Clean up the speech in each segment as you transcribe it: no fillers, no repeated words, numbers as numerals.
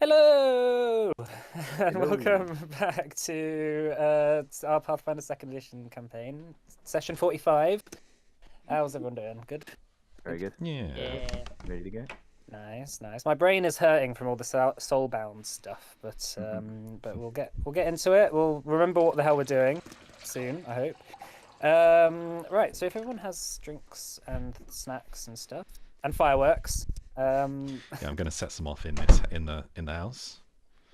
Hello, and Hello. welcome back to our Pathfinder Second Edition campaign, session 45. How's everyone doing? Good? Very good. Yeah. Yeah. Ready to go? Nice, nice. My brain is hurting from all the soulbound stuff, but we'll get into it. We'll remember what the hell we're doing soon, I hope. Right, so if everyone has drinks and snacks and stuff and fireworks, Yeah, I'm going to set some off in the house.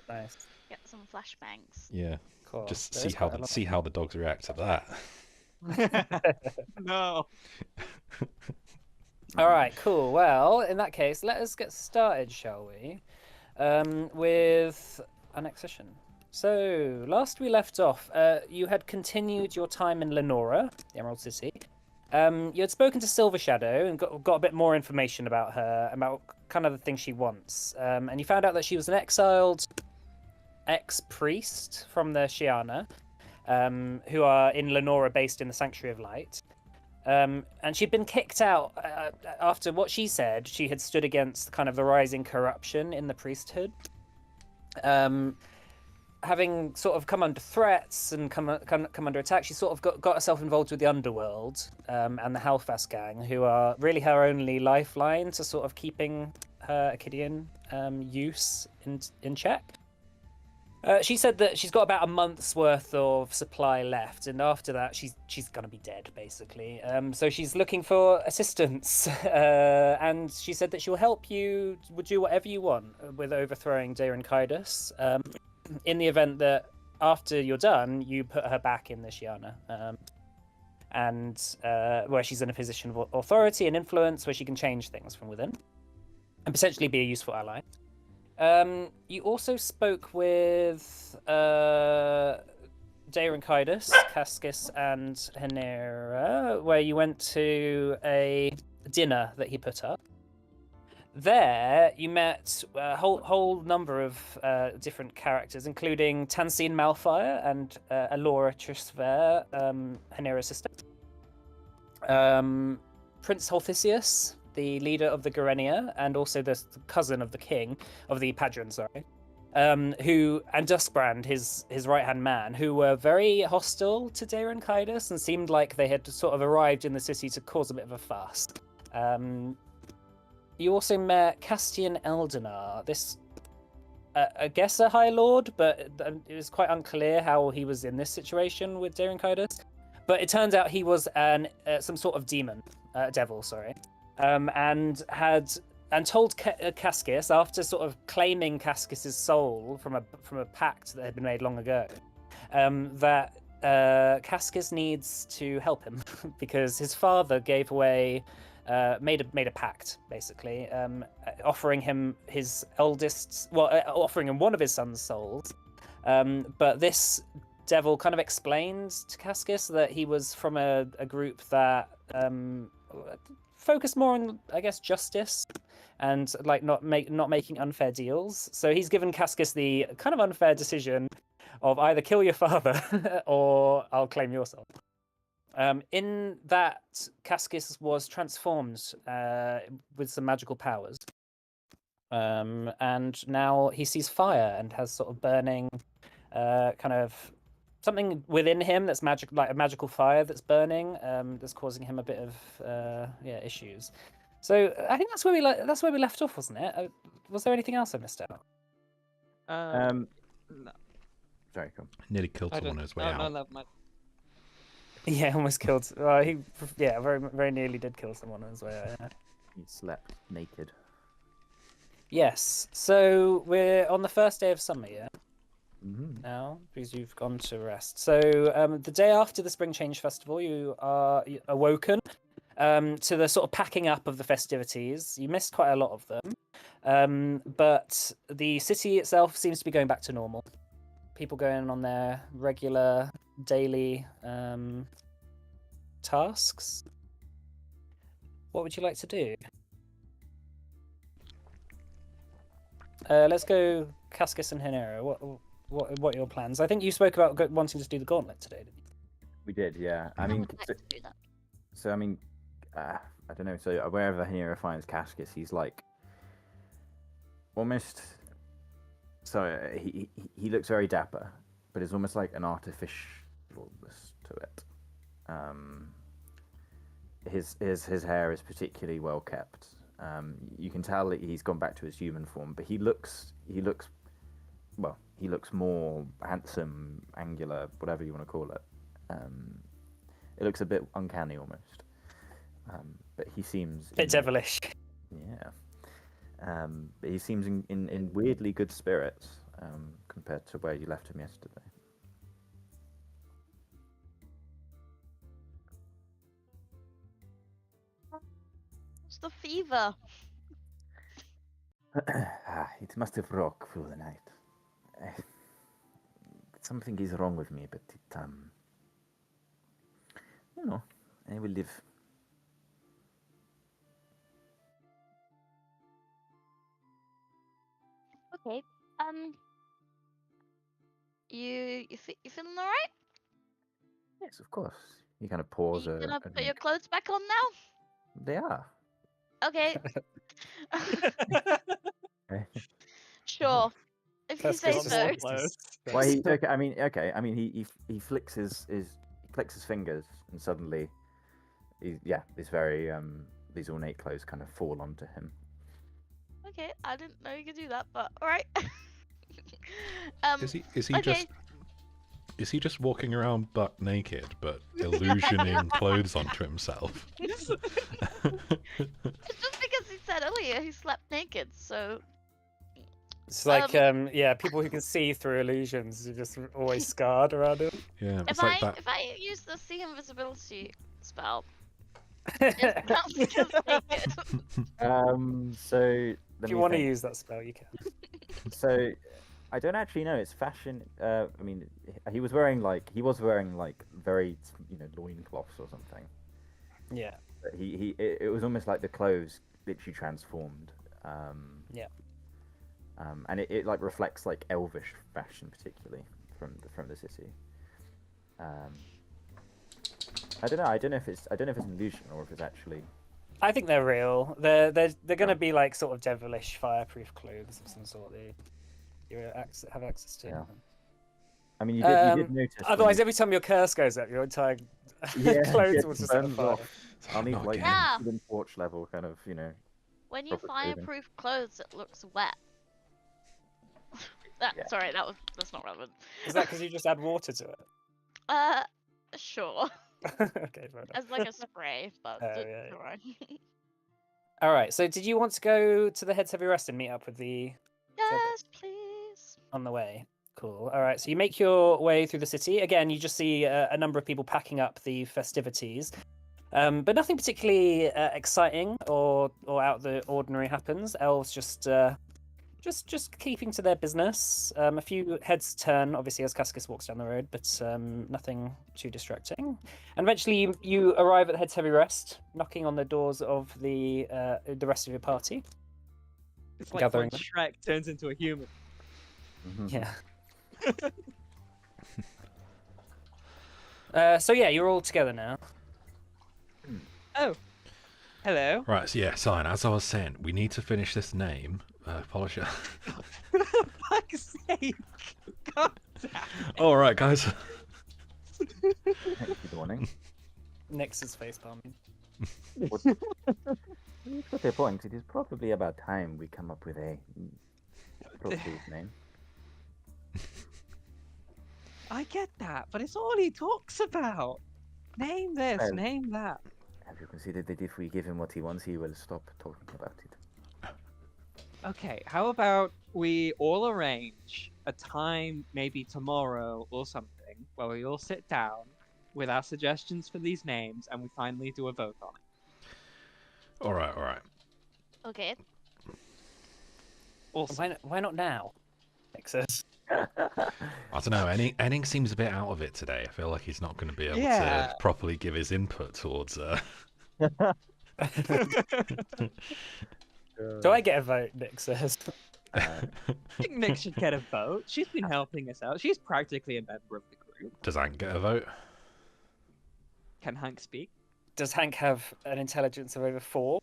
nice, Get some flashbangs. Yeah, cool. just There see is how quite a lot. see how the dogs react to that. No. All right, cool. Well, in that case, let us get started, shall we? With our next session. So, last we left off, you had continued your time in Lenora, the Emerald City. You had spoken to Silver Shadow and got a bit more information about her, about kind of the things she wants. And you found out that she was an exiled ex-priest from the Shiana, who are in Lenora, based in the Sanctuary of Light. And she'd been kicked out after what she said. She had stood against kind of the rising corruption in the priesthood. Having sort of come under threats and come under attack, she sort of got herself involved with the underworld and the Hellfast gang, who are really her only lifeline to sort of keeping her Acadian use in check. She said that she's got about a month's worth of supply left, and after that, she's gonna be dead, basically. So she's looking for assistance, and she said that she'll help you, would do whatever you want with overthrowing Daeron Kaidos. In the event that after you're done, you put her back in the Shiana, and where she's in a position of authority and influence, where she can change things from within, and potentially be a useful ally. You also spoke with Daeron Kaidos, Cascus, and Henera, where you went to a dinner that he put up. There, you met a whole number of different characters, including Tansine Malfire and Alora Trisver, Henera's sister. Prince Holthisius, the leader of the Garenia, and also the cousin of the king, of the Padron, sorry. Who, and Duskbrand, his right-hand man, who were very hostile to Daeron Kaidos and seemed like they had sort of arrived in the city to cause a bit of a fuss. You also met Castian Eldenar, this, I guess a High Lord, but it was quite unclear how he was in this situation with Daeron Kaidos. But it turns out he was some sort of demon, devil, sorry, and told Cascus, after sort of claiming Cascus's soul from a pact that had been made long ago, that Cascus needs to help him because his father gave away. Made a pact, basically, offering him offering him one of his son's souls. But this devil kind of explained to Cascus that he was from a group that focused more on, I guess, justice and like not making unfair deals. So he's given Cascus the kind of unfair decision of either kill your father or I'll claim your soul. In that, Cascus was transformed with some magical powers. And now he sees fire and has sort of burning kind of something within him that's like a magical fire that's burning, that's causing him a bit of issues. So I think that's where we left off, wasn't it? Was there anything else I missed out? No, Sorry, come. Nearly killed I someone don't. on his way No, out. no, no. Yeah, almost killed. He very very nearly did kill someone on his way out. Yeah. You slept naked. Yes. So we're on the first day of summer, yeah. Mm-hmm. Now, because you've gone to rest. So the day after the Spring Change Festival, you are awoken to the sort of packing up of the festivities. You missed quite a lot of them, but the city itself seems to be going back to normal. People going on their regular daily tasks. What would you like to do? Let's go Cascus and Henera. What are your plans? I think you spoke about wanting to do the Gauntlet today, didn't you? We did, yeah. I I mean, would like to do that. so I mean, I don't know. So wherever Hanira finds Cascus, he's like almost So he looks very dapper, but it's almost like an artificialness to it. His hair is particularly well kept. You can tell that he's gone back to his human form, but he looks more handsome, angular, whatever you want to call it. It looks a bit uncanny almost. But he seems Bit devilish. Yeah. But he seems in weirdly good spirits compared to where you left him yesterday. What's the fever? It must have rocked through the night. Eh, Something is wrong with me, but I will live. Okay. You feeling alright? Yes, of course. He kind of Are pours you a gonna put your drink. clothes back on now? They are. Okay. Eh, Sure. If you That's say good. so. Why he? Okay. I mean, he flicks his fingers, and suddenly, this very these ornate clothes kind of fall onto him. Okay, I didn't know you could do that, but alright. Is he okay. is he just walking around butt naked but illusioning clothes onto himself? It's just because he said earlier he slept naked, so It's like, people who can see through illusions are just always scarred around him. Yeah, if it's like that. if I use the see invisibility spell, it counts as naked. So If you want to use that spell, you can. So, I don't actually know. It's fashion. I mean, he was wearing very loincloths or something. Yeah. But it was almost like the clothes literally transformed. Yeah. And it like reflects like elvish fashion, particularly from the city. I don't know. I don't know if it's an illusion or if it's actually. I think they're real. They're going to be like sort of devilish fireproof clothes of some sort that you have access to. Yeah. I mean, you did notice. Otherwise, every time your curse goes up, your entire clothes will just set burns fire. off. I'll need Not like again. Yeah. wooden torch level kind of, When you proper clothing. fireproof clothes, it looks wet. Yeah. Sorry, that's not relevant. Is that because you just add water to it? Sure. Okay, fair enough. As like a spray, but Oh, yeah. alright. All right. So, did you want to go to the Heads Heavy Rest and meet up with the Yes, please. on the way? Cool. All right. So you make your way through the city. Again, you just see a number of people packing up the festivities, but nothing particularly exciting or out of the ordinary happens. Elves just keeping to their business. A few heads turn, obviously, as Cascus walks down the road, but nothing too distracting. And eventually, you arrive at the Heads Heavy Rest, knocking on the doors of the rest of your party. It's like Gathering when Shrek turns into a human. Yeah. So yeah, you're all together now. Oh, hello. Right, so yeah, Sign, as I was saying, we need to finish this name. Apologize. For fuck's sake. God damn. Alright, guys. Good morning. Nix's face palming. You've got a point. It is probably about time we come up with a appropriate name. I get that, but it's all he talks about. Name this, Well- name that. Have you considered that if we give him what he wants, he will stop talking about it? Okay, how about we all arrange a time, maybe tomorrow or something, where we all sit down with our suggestions for these names and we finally do a vote on it. Alright. Okay. Awesome. Why not now? Nix says. I don't know, Enning seems a bit out of it today. I feel like he's not going to be able Yeah. to properly give his input towards... Do I get a vote? Nix says. I think Nick should get a vote. She's been helping us out. She's practically a member of the group. Does Hank get a vote? Can Hank speak? Does Hank have an intelligence of over 4?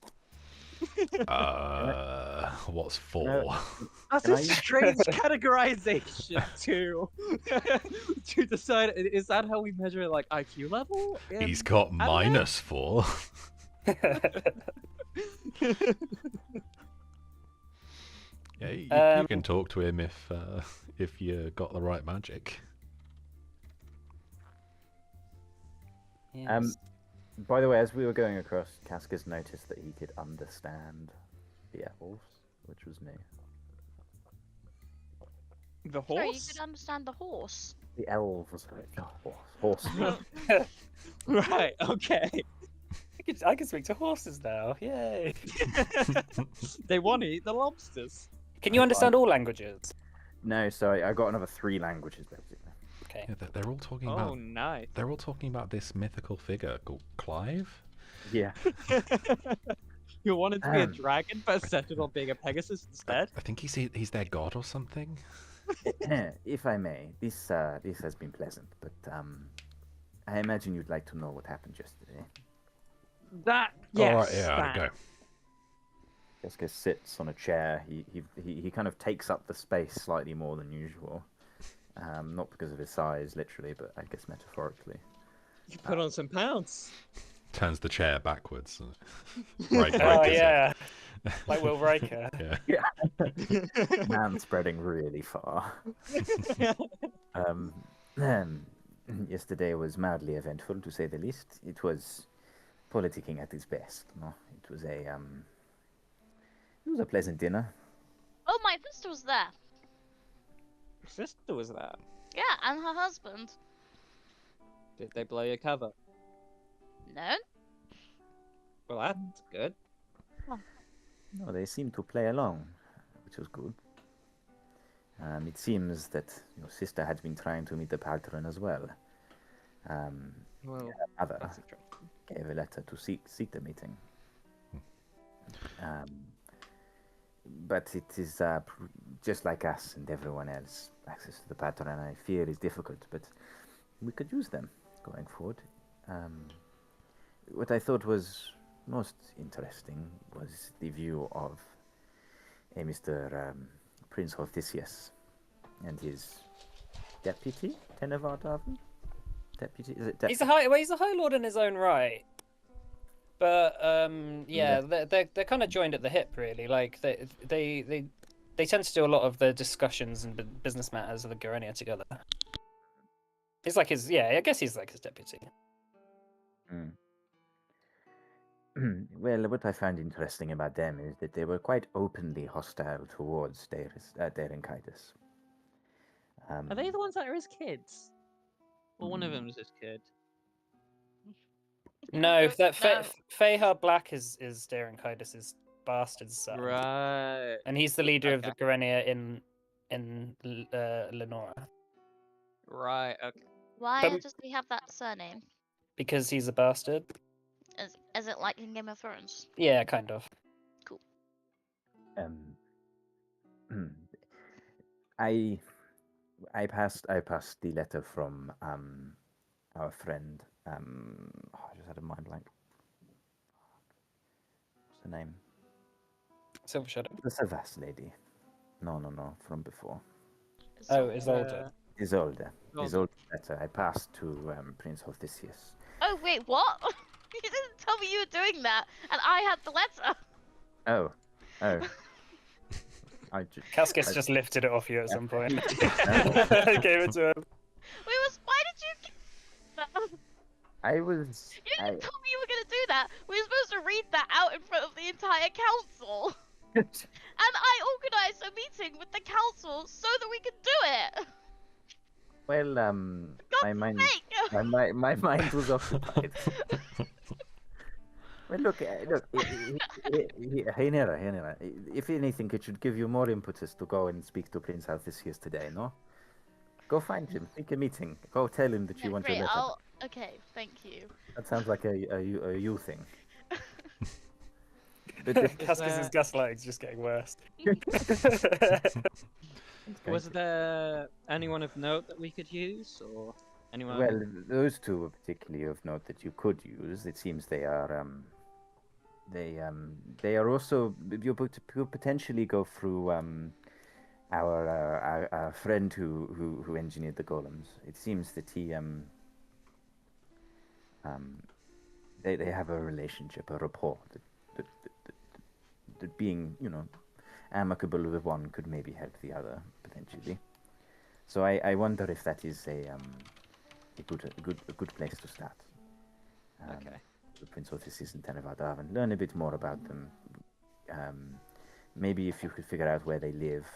What's 4? No. That's Can a I use- strange categorization to to decide. Is that how we measure like IQ level? He's in got anime? -4. Yeah, you can talk to him if you got the right magic. Yes. By the way, as we were going across, Cascas noticed that he could understand the elves, which was new. The Sorry, you horse? could understand the horse. The elves, horsemen. Right. Okay. I can speak to horses now. Yay! They want to eat the lobsters. Can you understand all languages? No, sorry, I got another 3 languages basically. Okay. Yeah, they're all talking Oh, about. nice. They're all talking about this mythical figure called Clive. Yeah. You wanted to be a dragon, but settled on being a Pegasus instead. I think he's their god or something. If I may, this has been pleasant, but I imagine you'd like to know what happened yesterday. That yes. All right, yeah, that. go. Cascas sits on a chair. He kind of takes up the space slightly more than usual. Not because of his size, literally, but I guess metaphorically. You put on some pounds. Turns the chair backwards. Right, Oh yeah, like Will Riker. Yeah. Man spreading really far. Yesterday was mildly eventful, to say the least. It was politicking at its best. No, it was a pleasant dinner. Oh, my sister was there. Sister was there. Yeah, and her husband. Did they blow your cover? No? Well, that's good. No, they seemed to play along, which was good. It seems that your sister had been trying to meet the patron as well. Well, Mother that's interesting. gave a letter to seek the meeting. But it is just like us and everyone else. Access to the patron, I fear, is difficult, but we could use them going forward. What I thought was most interesting was the view of a Mr. Prince Hortesius and his deputy, Tenevardaven? Deputy? Is it He's a high lord in his own right. But yeah, they're kind of joined at the hip, really. Like they tend to do a lot of the discussions and business matters of the Garenia together. He's like his I guess he's like his deputy. Well, what I found interesting about them is that they were quite openly hostile towards Derenkaitis. Are they the ones that are his kids? Or one of them's his kid? No, that No. Fehar Black is Darren Kydis's bastard son. Right. And he's the leader of the Okay. Garenia in Lenora. Right, okay. Why But- does he have that surname? Because he's a bastard. Is it like in Game of Thrones? Yeah, kind of. I passed the letter from our friend. I just had a mind blank. What's the name? Silver Shadow. The Savas lady. No, from before. Oh, Isolde. Isolde. Isolde. Isolde letter. I passed to Prince Hortesius. Oh wait, what? You didn't tell me you were doing that, and I had the letter. Oh. Cascus just lifted it off you at some point. No. Gave it to him. Why did you? I was. You didn't tell me you were gonna do that. We were supposed to read that out in front of the entire council, and I organised a meeting with the council so that we could do it. Well, my mind, my mind was occupied. Well, look, Hainera, if anything, it should give you more impetus to go and speak to Prince Althisius today, no? Go find him, make a meeting, go tell him that you want Great, your letter. Okay, thank you. That sounds like a you thing. Cascus's gaslighting's just getting worse. Was there anyone of note that we could use, or anyone? Well, those two are particularly of note that you could use. It seems they are they are also you'll potentially go through our friend who engineered the golems. It seems that um they have a relationship, a rapport that being amicable with one could maybe help the other potentially. So I wonder if that is a good place to start. Okay. The Prince Orthisis and Tenevadav and learn a bit more about them. Maybe if you could figure out where they live,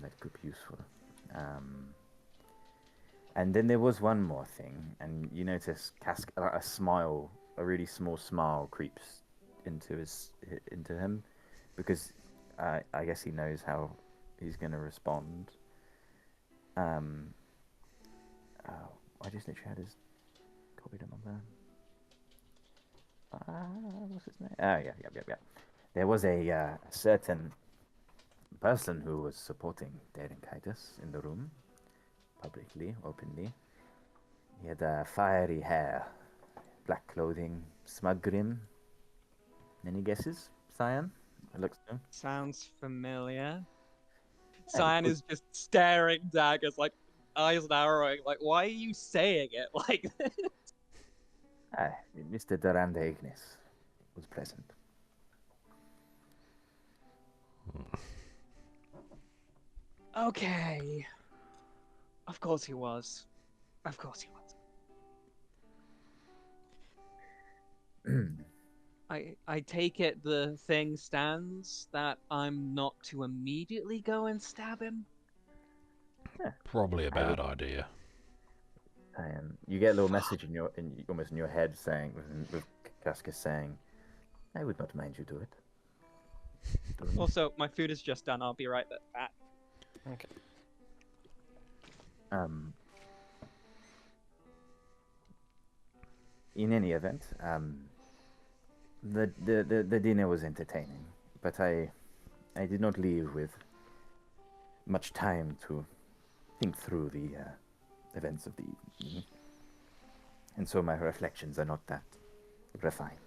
that could be useful. And then there was one more thing, and you notice a smile, a really small smile, creeps into him, because I guess he knows how he's going to respond. I just literally had his copied him on there. What's his name? Oh yeah. There was a certain person who was supporting Derenkaitis in the room, publicly, openly. He had fiery hair, black clothing, smug grin. Any guesses, Cyan? It looks so. Sounds familiar. Yeah, Cyan is just staring daggers, like eyes narrowing. Like, why are you saying it like this? Mr. Duranda Ignis was present. Okay. Of course he was. Of course he was. I take it the thing stands that I'm not to immediately go and stab him? Probably a bad idea. You get a little message almost in your head saying, with Casca saying, "I would not mind you do it." Also, my food is just done. I'll be right back. Okay. In any event, the dinner was entertaining, but I did not leave with much time to think through the events of the evening, and so my reflections are not that refined.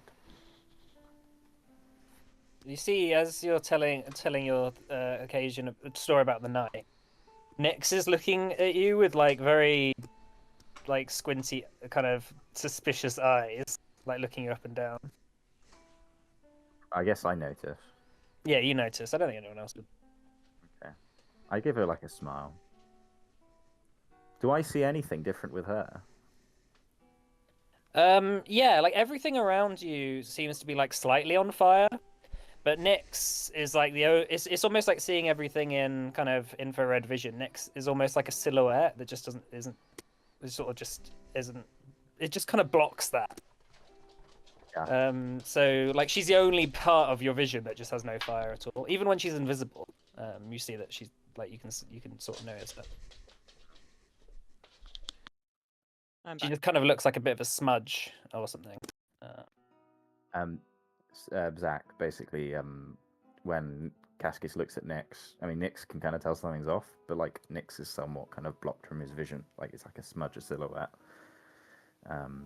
You see, as you're telling your occasion a story about the night, Nix is looking at you with like very squinty, kind of suspicious eyes, like looking you up and down. I guess I notice. Yeah, you notice. I don't think anyone else would. Okay. I give her like a smile. Do I see anything different with her? Yeah, like everything around you seems to be like slightly on fire, but Nyx is like it's almost like seeing everything in kind of infrared vision. Nyx is almost like a silhouette that just isn't it sort of just isn't it just kind of blocks that. Yeah. So like she's the only part of your vision that just has no fire at all. Even when she's invisible, you see that she's like you can sort of notice that. I'm She back. just kind of looks like a bit of a smudge or something. Zach, basically, when Cascus looks at Nyx, I mean, Nyx can kind of tell something's off, but like Nyx is somewhat kind of blocked from his vision. Like it's like a smudge, a silhouette,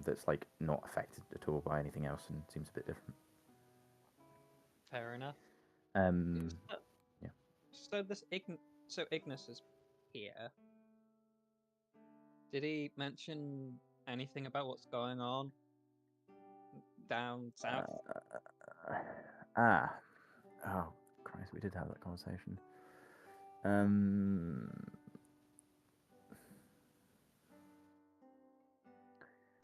that's like not affected at all by anything else and seems a bit different. Fair enough. Yeah. So Ignis is here. Did he mention anything about what's going on down south? Oh, Christ, we did have that conversation.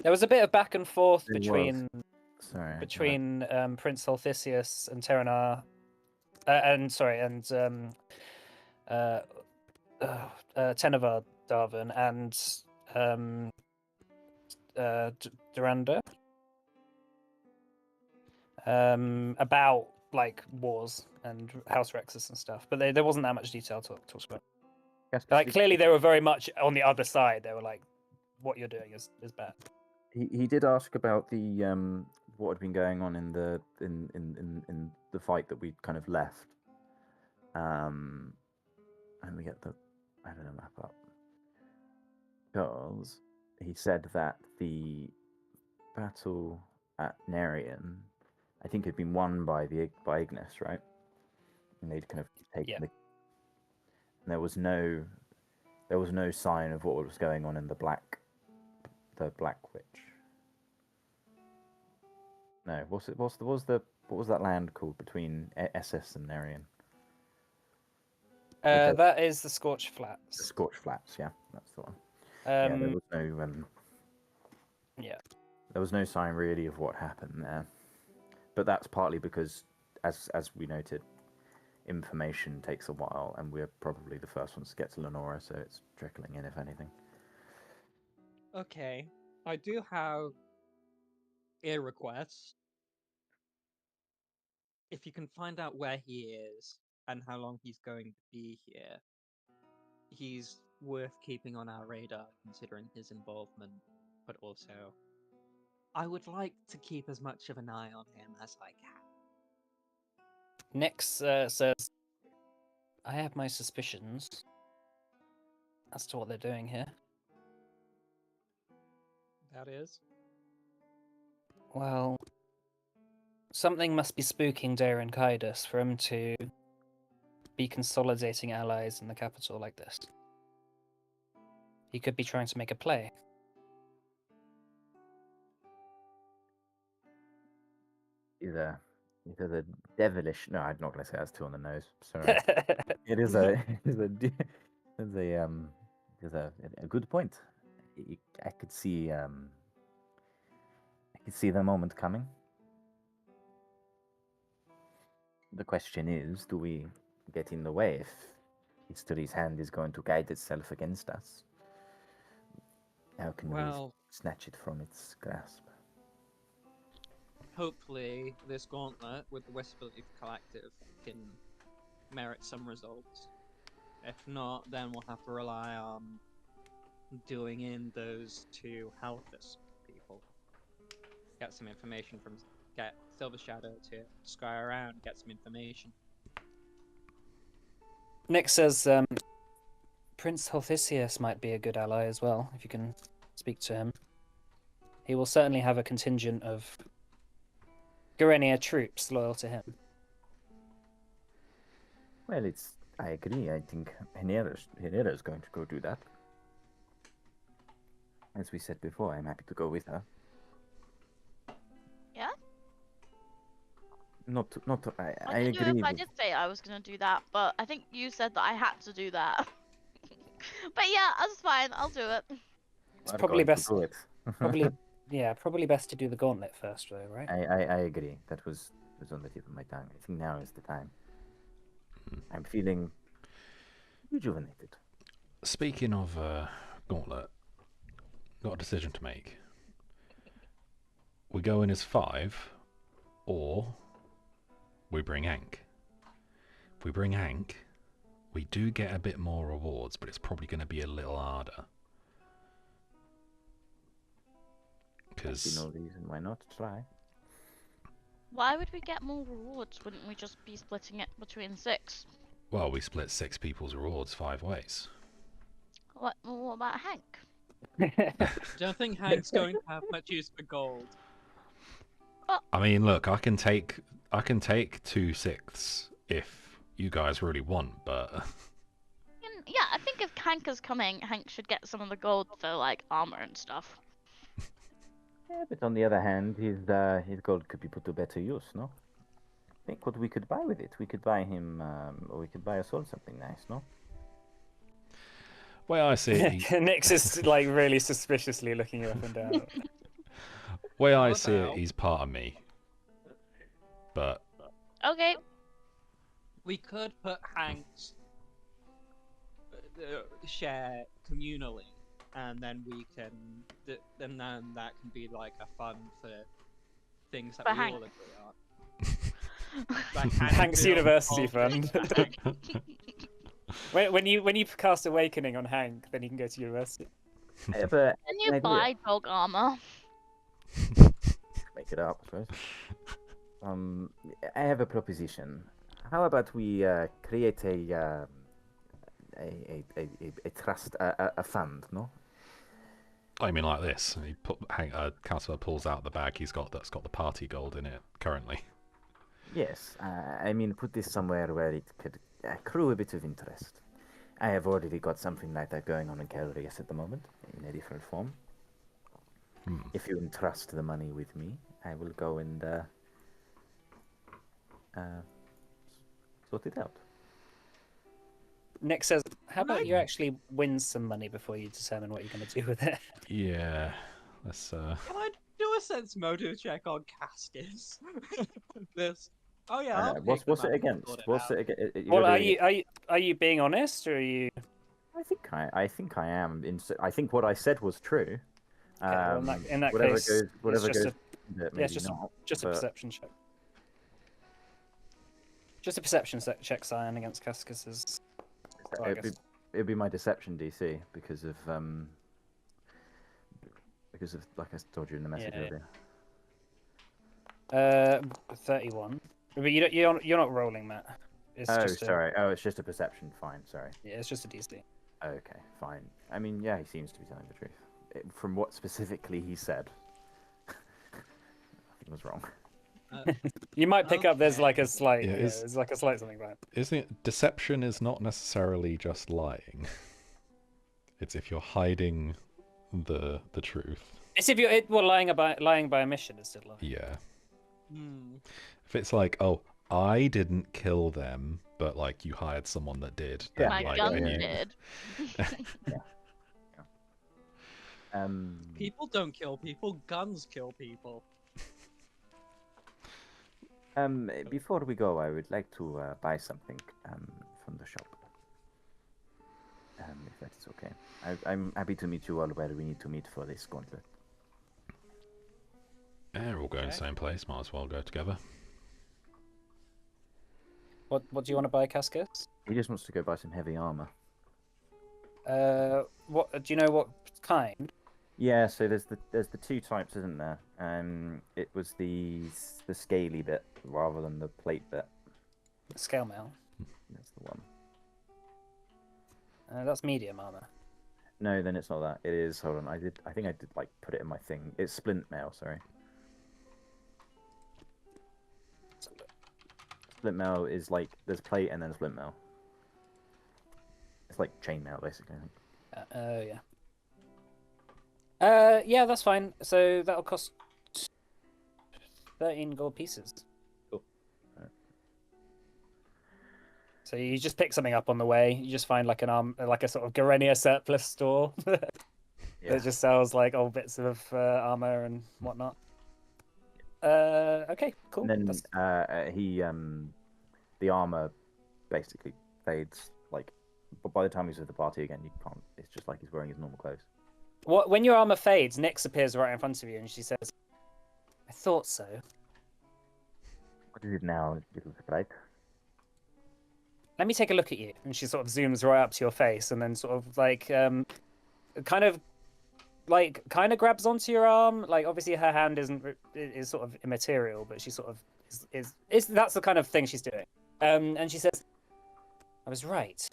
There was a bit of back and forth There between Prince Althisius and Terranar, Tenevar Darvin and Duranda, about like wars and House Rexus and stuff, but there wasn't that much detail talked about. Like clearly they were very much on the other side. They were like, "What you're doing is bad." He did ask about the what had been going on in the fight that we kind of left. And we get the map up. Because he said that the battle at Narian, I think had been won by Ignis, right? And they'd kind of taken Yeah. the. And there was no sign of what was going on in the Black Witch. No, what was that land called between SS and Narian? That is the Scorched The Flats. Scorched Flats, yeah, that's the one. Yeah, there was no Yeah. there was no sign really of what happened there, but that's partly because, as we noted, information takes a while, and we're probably the first ones to get to Lenora, so it's trickling in, if anything. Okay, I do have a request. If you can find out where he is and how long he's going to be here, he's worth keeping on our radar considering his involvement, but also I would like to keep as much of an eye on him as I can. Nyx says, I have my suspicions as to what they're doing here. That is? Well, something must be spooking Darren Kaidos for him to be consolidating allies in the capital like this. He could be trying to make a play. Either the devilish. No, I'm not going to say that's too on the nose. Sorry. It is a good point. I could see the moment coming. The question is, do we get in the way if history's hand is going to guide itself against us? How can we snatch it from its grasp? Hopefully, this gauntlet with the Whisperleaf Collective can merit some results. If not, then we'll have to rely on doing in those two Halthus people. Get some information get Silver Shadow to scry around, get some information. Nyx says Prince Hothisius might be a good ally as well, if you can speak to him. He will certainly have a contingent of Garenia troops loyal to him. Well, I agree. I think Henera's going to go do that. As we said before, I'm happy to go with her. Yeah? I agree. I did say I was going to do that, but I think you said that I had to do that. But yeah, that's fine. I'll do it. It's probably best. Probably, probably best to do the gauntlet first, though, right? I agree. That was on the tip of my tongue. I think now is the time. I'm feeling rejuvenated. Speaking of Gauntlet, got a decision to make. We go in as 5, or we bring Hank. If we bring Hank, we do get a bit more rewards, but it's probably going to be a little harder. There's no reason why not try. Why would we get more rewards? Wouldn't we just be splitting it between 6? Well, we split 6 people's rewards 5 ways. What about Hank? I don't think Hank's going to have much use for gold. I mean, look, I can take 2/6 if you guys really want, but Yeah, I think if Hank is coming, Hank should get some of the gold for like armor and stuff. Yeah, but on the other hand, his gold could be put to better use, no? Think what we could buy with it. We could buy him, or we could buy us all something nice, no? way I see it, Nyx is like really suspiciously looking you up and down. way I see it, he's part of me. But Okay. We could put Hank's share communally, and then we can, and then that can be like a fund for things that For we Hank. all agree on. Like Hank's Bill, University Aldrich, Fund. Hank. when you cast Awakening on Hank, then you can go to university. But Can you buy dog armor? make it up, I suppose. I have a proposition. How about we create a trust, a fund, no? I mean, like this. He Casper pulls out the bag that's got the party gold in it currently. Yes, I mean, put this somewhere where it could accrue a bit of interest. I have already got something like that going on in Calrius at the moment, in a different form. If you entrust the money with me, I will go and sort it out. Nick says, "How about you actually win some money before you determine what you're going to do with it?" Yeah, let's. Can I do a sense motive check on Cascus? This. Oh yeah. I'll What's take the it money and against? sort it What's out. it against? Well, are you being honest, or are you? I think I am. I think what I said was true. Okay, well, in that whatever case, goes, whatever it's just goes, maybe it's just not. just a but- perception check. Just a perception check, Cyan, against Cascus's. Well, I guess. It'd be my deception DC because of like I told you in the message earlier. 31. But you're not rolling, Matt. It's sorry. It's just a perception. Fine. Sorry. Yeah, it's just a DC. Okay. Fine. I mean, yeah, he seems to be telling the truth. From what specifically he said, nothing was wrong. You might pick up there's like a slight, Yeah, there's like a slight something about it. Isn't it? Deception is not necessarily just lying. It's if you're hiding the truth. It's if you're lying by omission is still lying. Yeah. Hmm. If it's like, oh, I didn't kill them, but like you hired someone that did. Yeah. then, My like, gun then you- did. People don't kill people. Guns kill people. Before we go, I would like to buy something from the shop. If that is okay. I'm happy to meet you all where we need to meet for this gauntlet. Yeah, we're all going to the same place. Might as well go together. What do you want to buy, Cascus? He just wants to go buy some heavy armor. What do you know? What kind? Yeah, so there's the two types, isn't there? It was the scaly bit rather than the plate bit. Scale mail. That's the one. That's medium armor. No, then it's not that. It is. Hold on, I think I did like put it in my thing. It's splint mail. Sorry. Splint mail is like there's plate and then splint mail. It's like chain mail basically. I think. Yeah. Yeah, that's fine. So that'll cost 13 gold pieces. Cool. Alright. So you just pick something up on the way. You just find like like a sort of Garenia surplus store that just sells like old bits of armor and whatnot. Okay, cool. And then the armor basically fades. Like, but by the time he's with the party again, you can't. It's just like he's wearing his normal clothes. When your armor fades, Nyx appears right in front of you, and she says, "I thought so." What is it now, little sprite? Let me take a look at you. And she sort of zooms right up to your face, and then sort of like, kind of grabs onto your arm. Like obviously her hand is sort of immaterial, but she sort of is that's the kind of thing she's doing. And she says, "I was right."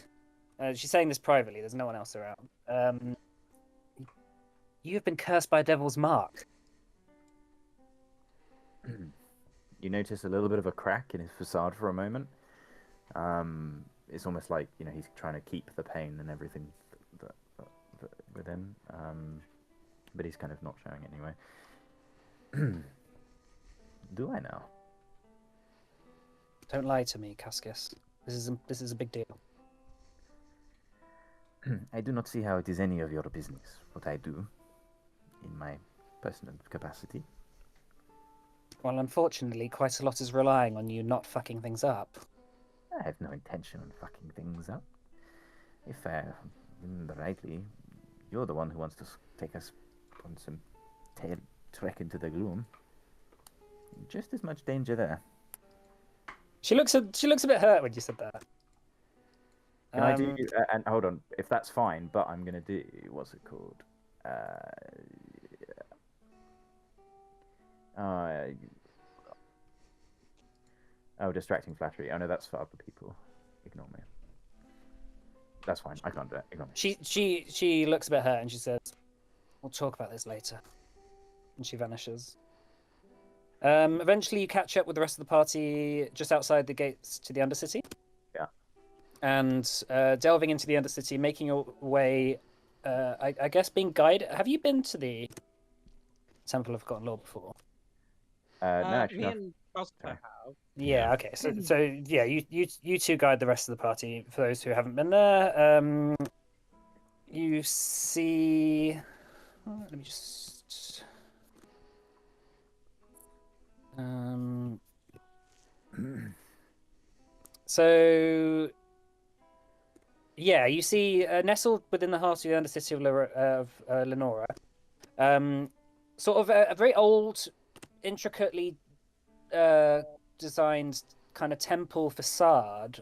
She's saying this privately. There's no one else around. You have been cursed by a devil's mark. You notice a little bit of a crack in his facade for a moment. It's almost like he's trying to keep the pain and everything that within, but he's kind of not showing it anyway. Do I now? Don't lie to me, Cascus. This is a big deal. I do not see how it is any of your business what I do in my personal capacity. Well, unfortunately, quite a lot is relying on you not fucking things up. I have no intention on fucking things up. If I remember rightly, you're the one who wants to take us on some trek into the gloom. Just as much danger there. She looks a bit hurt when you said that. Can I do? And hold on, if that's fine, but I'm gonna do what's it called? Distracting flattery. Oh no, that's for other people. Ignore me. That's fine. I can't do it. Ignore me. She looks a bit hurt and she says, We'll talk about this later. And she vanishes. Eventually, you catch up with the rest of the party just outside the gates to the Undercity. Yeah. And delving into the Undercity, making your way, I guess being guided. Have you been to the Temple of Forgotten Lore before? No, actually, Me not. and Cosmo Sorry. have. Yeah, okay. So yeah, you two guide the rest of the party. For those who haven't been there, you see. Let me just. So yeah, you see nestled within the heart of the Undercity of Lenora, sort of a very old, intricately designed kind of temple facade,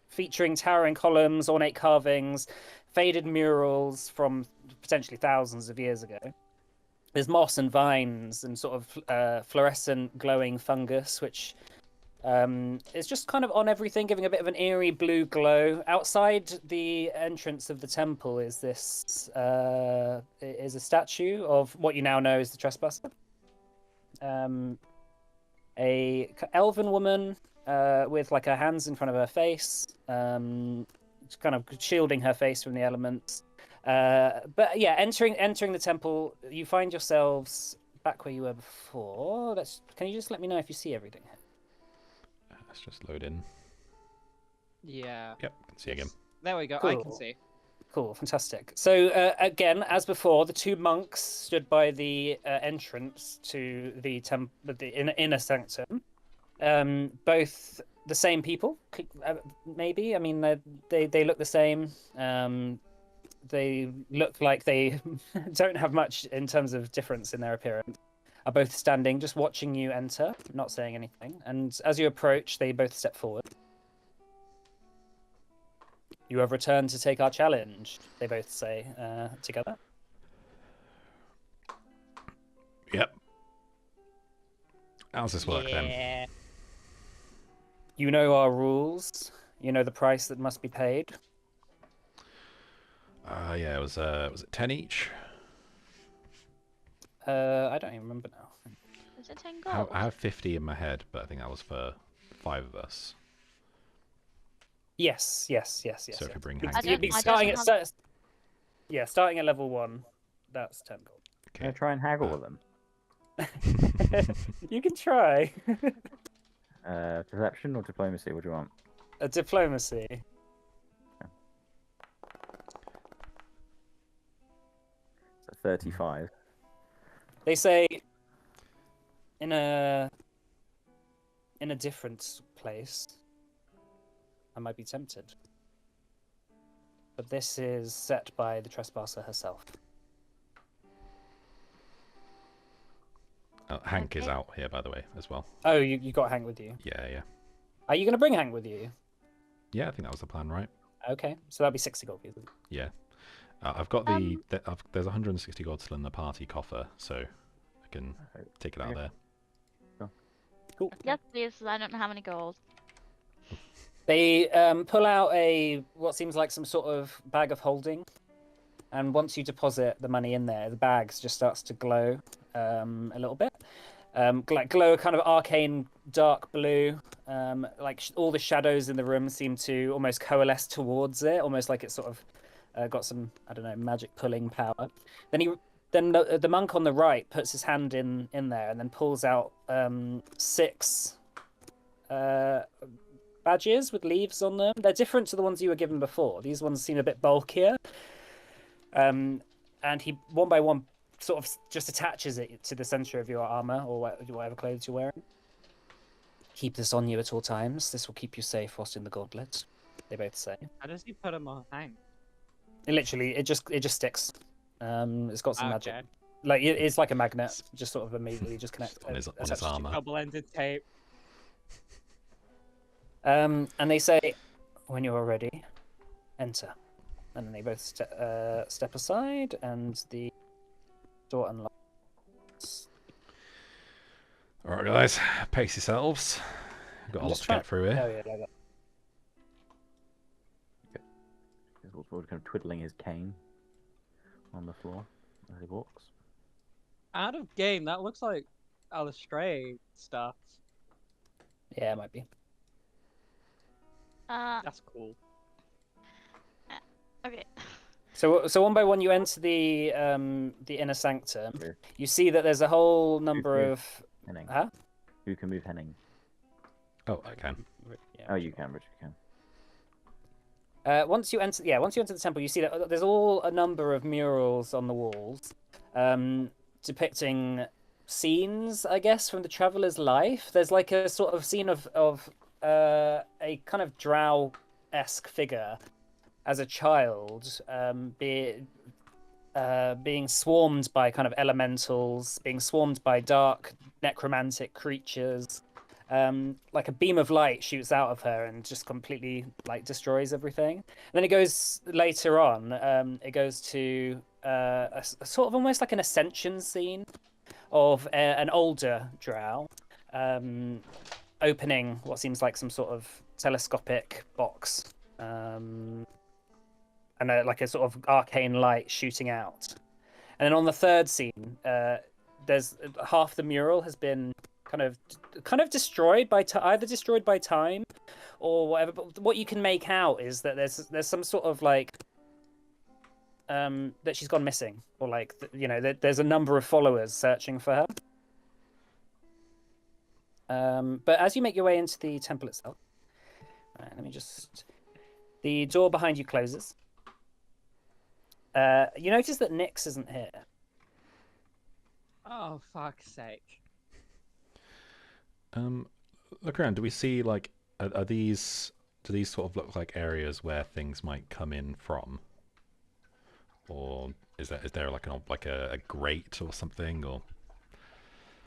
featuring towering columns, ornate carvings, faded murals from potentially thousands of years ago. There's moss and vines and sort of fluorescent glowing fungus, which is just kind of on everything, giving a bit of an eerie blue glow. Outside the entrance of the temple is this is a statue of what you now know as the Trespasser. A elven woman with like her hands in front of her face, kind of shielding her face from the elements. But yeah, entering the temple, you find yourselves back where you were before. Can you just let me know if you see everything? Let's just load in. Yeah. Yep, can see again. There we go. I can Cool. see. Cool, fantastic. So again, as before, the two monks stood by the entrance to the inner sanctum. Both the same people, maybe. I mean, they look the same. They look like they don't have much in terms of difference in their appearance. Are both standing, just watching you enter, not saying anything. And as you approach, they both step forward. You have returned to take our challenge, they both say together. Yep. How's this work then? Yeah. You know our rules. You know the price that must be paid. Yeah, was it 10 each? I don't even remember now. Is it 10 gold? I have 50 in my head, but I think that was for 5 of us. Yes. So if you bring It's- Hank don't- in, I starting don't at starting at level 1, that's 10 gold. Can I try and haggle with them? You can try. Perception or diplomacy? What do you want? A diplomacy. So 35. They say in a different place, I might be tempted. But this is set by the Trespasser herself. Hank is Okay. out here, by the way, as well. Oh, you got Hank with you. Yeah. Are you going to bring Hank with you? Yeah, I think that was the plan, right? Okay, so that'll be 60 gold pieces. Yeah. I've got there's 160 gold still in the party coffer, so I can take it out of there. Cool. Yes, please. I don't know how many gold. They pull out what seems like some sort of bag of holding, and once you deposit the money in there, the bag just starts to glow a little bit, like glow a kind of arcane dark blue. Like all the shadows in the room seem to almost coalesce towards it, almost like it's sort of got some, I don't know, magic pulling power. Then the monk on the right puts his hand in there and then pulls out 6 badges with leaves on them. They're different to the ones you were given before. These ones seem a bit bulkier. And he, one by one, sort of just attaches it to the center of your armor or whatever clothes you're wearing. Keep this on you at all times. This will keep you safe whilst in the gauntlet, they both say. How does he put him on Hank? It just sticks. It's got some magic. Okay. Like it's like a magnet, just sort of immediately just connects On his attaches to you. armor. Double-ended tape. And they say, when you're ready, enter. And then they both step aside, and the door unlocks. All right, guys, pace yourselves. We've got a lot Just to try- get through here. Oh, yeah, like that. He's also kind of twiddling his cane. on the floor as he walks. Out of game, that looks like Alistray stuff. Yeah, it might be. That's cool. Okay. So one by one, you enter the inner sanctum. Yeah. You see that there's a whole number move? of. Henning. Huh? Who can move Henning? Oh, I can. Yeah, Oh, you can, Richard can. once you enter the temple, you see that there's all a number of murals on the walls, depicting scenes, I guess, from the traveler's life. There's like a sort of scene of a kind of drow-esque figure as a child, being swarmed by kind of elementals, being swarmed by dark necromantic creatures. Like a beam of light shoots out of her and just completely like destroys everything. And then it goes later on. It goes to a sort of almost like an ascension scene of an older drow, opening what seems like some sort of telescopic box, and like a sort of arcane light shooting out. And then on the third scene, there's half the mural has been kind of destroyed by either destroyed by time or whatever. But what you can make out is that there's some sort of like that she's gone missing, or like there's a number of followers searching for her. But as you make your way into the temple itself, the door behind you closes. You notice that Nyx isn't here. Oh, fuck's sake. Look around. Do we see like do these sort of look like areas where things might come in from, or is there like a grate or something, or?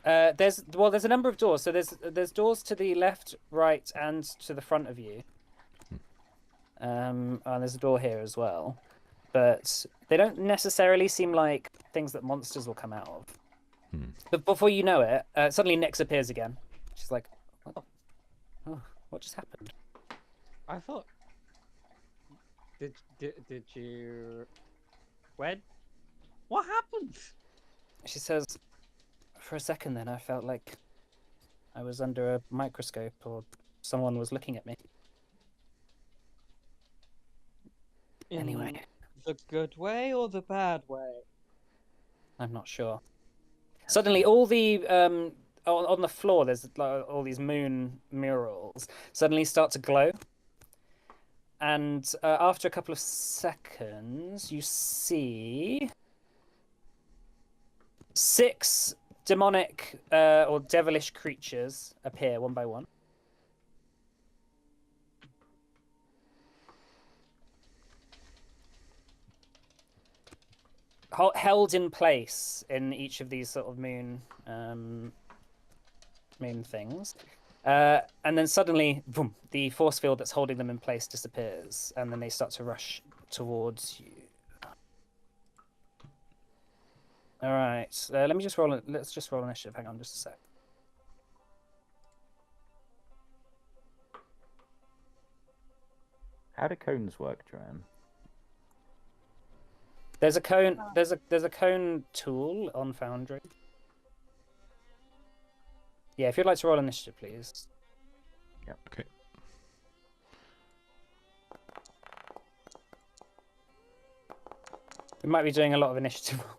There's a number of doors. So there's doors to the left, right, and to the front of you. And there's a door here as well, but they don't necessarily seem like things that monsters will come out of. But before you know it, suddenly Nyx appears again. She's like, what just happened? I thought. Did you? When? What happened? She says, for a second then I felt like I was under a microscope or someone was looking at me. Anyway. The good way or the bad way? I'm not sure. Suddenly all the on the floor there's like all these moon murals suddenly start to glow. And after a couple of seconds, you see 6 demonic or devilish creatures appear one by one. Held in place in each of these sort of moon things. And then suddenly, boom, the force field that's holding them in place disappears, and then they start to rush towards you. All right, let's just roll initiative. Hang on just a sec. How do cones work, Joanne? There's a cone. There's a cone tool on Foundry. Yeah, if you'd like to roll initiative, please. Yep. Okay. We might be doing a lot of initiative rolling.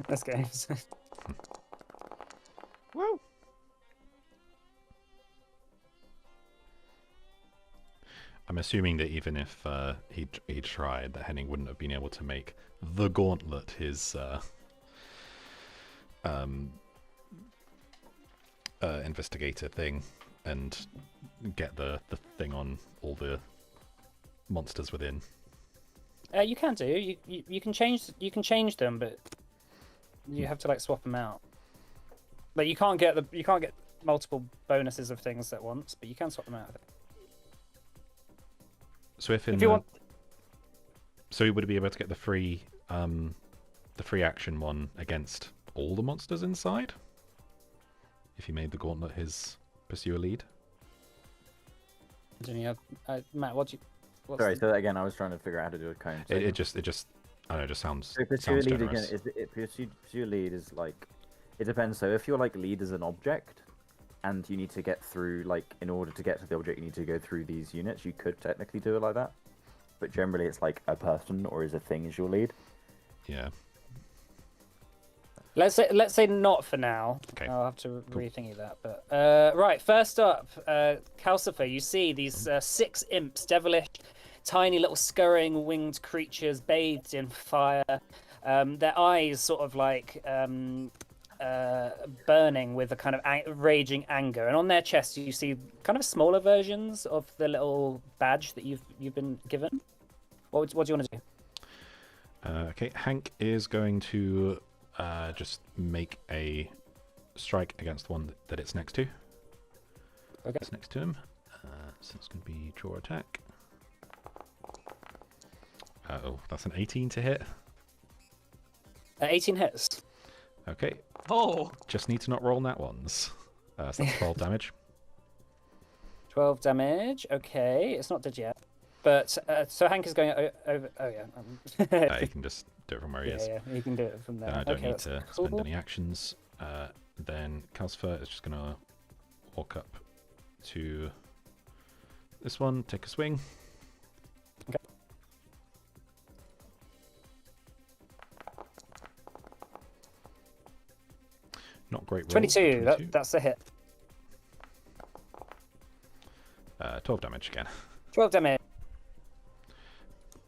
Let's go. Woo! I'm assuming that even if he tried, that Henning wouldn't have been able to make the Gauntlet his investigator thing and get the thing on all the monsters within. You can do. You can change them, but you have to like swap them out. Like you can't get multiple bonuses of things at once, but you can swap them out. So if you want, so he would be able to get the free action one against all the monsters inside if he made the Gauntlet his pursuer lead. Matt, what's Sorry, say that again. I was trying to figure out how to do a cone. It just I don't know, it just sounds, So if it's sounds your lead again, generous. if your lead is like, it depends. So if your like lead is an object, and you need to get through like in order to get to the object, you need to go through these units. You could technically do it like that, but generally it's like a person or is a thing is your lead. Yeah. Let's say not for now. Okay. I'll have to Cool. rethink that. But right, first up, Calcifer. You see these 6 imps, devilish, tiny little scurrying winged creatures bathed in fire. Their eyes sort of like burning with a kind of raging anger, and on their chests you see kind of smaller versions of the little badge that you've been given. What do you want to do? Okay, Hank is going to just make a strike against the one that it's next to. Okay. It's next to him. So it's going to be draw attack. Oh, that's an 18 to hit. 18 hits. Okay, Oh, just need to not roll nat ones. So that's 12 damage. 12 damage. Okay, it's not dead yet. But so Hank is going over. Oh yeah. You can just do it from where he Yeah, is. yeah, you can do it from there. Then I don't okay, need that's to cool. spend any actions. Then Calcifer is just going to walk up to this one, take a swing. Okay. Not great roll. 22. 22. That's a hit. 12 damage again. 12 damage.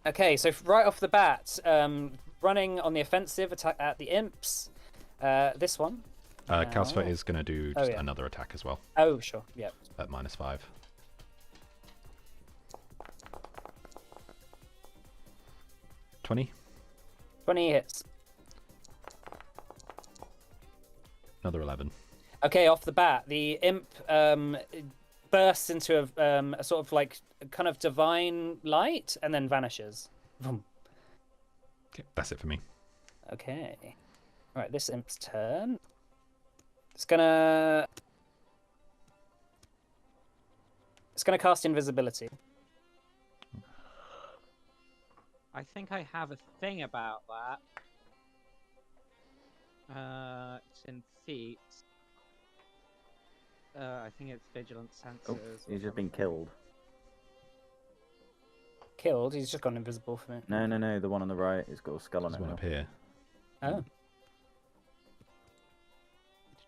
Okay, so right off the bat, running on the offensive, attack at the imps. This one. Calcifer is going to do just yeah. another attack as well Oh, sure. Yep. at -5. 20. 20 hits. Another 11. Okay, off the bat, the imp bursts into a sort of like kind of divine light and then vanishes. Vroom. Okay, that's it for me. Okay. Right, this imp's turn. It's gonna cast invisibility. I think I have a thing about that. It's in feet. I think it's vigilant sensors. Oh, or he's just been something. killed. Killed. He's just gone invisible for me. No, the one on the right, it's got a skull on There's it. one now. up here. Oh. Did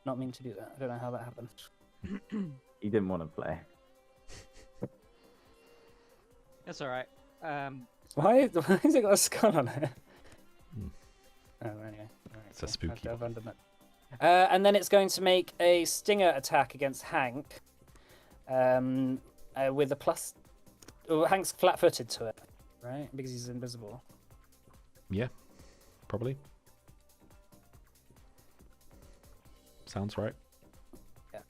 not mean to do that. I don't know how that happened. He didn't want to play. That's alright. Why has it got a skull on it? Hmm. Oh, anyway. Alright, It's a cool. spooky I've undone that. And then it's going to make a stinger attack against Hank. With a plus. Oh, Hank's flat-footed to it, right? Because he's invisible. Yeah, probably. Sounds right. Yeah.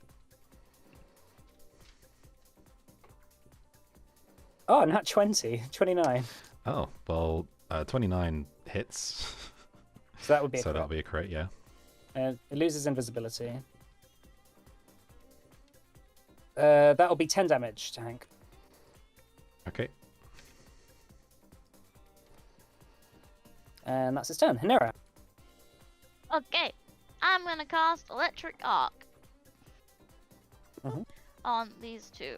Oh, not 20. 29. Oh, well, 29 hits. So that would be a So crit. that'll be a crit, yeah. It loses invisibility. That'll be 10 damage to Hank. Okay. And that's his turn. Hinera. Okay, I'm gonna cast Electric Arc Mhm. on these two.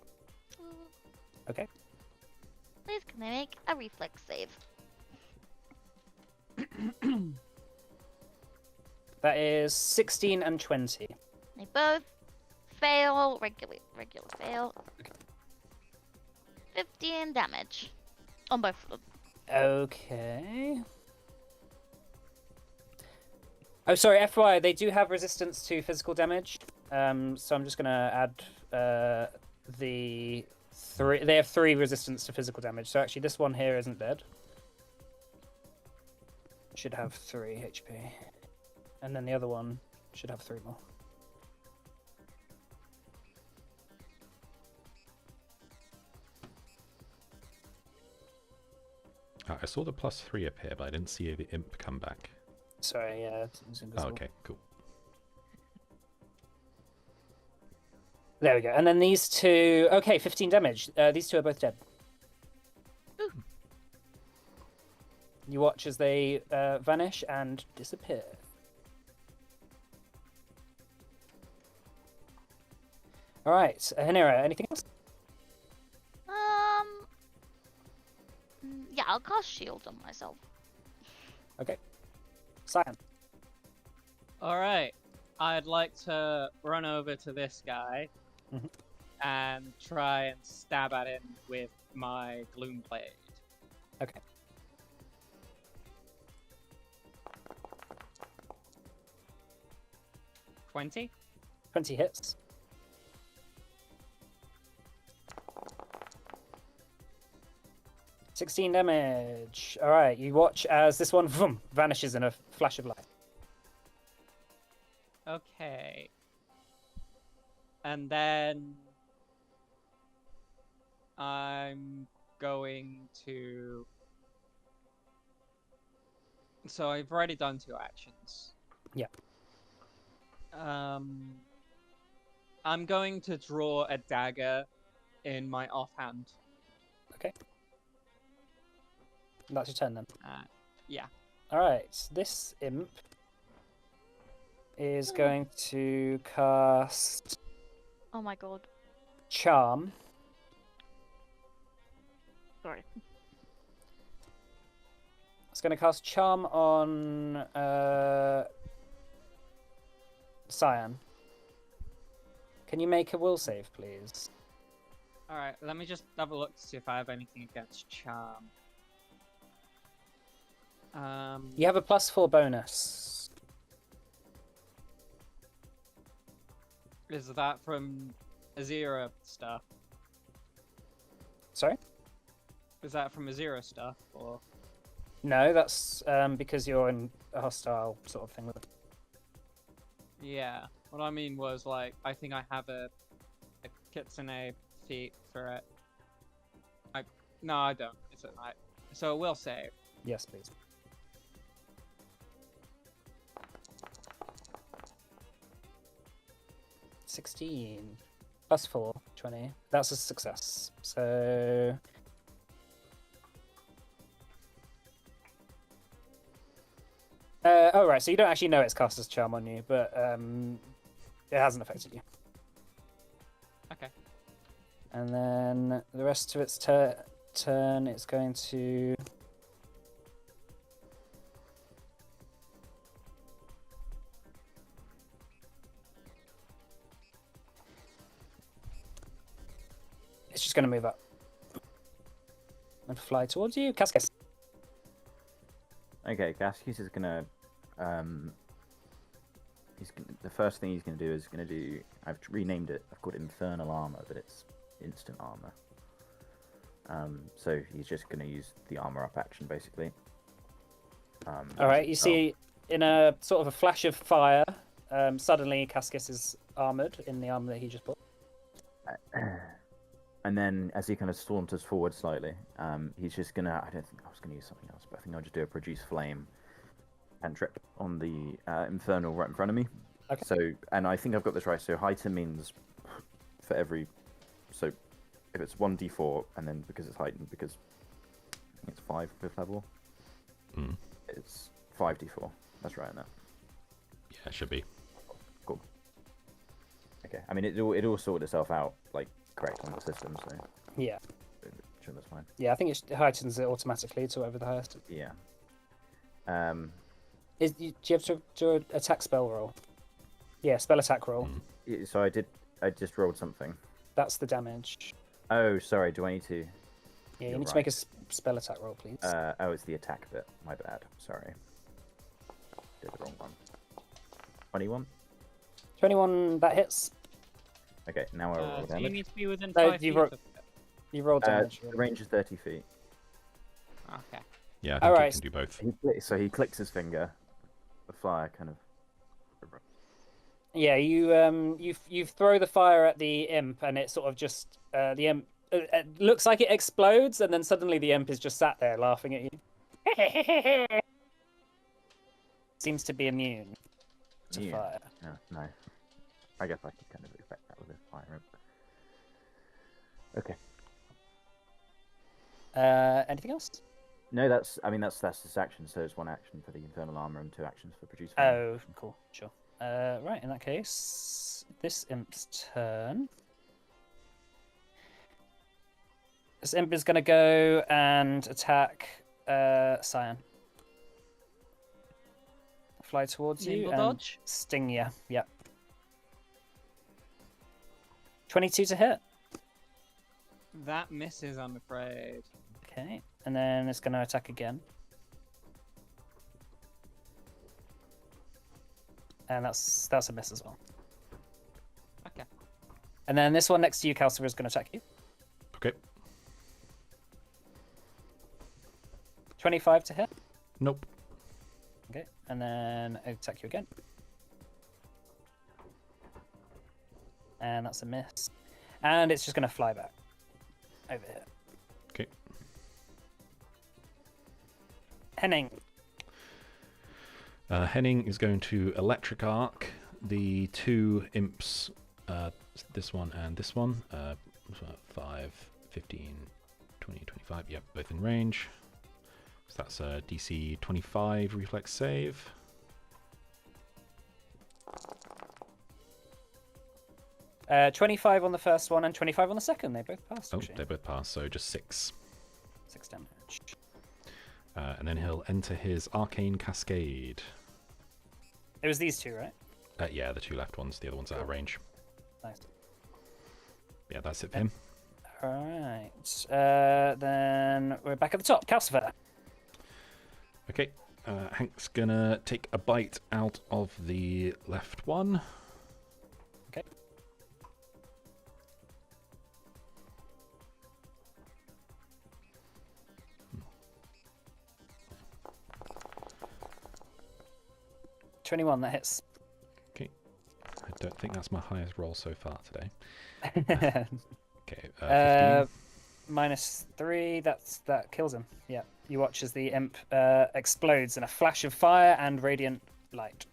Okay. Please, can they make a reflex save? That is 16 and 20. They both fail. Regular fail. 15 damage on both of them. Okay. Oh, sorry, FYI, they do have resistance to physical damage. So I'm just going to add the 3. They have 3 resistance to physical damage. So actually, this one here isn't dead. Should have 3 HP. And then the other one should have 3 more. I saw the +3 appear, but I didn't see the imp come back. Sorry, yeah, it's Oh, invisible. okay, cool. There we go. And then these two... Okay, 15 damage. These two are both dead. You watch as they vanish and disappear. All right, Hanira, anything else? Yeah, I'll cast shield on myself. Okay. Cyan. All right. I'd like to run over to this guy Mhm. and try and stab at him with my gloom blade. Okay. $20. 20 hits. $16 damage. All right, you watch as this one vroom, vanishes in a flash of light. Okay. And then I'm going to. So I've already done 2 actions. Yeah. I'm going to draw a dagger in my offhand. Okay. That's your turn then. Yeah. All right, this imp is going to cast Oh my god. Charm. Sorry. It's going to cast Charm on Cyan. Can you make a will save, please? All right. Let me just have a look to see if I have anything against charm. You have a +4 bonus. Is that from Azira stuff? Sorry? Is that from Azira stuff or? No, that's because you're in a hostile sort of thing with it. Yeah. What I mean was like I think I have a kitsune feat for it. No, I don't. It's a night. So it will save. Yes, please. $16 +4, 20. That's a success. So oh right, so you don't actually know it's cast as Charm on you, but it hasn't affected you. Okay. And then the rest of its turn, it's going to it's just going to move up and fly towards you. Cascas. Okay, Gaskis is gonna the first thing he's gonna do is gonna do. I've renamed it. I've called it Infernal Armor, but it's instant armor. So he's just gonna use the armor up action basically. All right, you see in a sort of a flash of fire, suddenly Cascas is armored in the armor that he just put. And then as he kind of saunters forward slightly, he's just gonna. I don't think I was gonna use something else, but I think I'll just do a produce flame cantrip on the infernal right in front of me. Okay. So, and I think I've got this right. So heighten means for every. So if it's 1d4, and then because it's heightened, because I think it's 5 fifth level, it's 5d4. That's right now. Yeah, it should be. Cool. Okay. I mean, it all sorted itself out like correct on the system, so Yeah. sure that's fine. Yeah, I think it heightens it automatically to whatever the highest. Yeah. Do you have to do an attack spell roll? Yeah, spell attack roll. So I just rolled something. That's the damage. Oh, sorry. Do I need to? Yeah, you You're need to right. make a spell attack roll, please. Oh, it's the attack bit. My bad. Sorry. Did the wrong one. 21. 21, that hits. Okay, now I roll So you damage. need to be within No, 5 you feet ro- of it. You rolled damage. The range is 30 feet. Okay. Yeah, I think Alright. you can do both. So he clicks his finger. The fire kind of. Yeah, you throw the fire at the imp, and it sort of just the imp it looks like it explodes, and then suddenly the imp is just sat there laughing at you. Seems to be immune to Yeah. fire. Yeah, no. I guess I could kind of expect that with a fire imp. Okay. Anything else? No, that's this action, so it's 1 action for the infernal armor and 2 actions for produce flame. Oh, cool, sure. Right, in that case, this imp's turn. This imp is going to go and attack Cyan. Fly towards you Nimble and dodge? sting you. Yep. 22 to hit. That misses, I'm afraid. Okay, and then it's going to attack again. And that's a miss as well. Okay. And then this one next to you, Calcifer, is going to attack you. Okay. 25 to hit. Nope. Okay, and then attack you again. And that's a miss. And it's just going to fly back over here. Okay. Henning. Henning is going to electric arc the 2 imps, this one and this one. 5, 15, 20, 25. Yep, both in range. So that's a DC 25 reflex save. Uh, 25 on the first one and 25 on the second. They both passed. Oh, Actually. they both pass, so just 6. 6 damage. And then he'll enter his arcane cascade. It was these 2, right? Yeah, the 2 left ones. The other one's out of range. Nice. Yeah, that's it for him. All right. Then we're back at the top. Calcifer. Okay, Hank's gonna take a bite out of the left one. Okay. $21, that hits. Okay, I don't think that's my highest roll so far today. Okay, 15. -3, that kills him. Yeah, you watch as the imp explodes in a flash of fire and radiant light.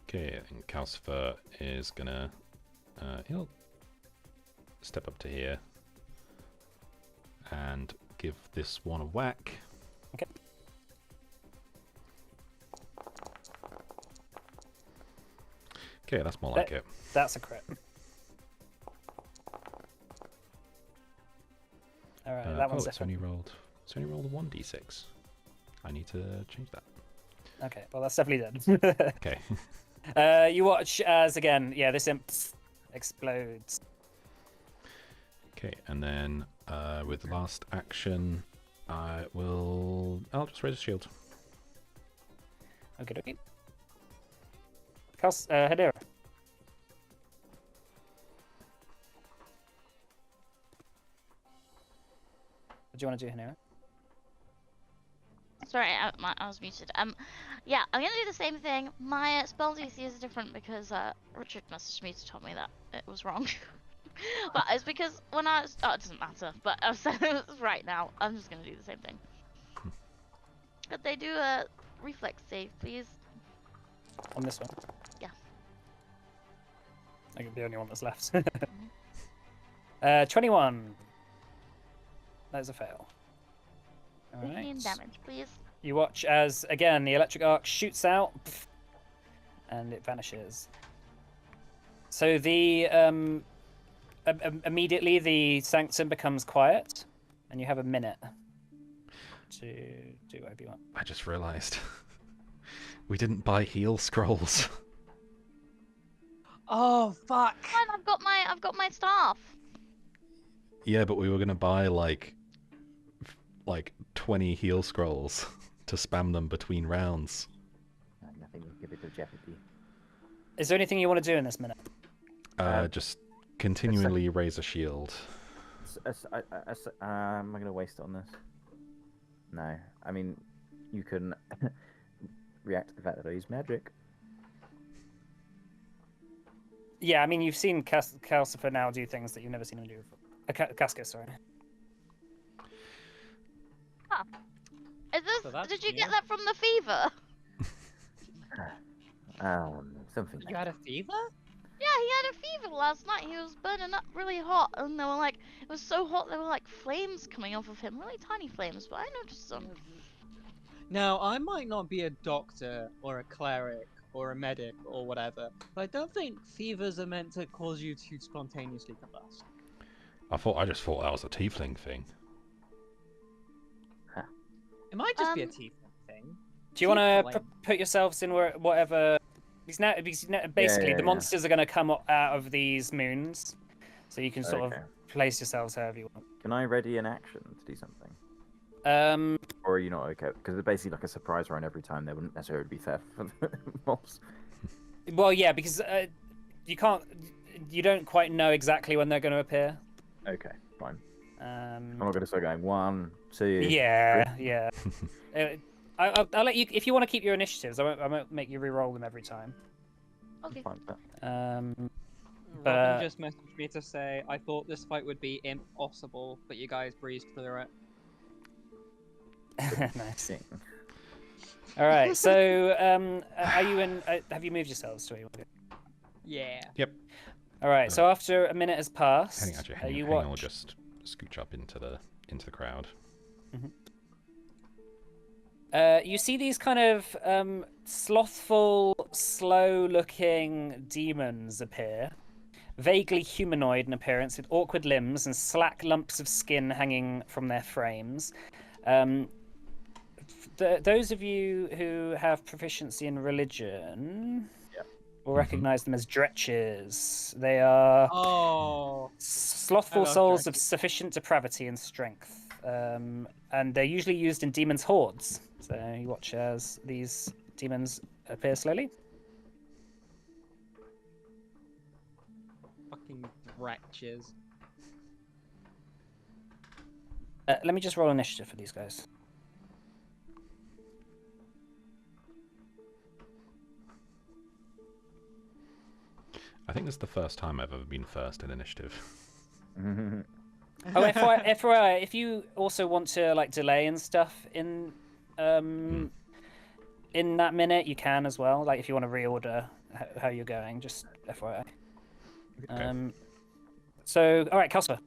Okay, and Calcifer is gonna he'll step up to here and give this one a whack. Okay. Okay, that's more like it. That's a crit. All right, that one's it's different. only rolled a 1d6. I need to change that. Okay, well that's definitely dead. Okay. You watch as again, yeah, this imp explodes. Okay, and then with the last action, I'll just raise a shield. Okay, okay. Hedera. What do you want to do, Hedera? Sorry, I was muted. Yeah, I'm gonna do the same thing. My spell DC is different because Richard messaged me to tell me that it was wrong. But it's because when oh, it doesn't matter. But I've said it right now. I'm just gonna do the same thing. Could they do a reflex save, please? On this one? Yeah. I think the only one that's left. 21. That is a fail. All 15 right. damage, please. You watch as, again, the electric arc shoots out, and it vanishes. So the immediately the sanctum becomes quiet, and you have a minute to do whatever you want. I just realised we didn't buy heal scrolls. Oh fuck! Fine, I've got my staff. Yeah, but we were gonna buy like 20 heal scrolls to spam them between rounds. Nothing will give it a jeopardy. Is there anything you want to do in this minute? Just continually raise a shield. Am I going to waste it on this? No. I mean, you can react to the fact that I use magic. Yeah, I mean, you've seen Calcifer now do things that you've never seen him do before. Casca, sorry. Huh. Is So this? that's Did you new. get that from the fever? Something. You had a fever? Yeah, he had a fever last night. He was burning up really hot, and they were like, It was so hot, there were like flames coming off of him. Really tiny flames, but I noticed them. Now, I might not be a doctor or a cleric or a medic or whatever, but I don't think fevers are meant to cause you to spontaneously combust. I just thought that was a tiefling thing. It might just be a tiefling thing. Do you want to Tiefling. put yourselves in whatever? Because now, basically, yeah, the yeah. monsters are going to come out of these moons, so you can sort Okay. of place yourselves however you want. Can I ready an action to do something? Or are you not okay? Because it's basically like a surprise run every time. They wouldn't necessarily be fair for the mobs. Well, yeah, because you don't quite know exactly when they're going to appear. Okay, fine. I'm Um, not going to start going 1, 2. yeah, yeah. I'll let you if you want to keep your initiatives. I won't make you re-roll them every time. Okay. Fine, but Um, Robin just messaged me to say, I thought this fight would be impossible, but you guys breezed through it. nice. thing. All right. So, are you in? Have you moved yourselves to where you want to go? Yeah. Yep. All right. So after a minute has passed, Hang you on, watch. we'll just scooch up into the crowd. You see these kind of slothful, slow-looking demons appear, vaguely humanoid in appearance, with awkward limbs and slack lumps of skin hanging from their frames. Those of you who have proficiency in religion will recognize them as dretches. They are slothful I love souls of dretches. sufficient depravity and strength, and they're usually used in demons' hordes. So you watch as these demons appear slowly. Fucking wretches. Let me just roll initiative for these guys. I think this is the first time I've ever been first in initiative. Oh, FYI, if you also want to like delay and stuff in that minute, you can as well. Like if you want to reorder how you're going, just FYI. So, all right, Kelsper,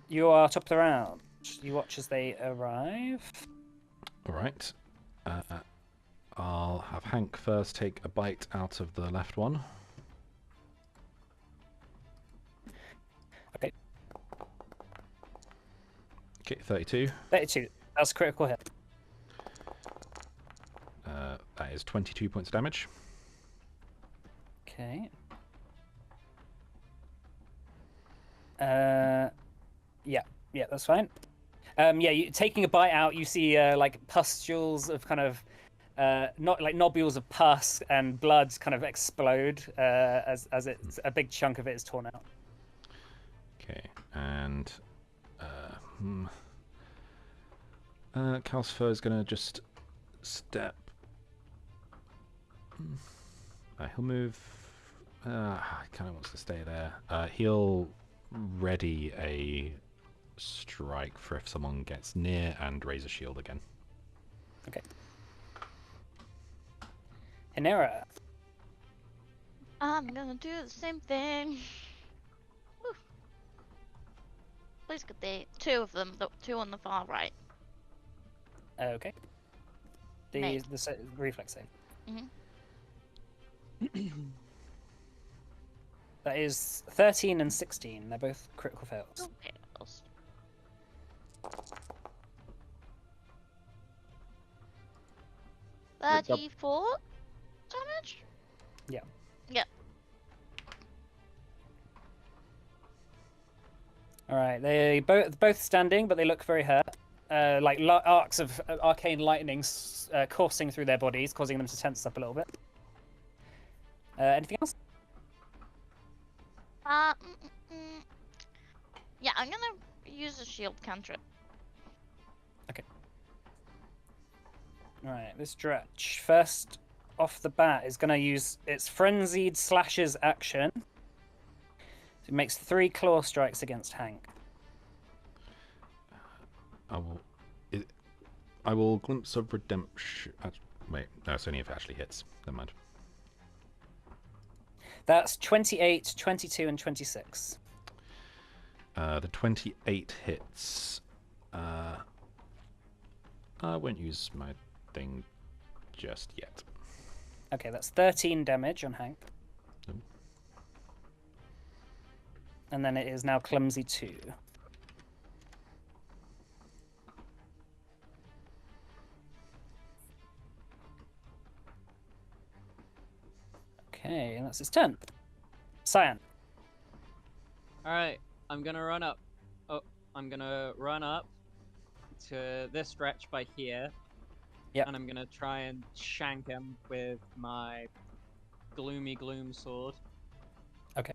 you are top of the round. You watch as they arrive. All right. I'll have Hank first take a bite out of the left one. Okay. Okay, 32. 32. That's a critical hit. That is 22 points of damage. Okay. Yeah, that's fine. You taking a bite out, you see like pustules of kind of not like nodules of pus and blood kind of explode as it's a big chunk of it is torn out. Okay, and Calcifer is gonna just step. He'll move. He kind of wants to stay there. He'll ready a strike for if someone gets near and raise a shield again. Okay. Hinera. I'm gonna do the same thing. Whew. Please good day. Two of them, the two on the far right. Okay. Mate. The reflex save. That is 13 and 16. They're both critical fails. Okay. 34 damage? Yeah. Yep. All right. They both standing, but they look very hurt. Like arcs of arcane lightning coursing through their bodies, causing them to tense up a little bit. Anything else? Yeah, I'm gonna use a shield cantrip. Okay. All right. This Dretch, first off the bat, is gonna use its frenzied slashes action. It makes 3 claw strikes against Hank. I will glimpse of redemption. Wait, no, it's only if it actually hits. Never mind. That's 28, 22, and 26. The 28 hits. I won't use my thing just yet. Okay, that's 13 damage on Hank. Nope. And then it is now Clumsy 2. Okay, and that's his turn. Cyan. Alright, I'm gonna run up. Oh, I'm gonna run up to this stretch by here. Yep. And I'm gonna try and shank him with my Gloomy Gloom sword. Okay.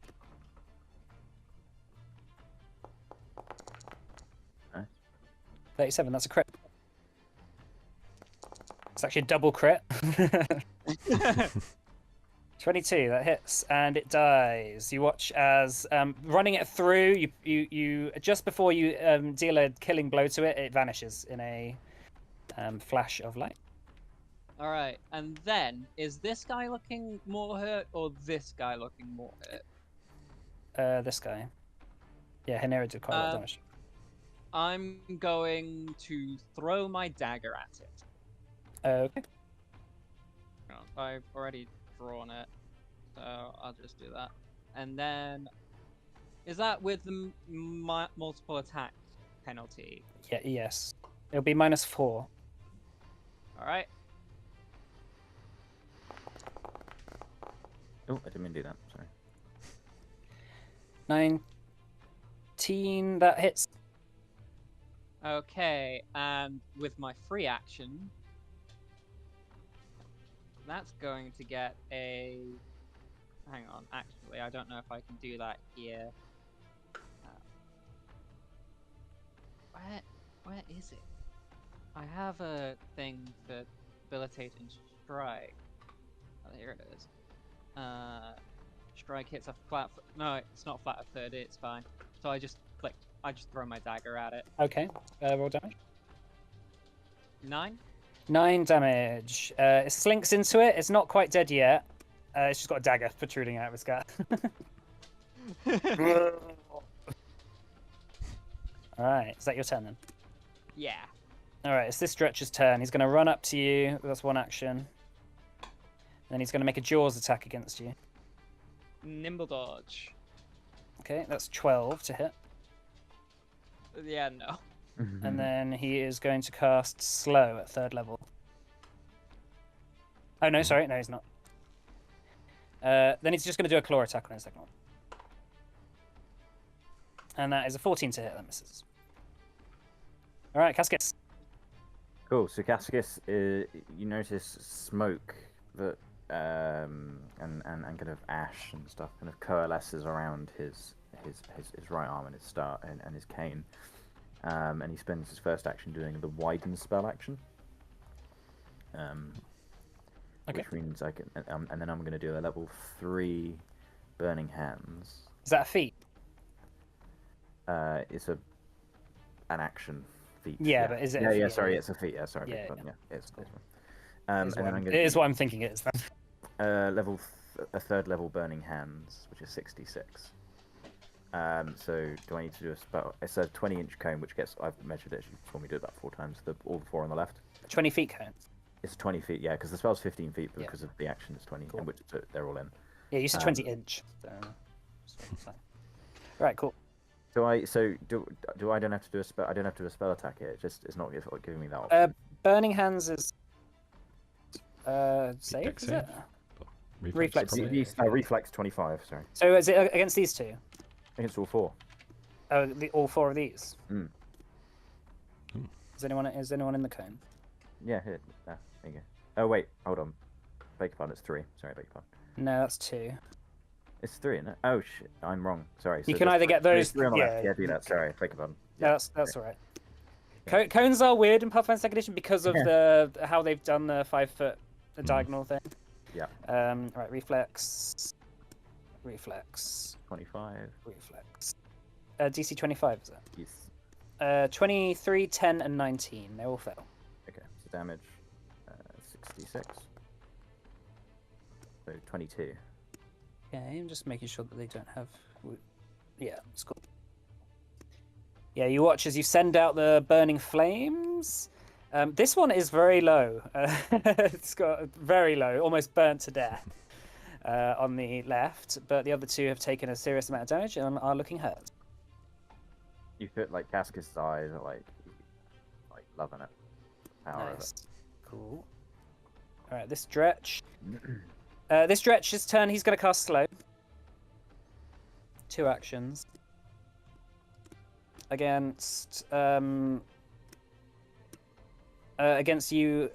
Nice. 37, that's a crit. It's actually a double crit. 22, that hits, and it dies. You watch as running it through. You just before you deal a killing blow to it, it vanishes in a flash of light. Alright, and then, is this guy looking more hurt or this guy looking more hurt? This guy. Yeah, Hanera did quite a lot of damage. I'm going to throw my dagger at it. Okay. I've already drawn it, so I'll just do that. And then, is that with the multiple attack penalty? Yeah. Yes. It'll be -4. Alright. Oh, I didn't mean to do that. Sorry. 19. That hits. Okay, and with my free action, that's going to get a... Hang on, actually, I don't know if I can do that here. Where is it? I have a thing for debilitate and strike. Oh, here it is. Strike hits a flat... No, it's not flat of 30, it's fine. So I just throw my dagger at it. Okay. Roll damage. 9? 9 damage. It slinks into it. It's not quite dead yet. It's just got a dagger protruding out of its gut. Alright, is that your turn then? Yeah. Alright, it's this Stretcher's turn. He's going to run up to you. That's one action. Then he's going to make a Jaws attack against you. Nimble dodge. Okay, that's 12 to hit. Yeah, no. And then he is going to cast Slow at 3rd level. Oh, no, sorry. No, he's not. Then he's just going to do a claw attack on his second one. And that is a 14 to hit. That misses. All right, Cascus. Cool. So Cascus, you notice smoke that and kind of ash and stuff kind of coalesces around his right arm and his star and his cane. And he spends his first action doing the widen spell action. Okay. Which means I can, and then I'm going to do a level 3 burning hands. Is that a feat? It's an action feat. Yeah, but is it? Yeah, sorry, it's a feat. Yeah, sorry. Yeah, Yeah, it's cool. and then I'm going to. It is what I'm thinking it is. Level a 3rd level burning hands, which is 66. So do I need to do a spell? It's a 20-inch cone, which gets, I've measured it. You told me to do it about 4 times. All the 4 on the left. 20 feet cone. It's 20 feet, yeah, because the spell's 15 feet, but Yeah. because of the action, it's 20, Cool. and which they're all in. Yeah, you said 20 inch. So. Right, cool. Do I don't have to do a spell? I don't have to do a spell attack here. It's not giving me that option. Burning hands is save, Dex is save? it? Reflex. Reflex. probably. Reflex 25. Sorry, So is it against these two? against all 4. Oh, all 4 of these. Mm. Is anyone in the cone? Yeah, here. There you go. Oh wait, hold on. Beg your pardon. It's 3. Sorry, beg your pardon. No, that's 2. It's 3, isn't it? Oh shit, I'm wrong. Sorry. You So can there's either get there's those. 3 on the Yeah, left. Yeah, do that. Sorry, beg your pardon. No, Yeah, that's all right. Okay. Cones are weird in Pathfinder 2nd Edition because of how they've done the 5-foot diagonal thing. Yeah. Right, reflex, 25. reflex. DC 25 is it? Yes. 23, 10, and 19. They all fail. Okay. So damage, 66. So 22. Okay, I'm just making sure that they don't have. Yeah, it's cool. Yeah, you watch as you send out the burning flames. This one is very low. It's got very low, almost burnt to death on the left. But the other two have taken a serious amount of damage and are looking hurt. You feel like Cascus' eyes are like loving it. Power Nice. Cool. All right, this Dretch. This Dretch's turn. He's going to cast Slow. 2 actions. Against you,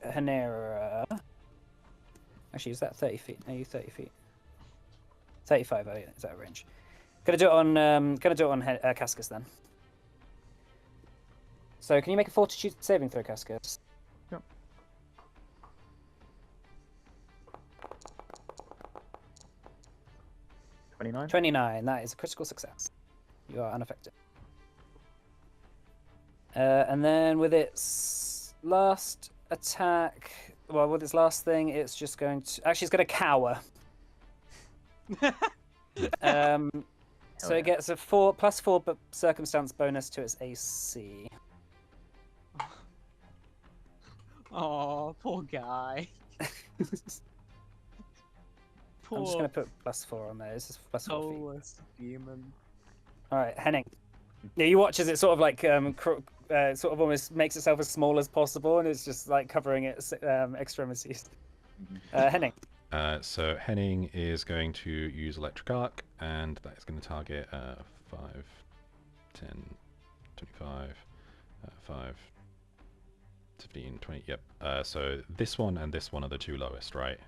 Hanera. Actually, is that 30 feet? Are you 30 feet? 35. Oh yeah, is that a range? Gonna do it on Cascus then. So can you make a Fortitude saving throw, Cascus? Yep. 29. 29. That is a critical success. You are unaffected. And then with its last attack, well, with its last thing, it's just going to... Actually, it's going to cower. So it gets a +4 but circumstance bonus to its AC. Oh, poor guy. I'm just going to put +4 on there. This is +4 feet. Soulless demon. All right, Henning. Yeah, you watch as it sort of like sort of almost makes itself as small as possible, and it's just like covering its extremities. Henning. So Henning is going to use Electric Arc, and that is going to target 5, 10, 25, 5, 15, 20. Yep. So this one and this one are the 2 lowest, right?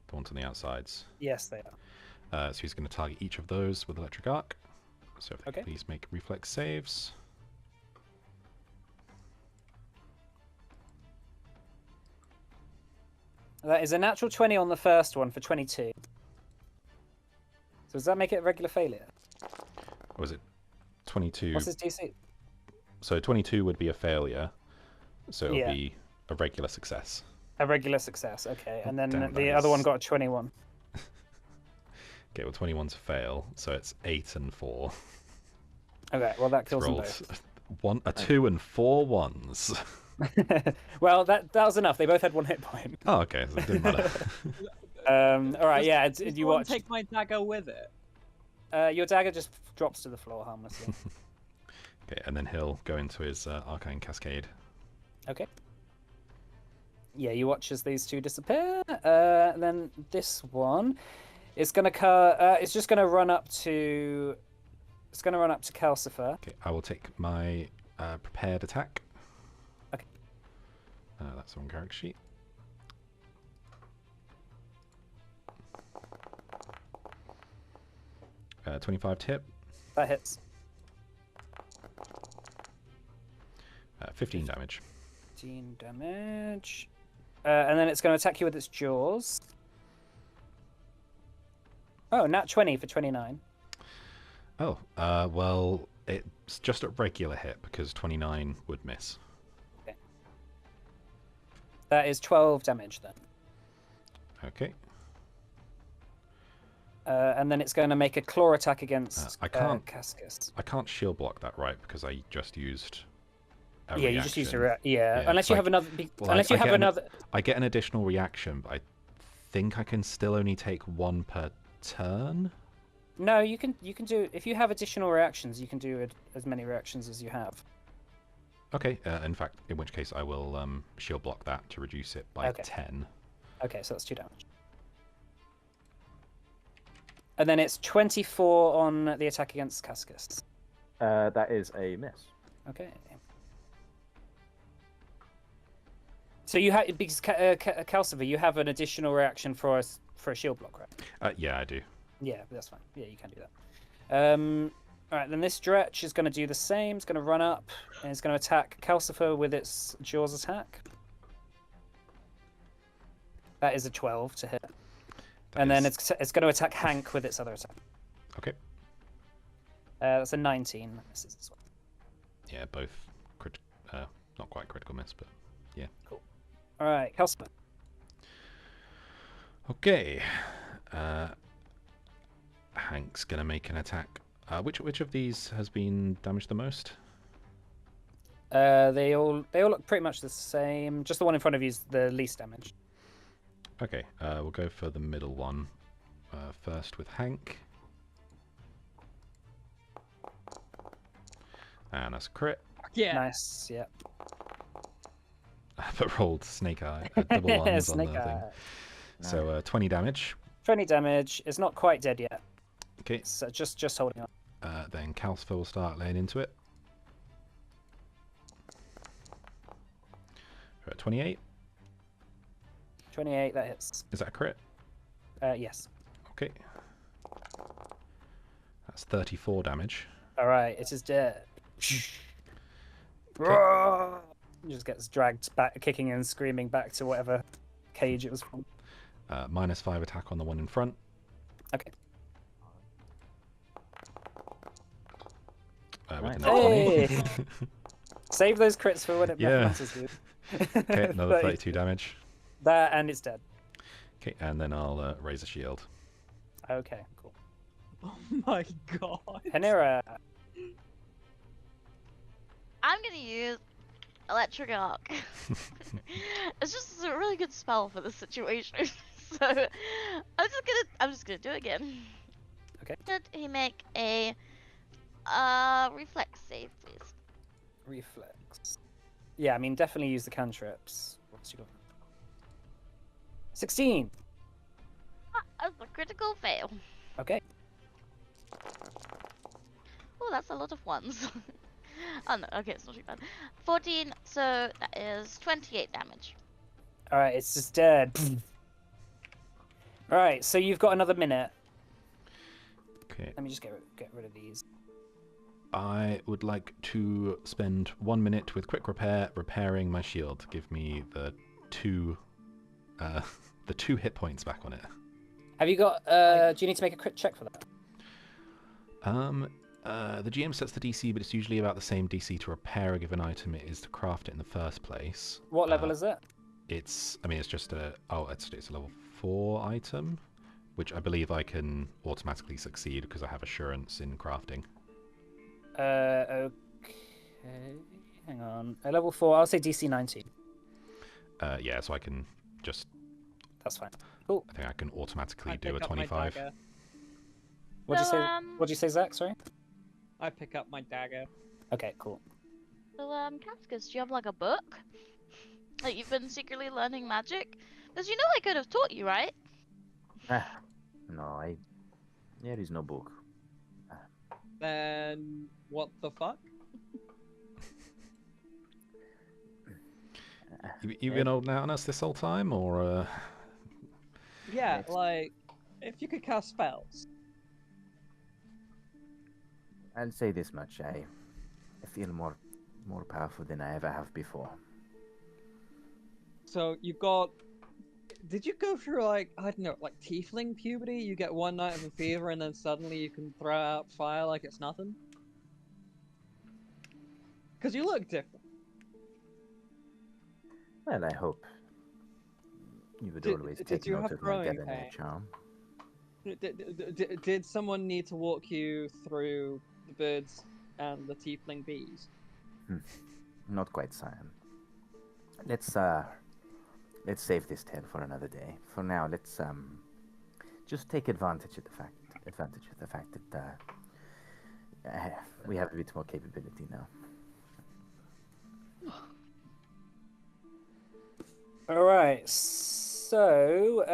The ones on the outsides. Yes, they are. So he's going to target each of those with Electric Arc. So if they could please make reflex saves. That is a natural 20 on the first one for 22. So does that make it a regular failure? Or was it 22? What's his DC? So 22 would be a failure. So it would be a regular success. A regular success, okay. And then Damn, the other one got a 21. Okay, well 21's a fail, so it's 8 and 4. Okay, well that kills them rolled both. 2 and 4 ones. Well, that was enough. They both had 1 hit point. Oh, okay, so it didn't matter. All right, yeah. Does You one watch. take my dagger with it? Your dagger just drops to the floor harmlessly. Okay, and then he'll go into his Arcane Cascade. Okay. Yeah, you watch as these 2 disappear. Then this one is gonna it's just gonna run up to. It's gonna run up to Calcifer. Okay, I will take my prepared attack. Okay. That's on character sheet. Uh, 25 to hit. That hits. 15 damage. 15 damage. And then it's going to attack you with its jaws. Oh, nat 20 for 29. Oh, well, it's just a regular hit because 29 would miss. Okay. That is 12 damage then. Okay. And then it's going to make a claw attack against Cascus. I can't shield block that, right? Because I just used a Yeah, reaction. you just used a unless you have another. Well, unless you have another. I get an additional reaction, but I think I can still only take 1 per turn. No, you can do if you have additional reactions. You can do as many reactions as you have. Okay. In fact, in which case I will shield block that to reduce it by 10. Okay, so that's 2 damage. And then it's 24 on the attack against Cascus. That is a miss. Okay. So you have because Calcifer, you have an additional reaction for a shield block, right? Yeah, I do. Yeah, that's fine. Yeah, you can do that. All right, then this Dretch is going to do the same. It's going to run up and it's going to attack Calcifer with its Jaws attack. That is a 12 to hit. Then it's going to attack Hank with its other attack. Okay. That's a 19. That misses as well. Yeah, both not quite critical miss, but yeah. Cool. All right, Calcifer. Okay. Hank's gonna make an attack Which of these has been damaged the most? They all look pretty much the same. Just the one in front of you is the least damaged. Okay, we'll go for the middle one first with Hank. And that's a crit. Yeah. Nice. Yeah. But rolled snake eye, double ones on the Snake thing. eye. So 20 damage. 20 damage. It's not quite dead yet. Okay. So just holding on. Then Calcifer will start laying into it. 28. 28. That hits. Is that a crit? Yes. Okay. That's 34 damage. All right. It is dead. Okay. It just gets dragged back, kicking and screaming back to whatever cage it was from. -5 attack on the one in front. Okay. With Nice. a nat 20. Hey! Save those crits for when it Yeah. matters, dude. Okay, another 32 damage. That and it's dead. Okay, and then I'll raise a shield. Okay, cool. Oh my god. Hanira. I'm gonna use Electric Arc. It's just a really good spell for this situation. So I'm just gonna do it again. Okay. Did he make a reflex save, please? Reflex. Yeah, I mean, definitely use the cantrips. What's you got? 16. That's a critical fail. Okay. Oh, that's a lot of ones. Oh no, okay, it's not too bad. 14, so that is 28 damage. All right, it's just dead. All right, so you've got another minute. Okay. Let me just get rid of these. I would like to spend 1 minute with quick repair repairing my shield. Give me the two hit points back on it. Have you got? Do you need to make a crit check for that? The GM sets the DC, but it's usually about the same DC to repair a given item it is to craft it in the first place. What level is it? It's just a it's a level 4 item, which I believe I can automatically succeed because I have assurance in crafting. Okay. Hang on. Level 4. I'll say DC 19. Yeah, so I can just. That's fine. Cool. I think I can automatically I do a pick up my 25. dagger. What'd you So, say? What'd you say, Zach? Sorry. I pick up my dagger. Okay. Cool. So, Cascus, do you have like a book? Like you've been secretly learning magic? Because you know I could have taught you, right? No, there is no book. Then what the fuck? You been holding out on us this whole time, or? Yeah, Next. like if you could cast spells. I'll say this much: I feel more powerful than I ever have before. So you've got. Did you go through like I don't know, like tiefling puberty? You get one night of a fever and then suddenly you can throw out fire like it's nothing. Because you look different. Well, I hope you would Did- always did take you note have of my growing debonair pain? charm. Did someone need to walk you through the birds and the tiefling bees? Not quite, Cyan. Let's save this tale for another day. For now, let's just take advantage of the fact that we have a bit more capability now. All right. So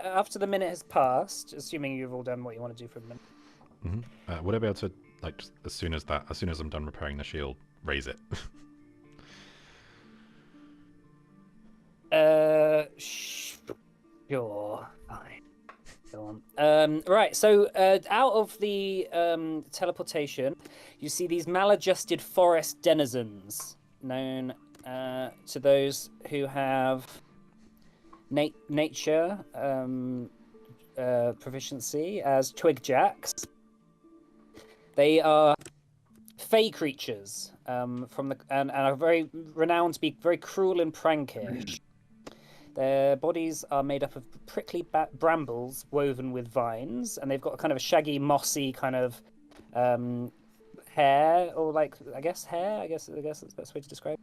after the minute has passed, assuming you've all done what you want to do for the minute. Would I be able to, like, just as soon as I'm done repairing the shield, raise it? Sure. Fine. Go on. Right. So out of the teleportation, you see these maladjusted forest denizens, known to those who have nature proficiency as twig jacks. They are fey creatures from the and are very renowned to be very cruel and prankish. Their bodies are made up of prickly brambles woven with vines, and they've got kind of a shaggy, mossy kind of hair, or like I guess hair. I guess that's the best way to describe it.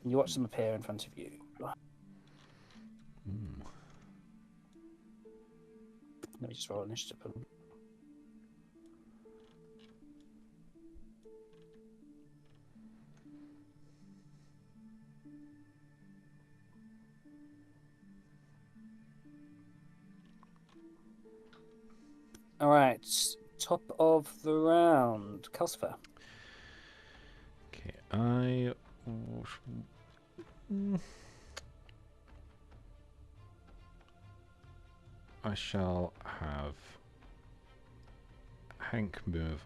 And you watch them appear in front of you. Hmm. Let me just roll initiative. All right, top of the round, Calcifer. Okay, I. I shall have Hank move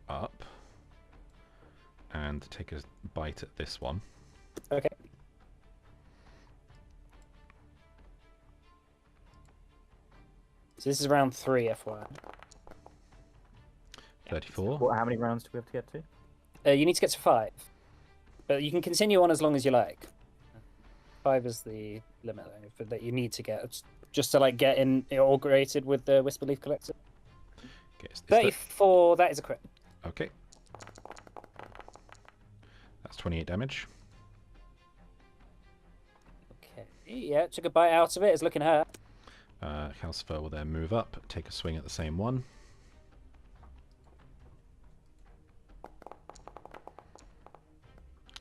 up and take a bite at this one. Okay. So this is round 3, FYI. 34. What? How many rounds do we have to get to? You need to get to 5, but you can continue on as long as you like. 5 is the limit that you need to get, just to like get inaugurated with the Whisperleaf Collective. Okay, is 34. That is a crit. Okay. That's 28 damage. Okay. Yeah, took a bite out of it. It's looking hurt. Calcifer will then move up, take a swing at the same one.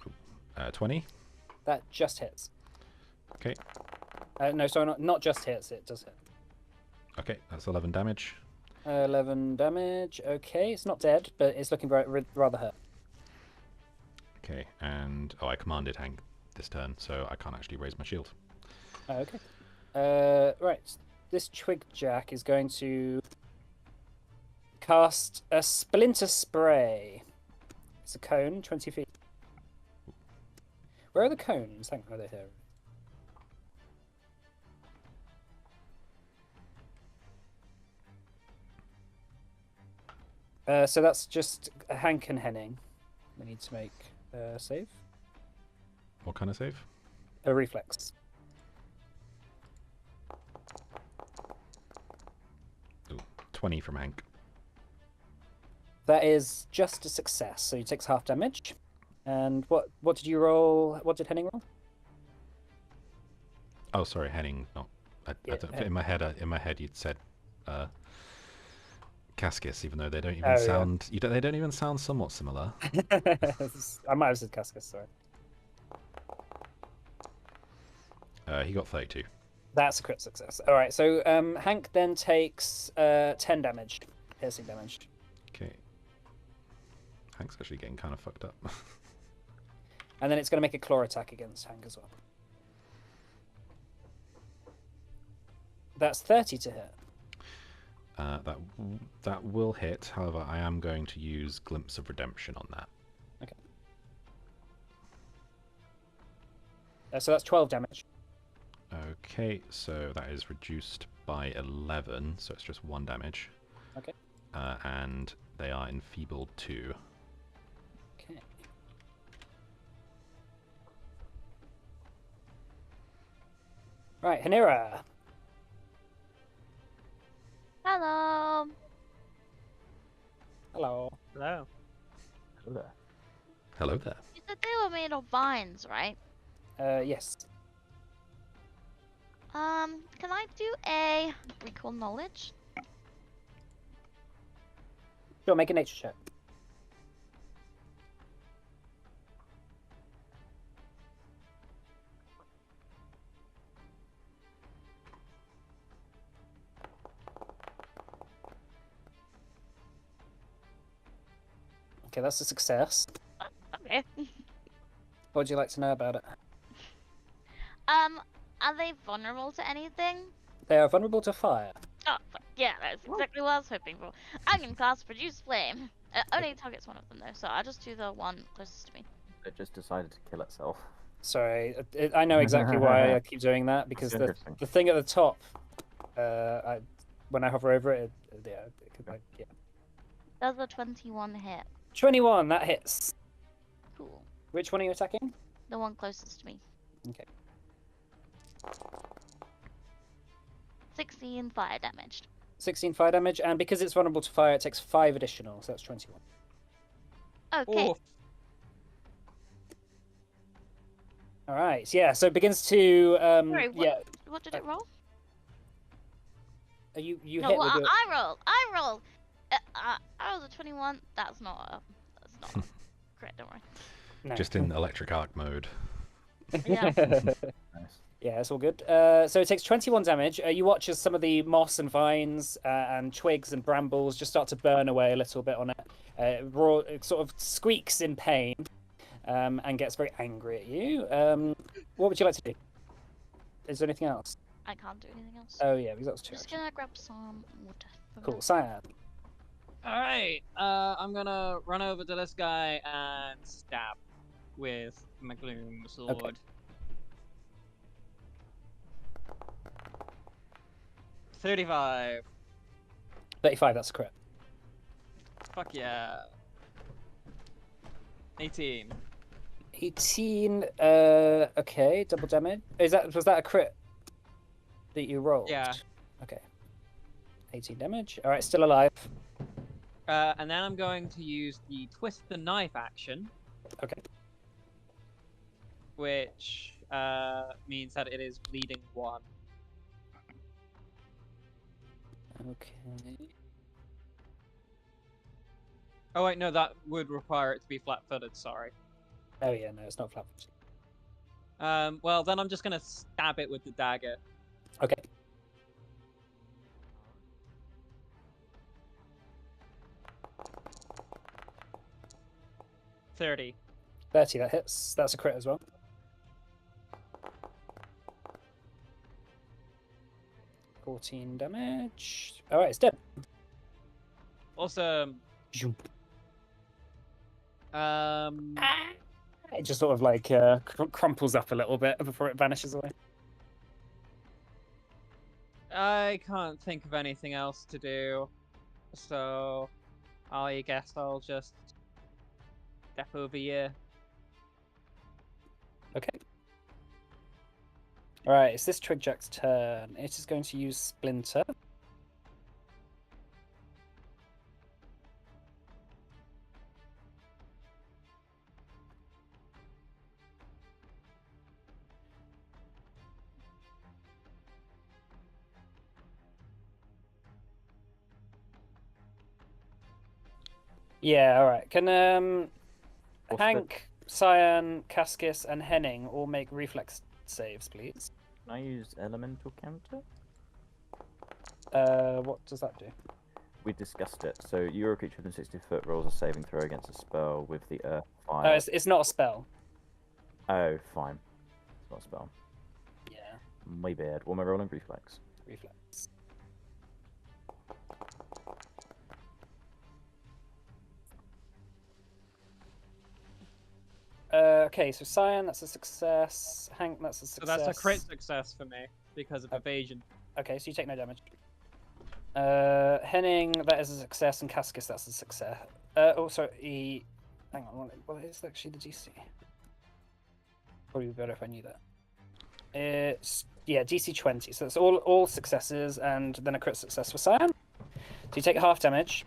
Ooh, 20. That just hits. Okay. No, sorry, not just hits. It does hit. Okay, that's 11 damage. 11 damage. Okay, it's not dead, but it's looking rather hurt. Okay, and I commanded Hank this turn, so I can't actually raise my shield. Okay. Right. This Twig Jack is going to cast a Splinter Spray. It's a cone, 20 feet. Where are the cones? Hang on, they're here. So that's just Hank and Henning. We need to make a save. What kind of save? A reflex. Ooh, 20 from Hank. That is just a success, so he takes half damage. And what did you roll? What did Henning roll? Oh, sorry, Henning. No, in my head, you'd said Cascus, even though they don't even sound. Yeah. They don't even sound somewhat similar. I might have said Cascus. Sorry. He got 32. That's a crit success. All right, so Hank then takes 10 damage, piercing damage. Okay. Hank's actually getting kind of fucked up. And then it's going to make a claw attack against Hank as well. That's 30 to hit. That will hit. However, I am going to use Glimpse of Redemption on that. Okay. So that's 12 damage. Okay, so that is reduced by 11, so it's just 1 damage. Okay. And they are enfeebled 2. Okay. Right, Hanira. Hello. Hello. Hello. Hello. Hello there. You said they were made of vines, right? Yes. Can I do a recall knowledge? Sure, make a nature check. Okay, that's a success. Okay. What would you like to know about it? Are they vulnerable to anything? They are vulnerable to fire. Oh, fuck. Yeah, that's exactly what I was hoping for. I can cast Produce Flame. It only targets one of them though, so I'll just do the one closest to me. It just decided to kill itself. Sorry, I know exactly why I keep doing that, because the thing at the top, when I hover over it, yeah. Does a 21 hit? 21, that hits. Cool. Which one are you attacking? The one closest to me. Okay. 16 fire damage. 16 fire damage, and because it's vulnerable to fire, it takes 5 additional, so that's 21. Okay. Oof. All right, yeah. So it begins to Sorry, yeah. what did it roll? You No, hit what with your... I rolled. I rolled a 21. That's not a crit. Don't worry. No. Just in electric arc mode. Yeah. Nice. Yeah, it's all good. So it takes 21 damage. You watch as some of the moss and vines and twigs and brambles just start to burn away a little bit on it. It sort of squeaks in pain and gets very angry at you. What would you like to do? Is there anything else? I can't do anything else. Oh, yeah, because that was 2 Just actions. gonna grab some water. for Cool. now. Cyan. Alright, I'm gonna run over to this guy and stab with my gloom sword. Okay. 35. 35, that's a crit. Fuck yeah. 18. 18, okay, double damage. Was that a crit that you rolled? Yeah. Okay. 18 damage. All right, still alive. And then I'm going to use the twist the knife action, Okay. which means that it is bleeding 1. Okay. Oh wait, no, that would require it to be flat-footed. Sorry. Oh yeah, no, it's not flat. Well, then I'm just gonna stab it with the dagger. Okay. $30. 30, that hits. That's a crit as well. $14 damage. All right, it's dead. Awesome. It just sort of like crumples up a little bit before it vanishes away. I can't think of anything else to do, so I guess I'll just step over here. Okay. All right, it's this Twigjack's turn. It is going to use Splinter. Yeah, all right. Can What's the- Hank, Cyan, Cascus, and Henning all make reflex saves, please? Can I use elemental counter? What does that do? We discussed it. So you're a creature within 60 foot rolls a saving throw against a spell with the earth Oh, fire. it's not a spell. Oh, fine. It's not a spell. Yeah, My bad. What am I rolling? Reflex. reflex. Okay, so Cyan, that's a success. Hank, that's a So success. that's a crit success for me because of evasion. Okay, so you take no damage. Henning, that is a success, and Cascus, that's a success. Sorry, hang on, what is actually the DC? Probably be better if I knew that. It's, yeah, DC 20, so that's all successes, and then a crit success for Cyan. So you take half damage,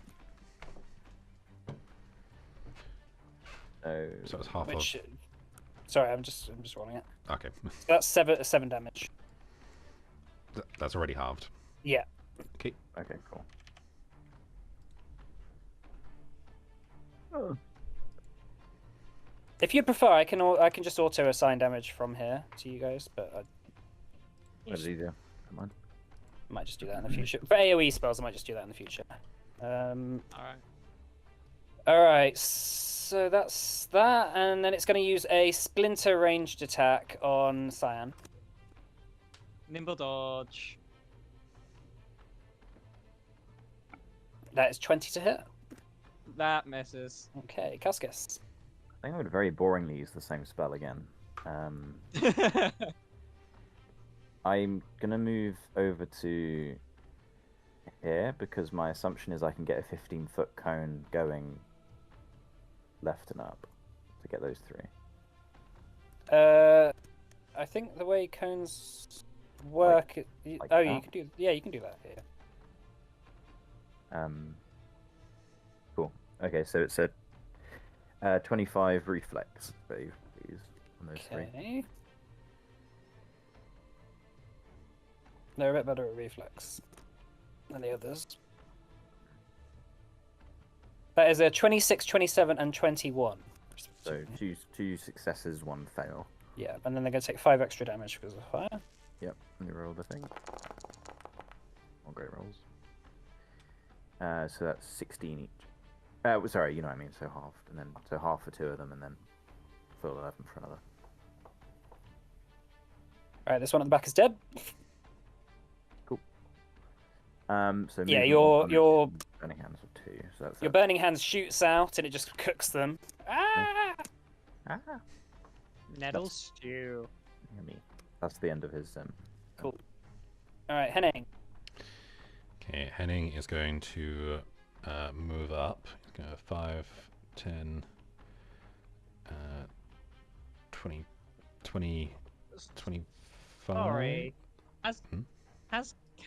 Oh, So it's half which... Sorry, I'm just rolling it. of... Okay. So that's 7 damage. That's already halved. Yeah. Okay. okay, cool. Oh. If you prefer, I can just auto assign damage from here to you guys, but I That's easier. Come on. might just do that in the future. For AoE spells, I might just do that in the future. Alright. Alright, so that's that, and then it's going to use a Splinter ranged attack on Cyan. Nimble dodge. That is 20 to hit. That misses. Okay, Cascus. I think I would very boringly use the same spell again. I'm gonna move over to here because my assumption is I can get a 15-foot cone going left and up to get those 3. I think the way cones work... like you that? can do... Yeah, you can do that here. Cool. Okay, so it's a 25 reflex save, please, on those three. Okay. They're a bit better at reflex than the others. That is a 26, 27, and 21. So two successes, one fail. Yeah, and then they're going to take 5 extra damage because of fire. Yep, let me roll the thing. All great rolls. So that's 16 each. Sorry, you know what I mean, so half. And then, so half for 2 of them, and then full 11 for another. Alright, this one at the back is dead. Cool. So Yeah, movement your burning hands of 2. So that's your burning hand shoots out and it just cooks them. Ah! Nettle stew. Yummy. That's the end of his. Cool. Alright, Henning. Okay, Henning is going to move up. He's going to 5, 10, 20, 25. Sorry. Has Hmm?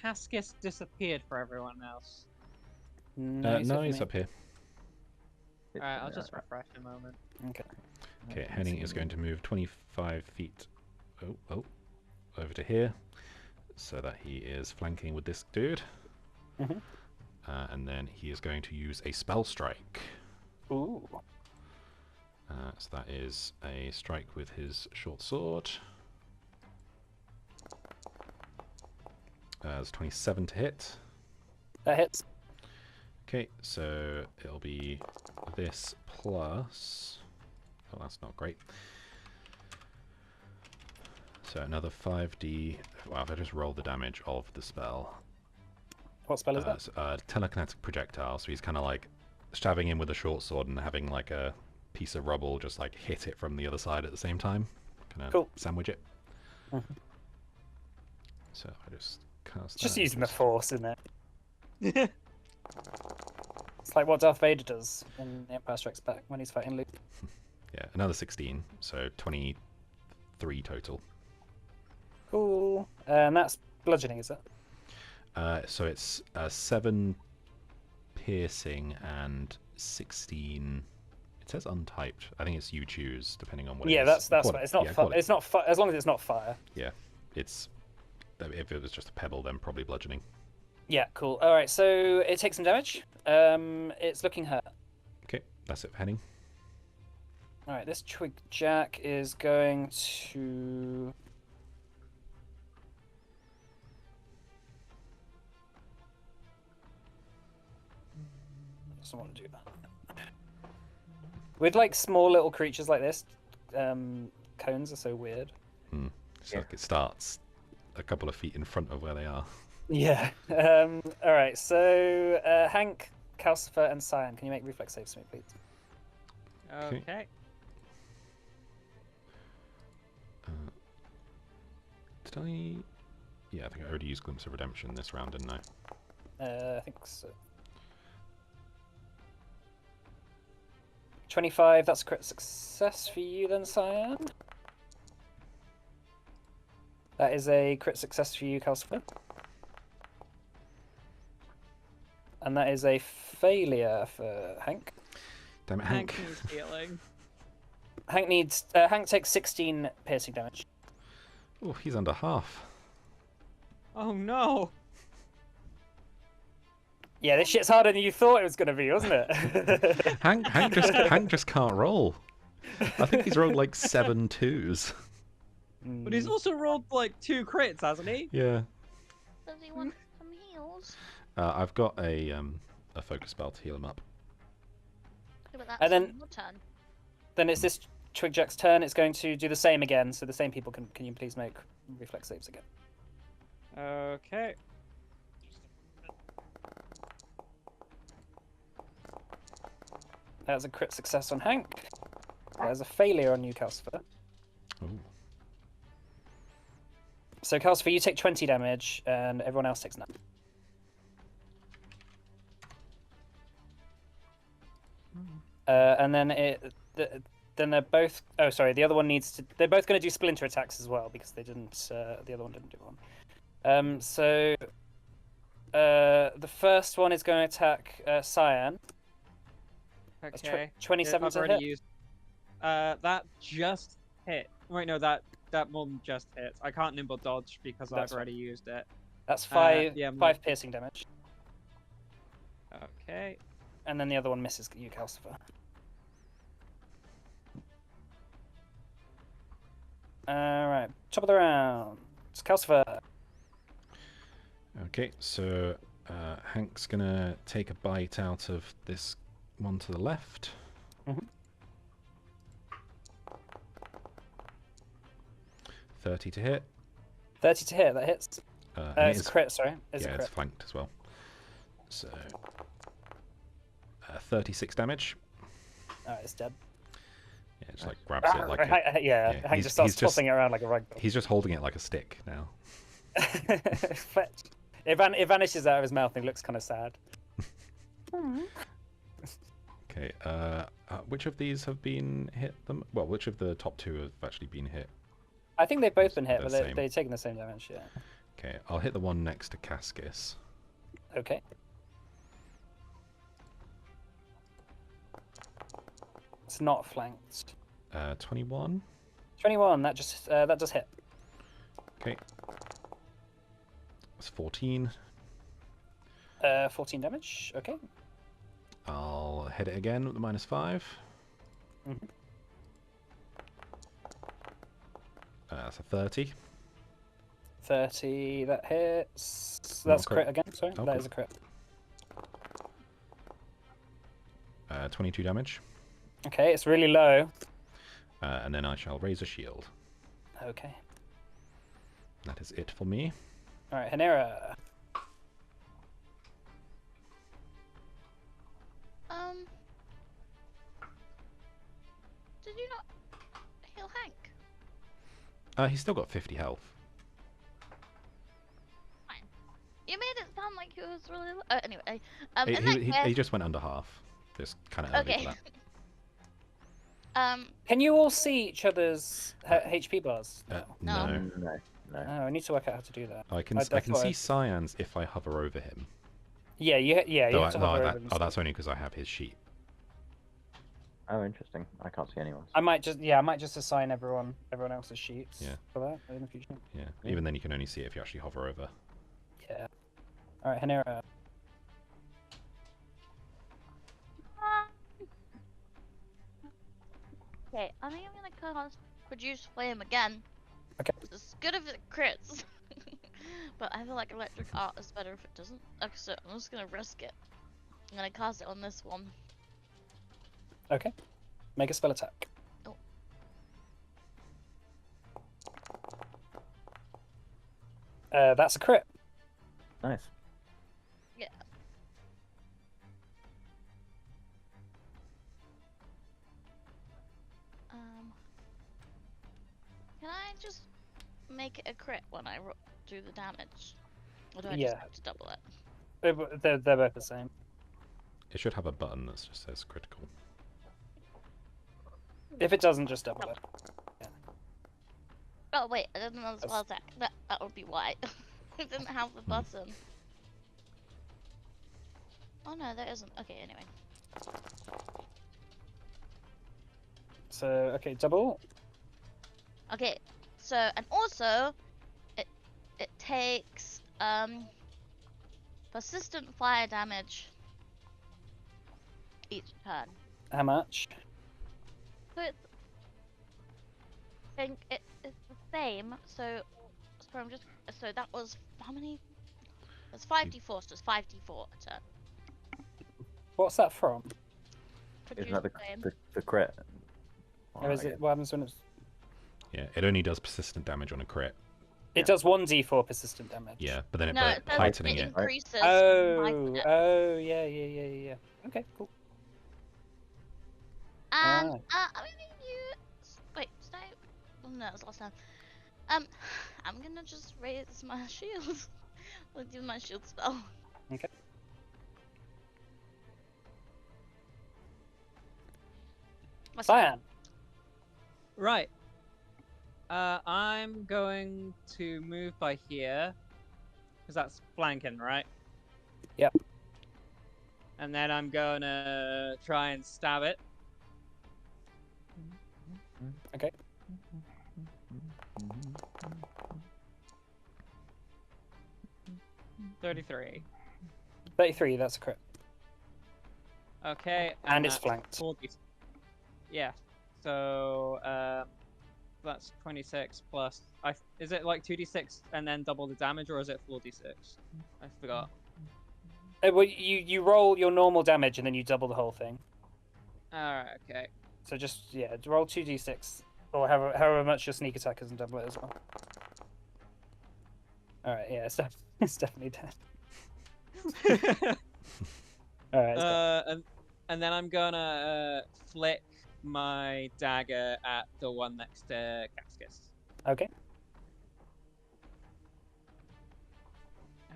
Cascus disappeared for everyone else? No, He's up here. Alright, I'll just refresh a moment. Okay. Okay, Henning is going to move 25 feet over to here, so that he is flanking with this dude. Mhm. And then he is going to use a spell strike. Ooh. So that is a strike with his short sword. It's 27 to hit. That hits. Okay, so it'll be this plus... Oh, that's not great. So another 5d... Wow, if I just roll the damage of the spell. What spell is that? Telekinetic projectile, so he's kind of like stabbing him with a short sword and having like a piece of rubble just like hit it from the other side at the same time. Kind of Cool. sandwich it. Mhm. So I just cast Just that. using the force, isn't it? It's like what Darth Vader does in The Empire Strikes Back when he's fighting Luke. Yeah, another 16, so 23 total. Cool. And that's bludgeoning, is it? So it's 7 piercing and 16. It says untyped. I think it's you choose depending on what. Yeah, it is. that's what it's not. It's not as long as it's not fire. Yeah, it's. If it was just a pebble, then probably bludgeoning. Yeah, cool. All right, so it takes some damage. It's looking hurt. Okay, that's it for Henning. All right, this Twig Jack is going to. Doesn't want to do that. With like small little creatures like this, cones are so weird. So like it starts a couple of feet in front of where they are. Yeah. All right. So Hank, Calcifer, and Cyan, can you make reflex saves for me, please? Okay. Did I? Yeah, I think I already used Glimpse of Redemption this round, didn't I? I think so. 25. That's a crit success for you, then, Cyan. That is a crit success for you, Calcifer. And that is a failure for Hank. Damn it, Hank. Hank needs healing. Hank takes 16 piercing damage. Oh, he's under half. Oh no! Yeah, this shit's harder than you thought it was going to be, wasn't it? Hank just can't roll. I think he's rolled like 7 2s. But he's also rolled like 2 crits, hasn't he? Yeah. Does he want some heals? I've got a focus spell to heal him up. Yeah, but that's And then- your turn. Then it's this Twigjack's turn. It's going to do the same again. So the same people can you please make reflex saves again? Okay. That was a crit success on Hank. That was a failure on you, Calcifer. Ooh. So Calcifer, you take 20 damage, and everyone else takes none. And then then they're both. Oh, sorry. The other one needs to. They're both going to do splinter attacks as well because they didn't. The other one didn't do one. So The first one is going to attack Cyan. That's Okay. 27 I've to already hit. used. That just hit. Wait, no, that more than just hits. I can't nimble dodge because That's I've already used it. That's five. Yeah, 5 piercing damage, Okay. and then the other one misses you, Calcifer. All right, top of the round. It's Calcifer. Okay, so Hank's gonna take a bite out of this one to the left. Mhm. 30 to hit. 30 to hit. That hits. And it It's a is- crit. Sorry, it's yeah, a it's crit. flanked as well. So 36 damage. It's dead. Yeah, just like grabs it like. Yeah, yeah, Hank just starts tossing it around like a rug doll. He's just holding it like a stick now. It vanishes out of his mouth and he looks kind of sad. Okay. Which of these have been hit? Well, which of the top two have actually been hit? I think they've both been hit, They're but same. they're taking the same damage. Yeah. Okay, I'll hit the one next to Cascus. Okay. It's not flanked. 21. 21. That does hit. Okay. That's 14. 14 damage. Okay. I'll hit it again with the -5. Mhm. That's a 30. 30. That hits. Not That's a a crit. crit again. Sorry, Oh, that cool. is a crit. 22 damage. Okay, it's really low. And then I shall raise a shield. Okay. That is it for me. All right, Hanera. Did you not heal Hank? He's still got 50 health. You made it sound like he was really. Anyway, He, in that he, case, he just went under half. Just kind of early okay. for that. Can you all see each other's HP bars? No. No. No. Oh, I need to work out how to do that. I can I I can thought see I- Cyan's if I hover over him. Yeah, you Though have to hover over them. that's only because I have his sheet. Oh, interesting. I can't see anyone. I might just assign everyone else's sheets Yeah. for that in the future. Yeah. Even then, you can only see it if you actually hover over. Yeah. All right, Hanera. Okay, I think I'm gonna cast Produce Flame again. Okay. It's good if it crits. But I feel like Electric Art is better if it doesn't. Okay, so I'm just gonna risk it. I'm gonna cast it on this one. Okay. Make a spell attack. Oh. That's a crit. Nice. Yeah. Can I just make it a crit when I do the damage? Or do I just Yeah. have to double it? They're both the same. It should have a button that just says critical. If it doesn't, just double it. Oh wait, I didn't know the spell That's- attack. That would be why. It didn't have the button. Oh no, there isn't. Okay, anyway. So okay, double. Okay, so and also it takes persistent fire damage each turn. How much? So it's I think it's the same. So I'm just so that was how many? It's 5d4, so it's 5d4 a turn. What's that from? Isn't that Flame. the crit? Or is it what happens when it's? Yeah, it only does persistent damage on a crit. It does 1d4 persistent damage. Yeah, but then No, it says heightening it it. increases. Oh, yeah. Okay, cool. I'm Alright. gonna use. Wait, did I? Oh, no, it was last time. I'm gonna just raise my shield. I'll do my shield spell. Okay. What's Cyan. Right. I'm going to move by here, because that's flanking, right? Yep. And then I'm gonna try and stab it. Okay. 33. 33, that's a crit. Okay. And it's that's flanked. 40. Yeah. So that's 26 plus. Is it like 2d6 and then double the damage, or is it 4d6? I forgot. Well, you roll your normal damage and then you double the whole thing. Alright. Okay. So just roll 2d6, or however much your sneak attack is, and double it as well. All right, yeah, it's definitely dead. All right. It's dead. And then I'm gonna flick my dagger at the one next to Cascus. Okay. Uh,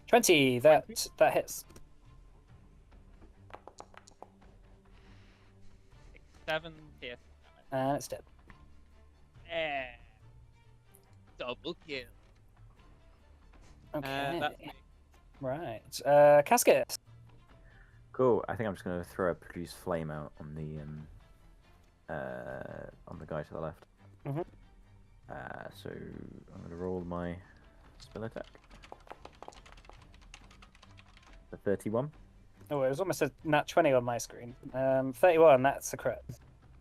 20. That hits. 7 hit. And it's dead. Eh. Double kill. Okay. That's me. Right. Casket. Cool. I think I'm just gonna throw a produce flame out on the guy to the left. Mhm. So I'm gonna roll my spell attack. The 31. Oh, it was almost a nat 20 on my screen. 31. That's a crit.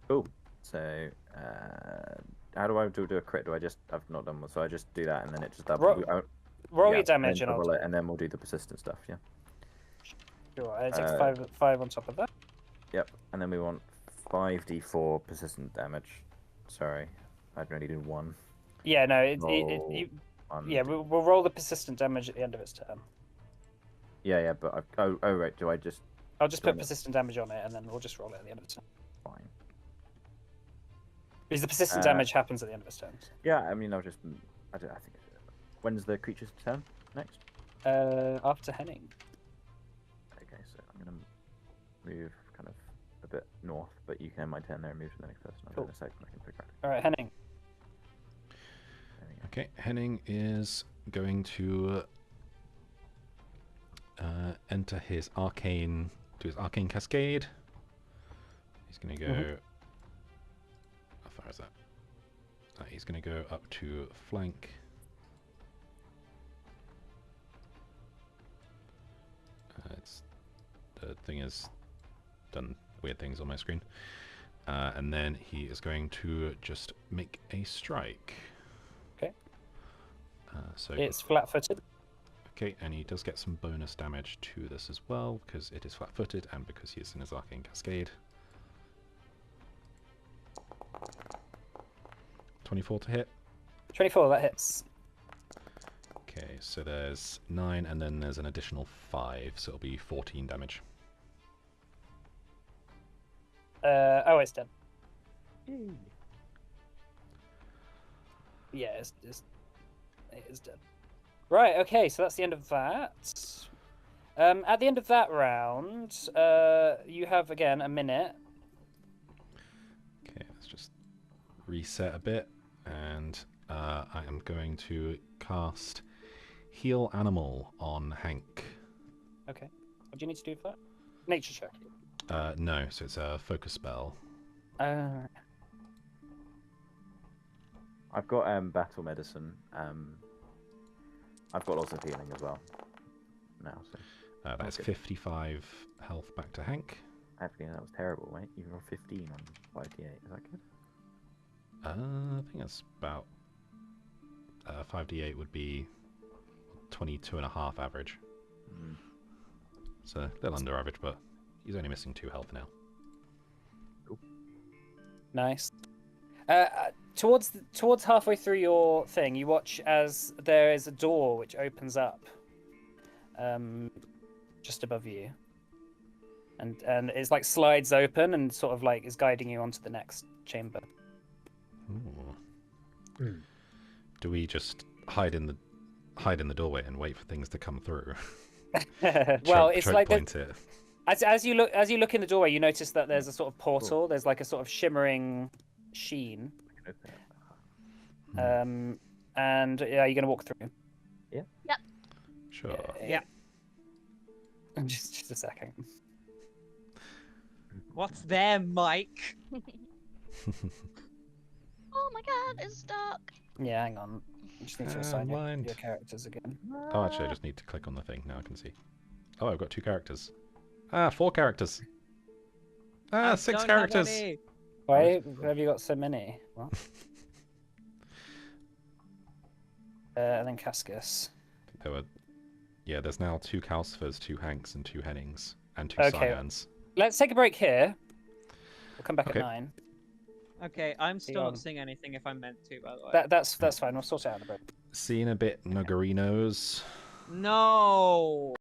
Cool. So how do I do a crit? I've not done one, so I just do that and then it just double. Roll yeah, your damage and I'll double it, and then we'll do the persistent stuff. Yeah. Sure. It takes five on top of that. Yep. And then we want 5d4 persistent damage. Sorry, I'd only do 1. Yeah. No. Roll We'll roll the persistent damage at the end of its turn. Yeah, but oh right. Do I just? I'll just put Doing it. persistent damage on it, and then we'll just roll it at the end of its turn. Fine. Because the persistent damage happens at the end of its turn. Yeah, I mean, I think. When's the creature's turn next? After Henning. Okay, so I'm gonna move kind of a bit north, but you can end my turn there and move to the next person. I'll Cool. in a second. I can figure out. All right, Henning. There we go. Okay, Henning is going to enter his arcane cascade. He's going to go. How far is that? He's going to go up to flank. The thing is done weird things on my screen. And then he is going to just make a strike. Okay. So It's flat-footed. okay, and he does get some bonus damage to this as well, because it is flat-footed and because he is in his arcane cascade. 24 to hit. 24. That hits. Okay, so there's 9, and then there's an additional 5, so it'll be 14 damage. It's dead. Yeah, it is dead. Right, okay, so that's the end of that. At the end of that round, you have, again, a minute. Okay, let's just reset a bit, and I am going to cast Heal Animal on Hank. Okay. What do you need to do for that? Nature check. No, so it's a focus spell. I've got battle medicine. I've got lots of healing as well. Now, so That is Okay. 55 health back to Hank. actually that was terrible, mate. You rolled 15 on 5d8. Is that good? I think that's about 5d8 would be 22.5 average. Mm. So a little under average, but he's only missing 2 health now. Nice. Towards halfway through your thing, you watch as there is a door which opens up, just above you, and it's like slides open and sort of like is guiding you onto the next chamber. Ooh. Do we just hide in the doorway and wait for things to come through? Well, it's like point it. as you look in the doorway, you notice that there's a sort of portal. There's like a sort of shimmering sheen. I can open it. And yeah, you're gonna walk through. Sure. Yeah. Just a second. What's there, Mike? Oh my god, it's stuck. Yeah, hang on. I just need to assign mind. your characters again. Oh, actually, I just need to click on the thing. Now I can see. Oh, I've got 2 characters. Ah, 4 characters. Ah, I 6 don't have characters. any. Why have you got so many? What? And then Cascus. There were, yeah. There's now 2 Calcifers, 2 Hanks, and 2 Hennings, and 2 Okay. Cyans. Let's take a break here. We'll come back Okay. at 9. Okay, I'm still on. not seeing anything if I'm meant to, by the way. That's fine. We'll sort it out in a break. Seeing a bit Nugarinos. No!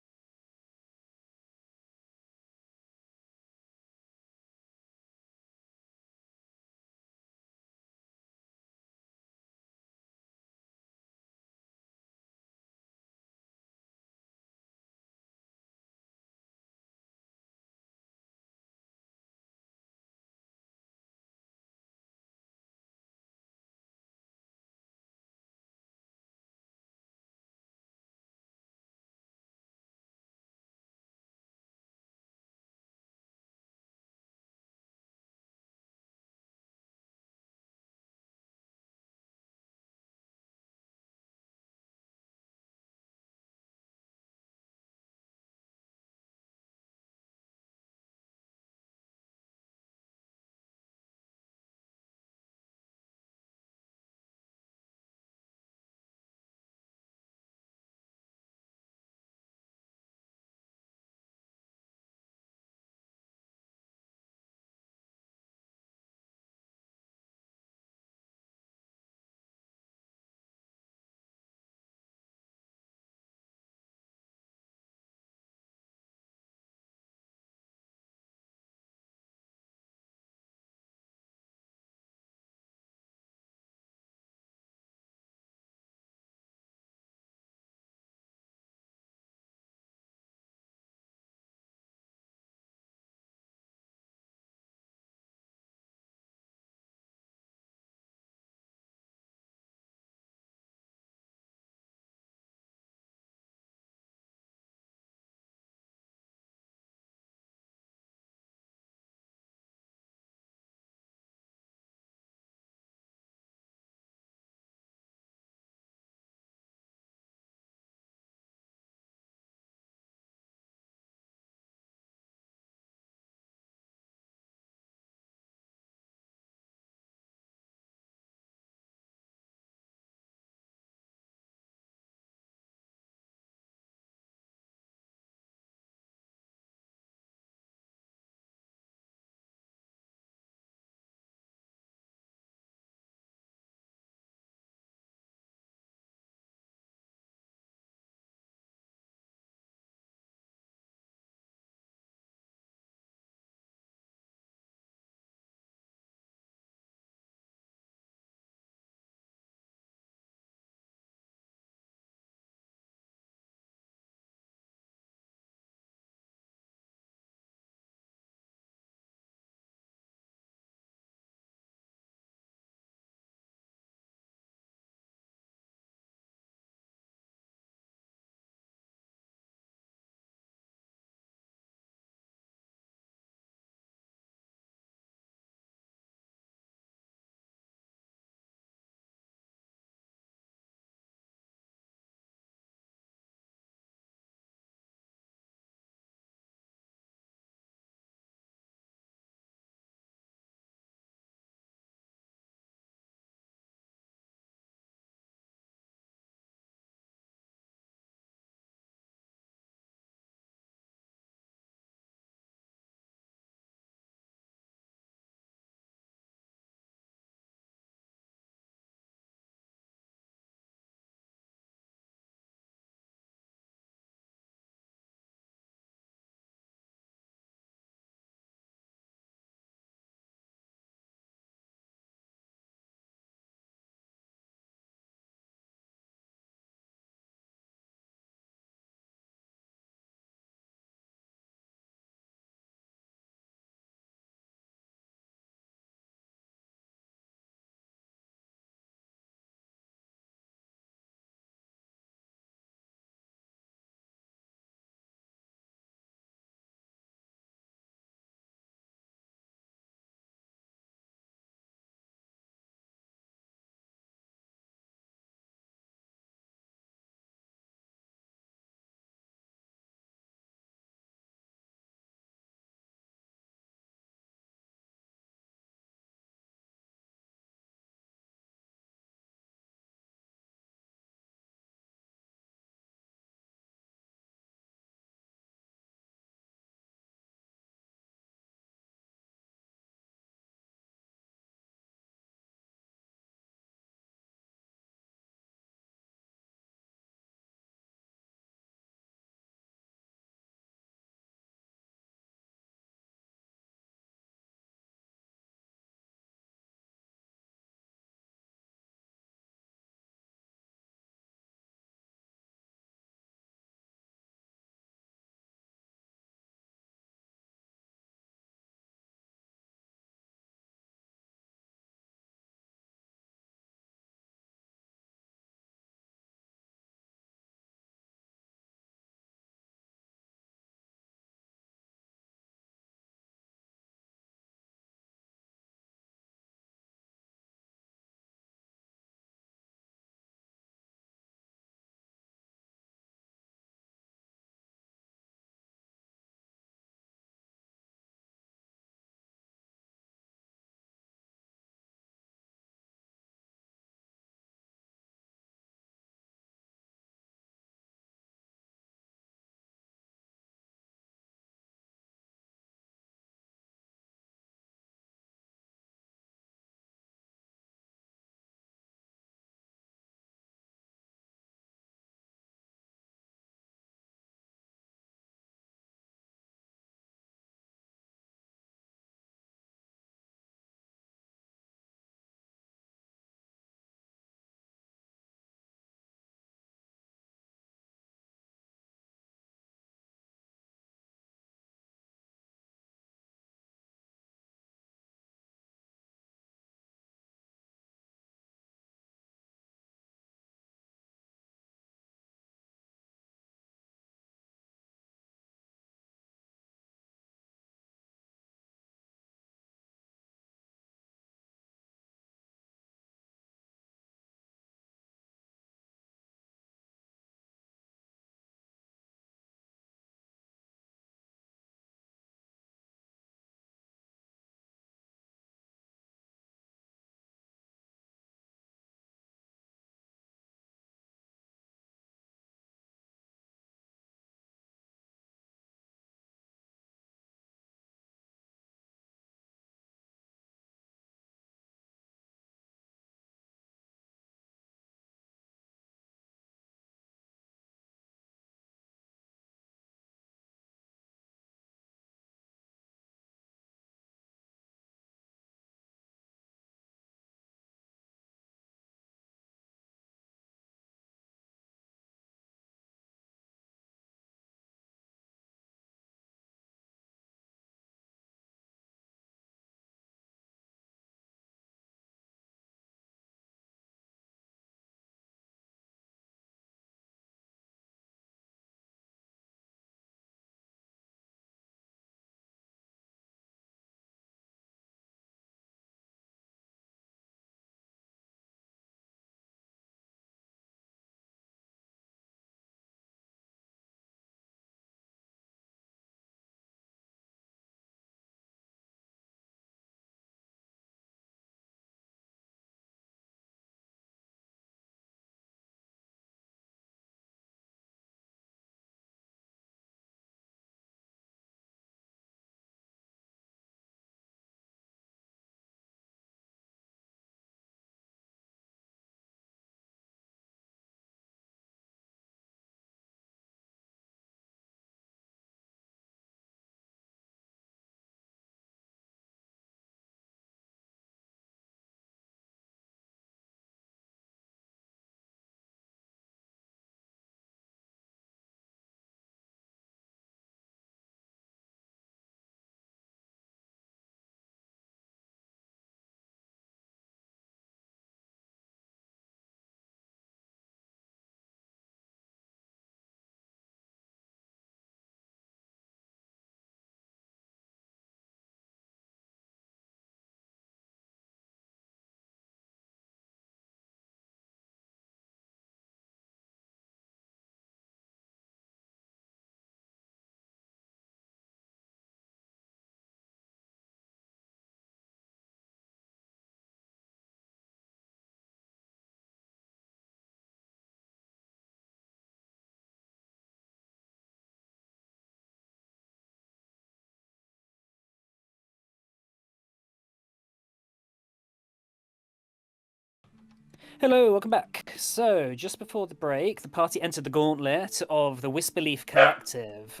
Hello, welcome back. So, just before the break, the party entered the Gauntlet of the Whisperleaf Collective.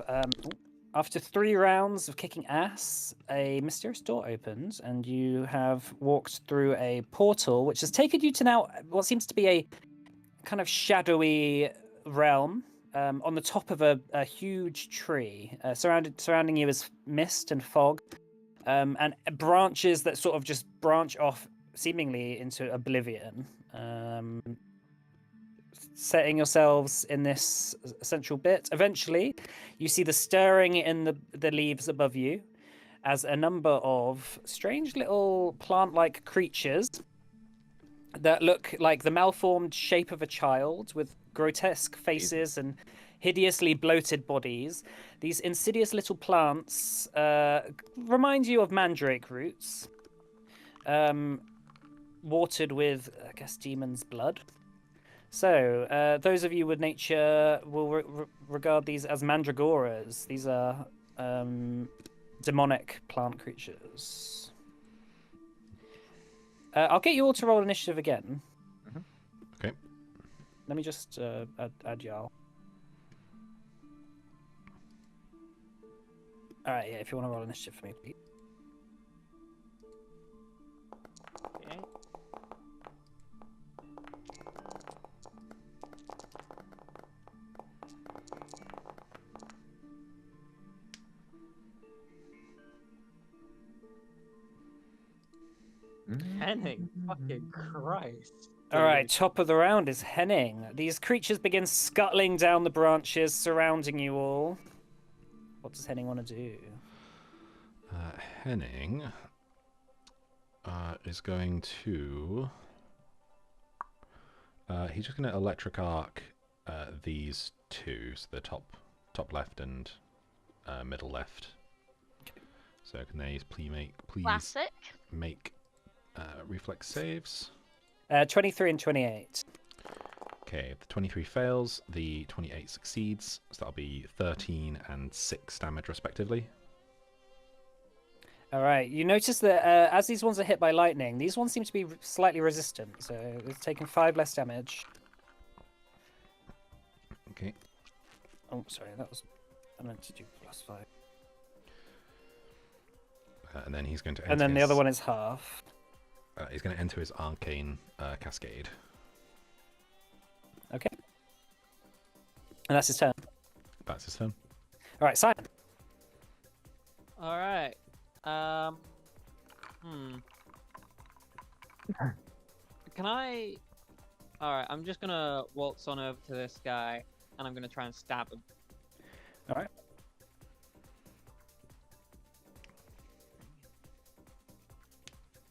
After 3 rounds of kicking ass, a mysterious door opens, and you have walked through a portal, which has taken you to now what seems to be a kind of shadowy realm on the top of a huge tree. Surrounding you is mist and fog, and branches that sort of just branch off seemingly into oblivion. Setting yourselves in this central bit. Eventually, you see the stirring in the leaves above you as a number of strange little plant-like creatures that look like the malformed shape of a child with grotesque faces and hideously bloated bodies. These insidious little plants remind you of mandrake roots, watered with, I guess, demon's blood. So, those of you with nature will regard these as mandragoras. These are demonic plant creatures. I'll get you all to roll initiative again. Okay. Let me just add y'all. Alright, yeah, if you want to roll initiative for me, please. Okay. Henning, fucking Christ. All right, top of the round is Henning. These creatures begin scuttling down the branches surrounding you all. What does Henning want to do? Henning is going to... he's just going to electric arc these two, so the top left and middle left. Okay. So can they please Classic. make reflex saves? 23 and 28. Okay, if the 23 fails, the 28 succeeds, so that'll be 13 and 6 damage respectively. All right, you notice that as these ones are hit by lightning, these ones seem to be slightly resistant, so it's taken 5 less damage. Okay. Oh, sorry, I meant to do +5. And then he's going to enter And then the his, other one is half. he's going to enter his arcane cascade. Okay. And that's his turn. That's his turn. All right, Simon. All right. Can I? All right. I'm just gonna waltz on over to this guy, and I'm gonna try and stab him. All right.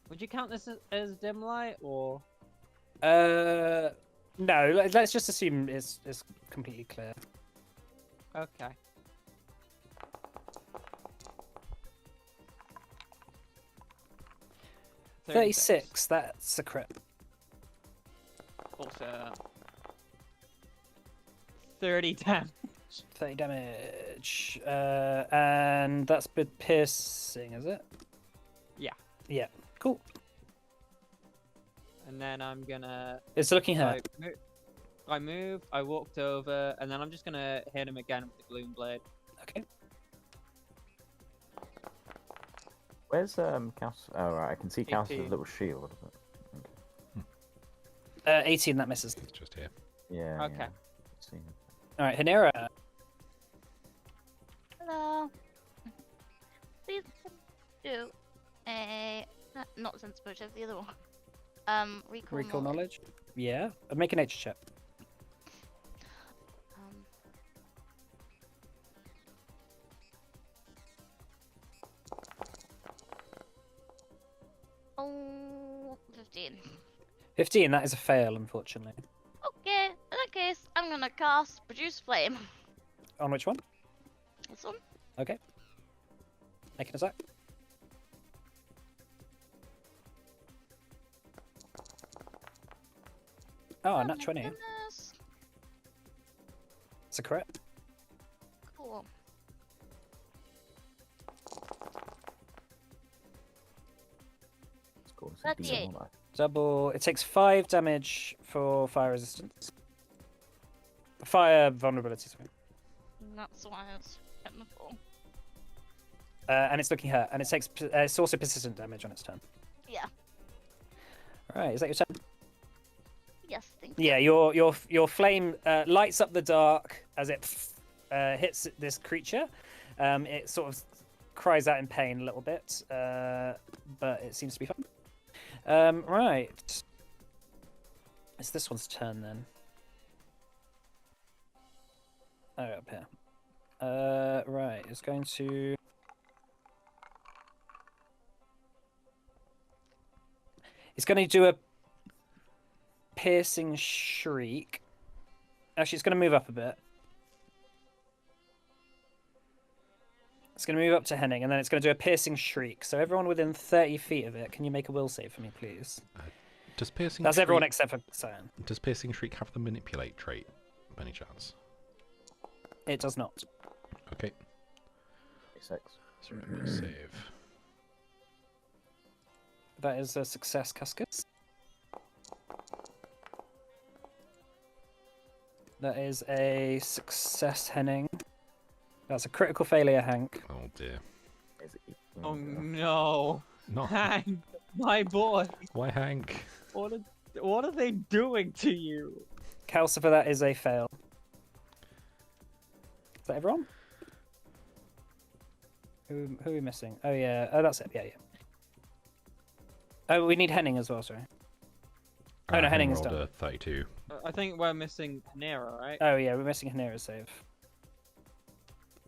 Would you count this as dim light, or? No. Let's just assume it's completely clear. Okay. So 36. That's a crit. Also, 30 damage. 30 damage. And that's been piercing, is it? Yeah. Yeah. Cool. And then I'm gonna. It's looking hurt. I moved. I walked over, and then I'm just gonna hit him again with the gloom blade. Okay. Where's Cass? Oh, right, I can see Cass's 18. little shield. But... 18. That misses. It's just here. Yeah. Okay. Yeah. Let's see. All right, Hanera. Hello. Please do a not sense motive, the other one. Recall Knowledge. Yeah. Make a nature check. Oh, 15. 15. That is a fail, unfortunately. Okay, in that case, I'm gonna cast Produce Flame. On which one? This one. Okay. Make an attack. Oh, Oh nat my 20. goodness. It's a crit. Cool. Let's go. 38. double. It takes 5 damage for fire resistance. Fire vulnerability, sorry. That's why I was hitting the floor. And it's looking hurt. And it takes. It's also persistent damage on its turn. Yeah. All right, is that your turn? Yes, thank you. Yeah, your flame lights up the dark as it hits this creature. It sort of cries out in pain a little bit, but it seems to be fine. Right. It's this one's turn then. Oh, up here. Right, it's going to... It's going to do a piercing shriek. Actually, it's going to move up a bit. It's going to move up to Henning, and then it's going to do a piercing shriek. So everyone within 30 feet of it, can you make a will save for me, please? Does piercing That's shriek, everyone except for Cyan. Does piercing shriek have the manipulate trait, by any chance? It does not. Okay. 6. So remember to save. That is a success, Cuscus. That is a success, Henning. That's a critical failure, Hank. Oh dear. Oh no. Not. Hank, my boy. Why, Hank? What are they doing to you? Calcifer, that is a fail. Is that everyone? Who are we missing? Oh yeah, oh that's it. Yeah. Oh, we need Henning as well. Sorry. Oh no, Henning is rolled done. a 32. I think we're missing Nero, right? Oh yeah, we're missing Hanera's save.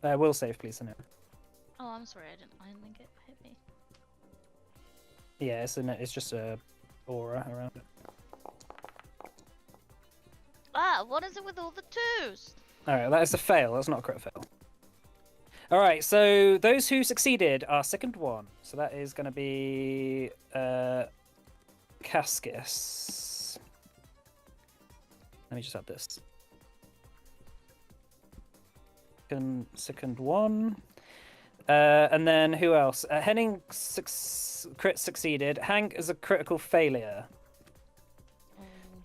Will save, please, Hanera. Oh, I'm sorry, I didn't think it hit me. Yeah, it's just a aura around it. Ah, what is it with all the 2s? All right, that is a fail. That's not a crit fail. All right, so those who succeeded are second one. So that is going to be Cascus. Let me just add this. Second one. And then who else? Henning crit succeeded. Hank is a critical failure.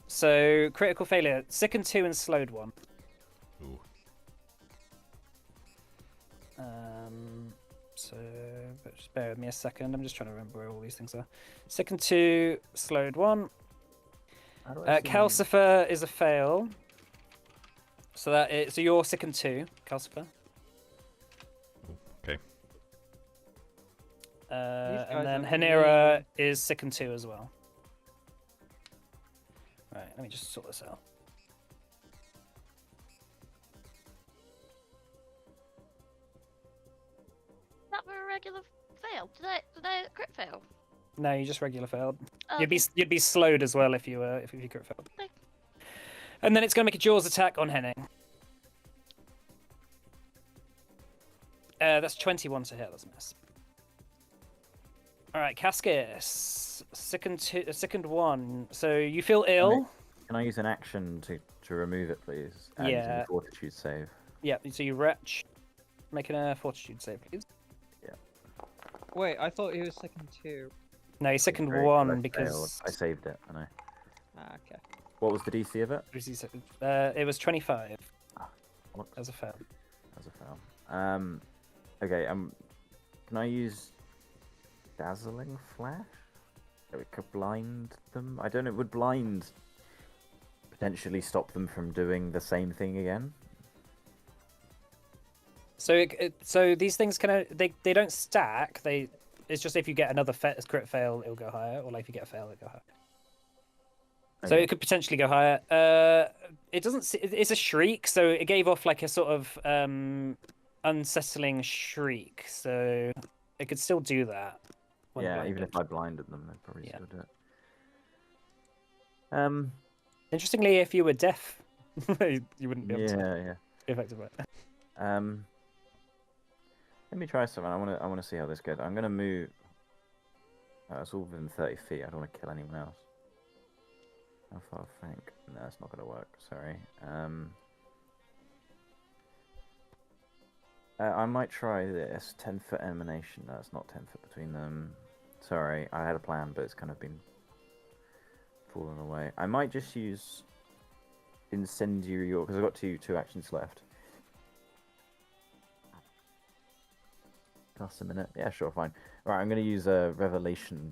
So critical failure. Sickened 2 and slowed 1. Ooh. So just bear with me a second. I'm just trying to remember where all these things are. Sickened 2, slowed 1. Calcifer is a fail. So so you're sickened 2, Calcifer. Okay. And then are Hanera is sickened 2 as well. Right, let me just sort this out. That were a regular fail. Did I crit fail? No, you just regular failed. Oh, You'd be slowed as well if you crit failed. Okay. And then it's going to make a Jaws attack on Henning. That's 21 to hit. That's a miss. All right, Cascus, sickened 1. So you feel ill. Can I use an action to remove it, please? And Yeah. Fortitude save. Yeah. So you retch, making a fortitude save, please. Wait, I thought he was second 2. No, he's sickened Great, 1 I because failed. I saved it. I know. Ah, okay. What was the DC of it? it was 25 What? as a fail. As a fail. Okay. Can I use Dazzling Flash? It could blind them. I don't know. Would blind potentially stop them from doing the same thing again? So so these things they don't stack. It's just if you get another crit fail, it'll go higher, or like if you get a fail, it'll go higher. So Okay. it could potentially go higher. It doesn't. It's a shriek, so it gave off like a sort of unsettling shriek. So it could still do that. when Yeah, even blinded. if I blinded them, they'd probably Yeah. still do it. Interestingly, if you were deaf, you wouldn't be able to Yeah. be affected by it. Let me try something. I want to see how this goes. I'm gonna move. It's all within 30 feet. I don't want to kill anyone else. How far, Frank? No, it's not gonna work. Sorry. I might try this 10-foot emanation. No, it's not 10 foot between them. Sorry, I had a plan, but it's kind of been fallen away. I might just use incendiary because I've got two actions left. Costs a minute. Yeah, sure, fine. Right, I'm going to use a revelation.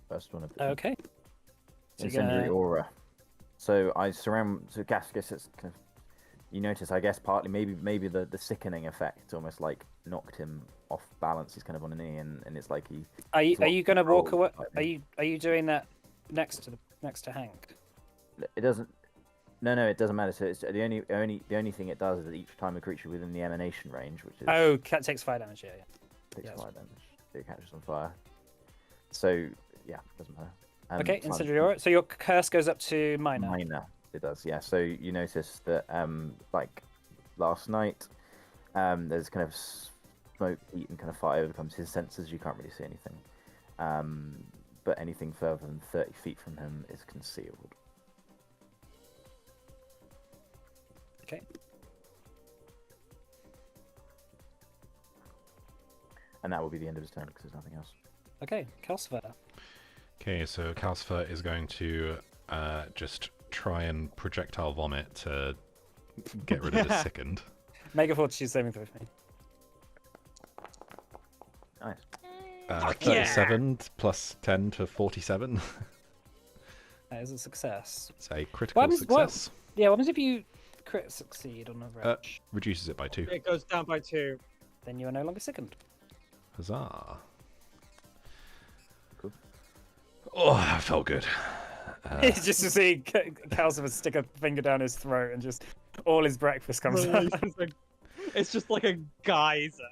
First one of the Okay. So you're incendiary gonna- aura. So I surround. So Gaskus, it's kind of. You notice, I guess, partly maybe the sickening effect almost like knocked him off balance. He's kind of on a knee, and it's like he. Are it's you lost gonna walk control, away? like, Are you doing that next to Hank? It doesn't. No, it doesn't matter. So it's the only thing it does is that each time a creature within the emanation range, which is Oh, cat takes fire damage. Yeah. takes yes. fire damage, it catches on fire. So yeah, doesn't matter. Okay, it's fine. incendiary aura. So your curse goes up to minor. Minor, it does. Yeah. So you notice that like last night, there's kind of smoke, heat, and kind of fire overcomes his senses. You can't really see anything. But anything further than 30 feet from him is concealed. Okay. And that will be the end of his turn because there's nothing else. Okay, Calcifer. Okay, so Calcifer is going to just try and projectile vomit to get rid of the sickened. Make a fortitude saving throw for me. Nice. 37 plus 10 to 47. That is a success. It's a critical success. Yeah, what happens if you crit succeed on a wrench? Reduces it by 2. It goes down by 2. Then you are no longer sickened. Huzzah. Cool. Oh, that felt good. It's just to see Calcifer stick a finger down his throat and just all his breakfast comes out. It's just like a geyser.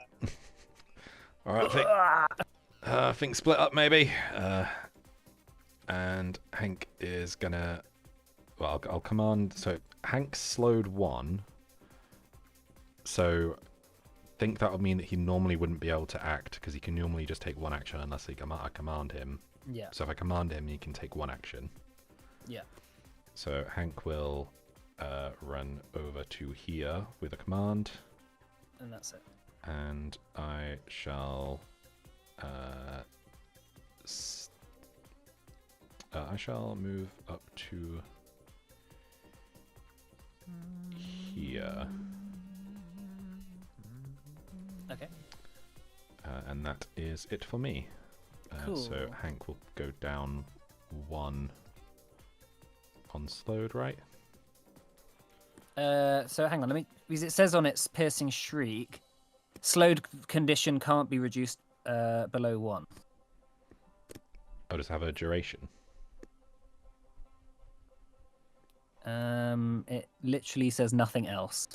Alright, I think split up maybe. And Hank is gonna. Well, I'll command. So Hank slowed 1. So think that would mean that he normally wouldn't be able to act because he can normally just take 1 action unless I command him. Yeah. So if I command him, he can take 1 action. Yeah. So Hank will run over to here with a command. And that's it. And I shall move up to here. Okay. And that is it for me. So Cool. Hank will go down 1 on slowed, right? So hang on, because it says on its piercing shriek, slowed condition can't be reduced below 1. I'll just have a duration. It literally says nothing else.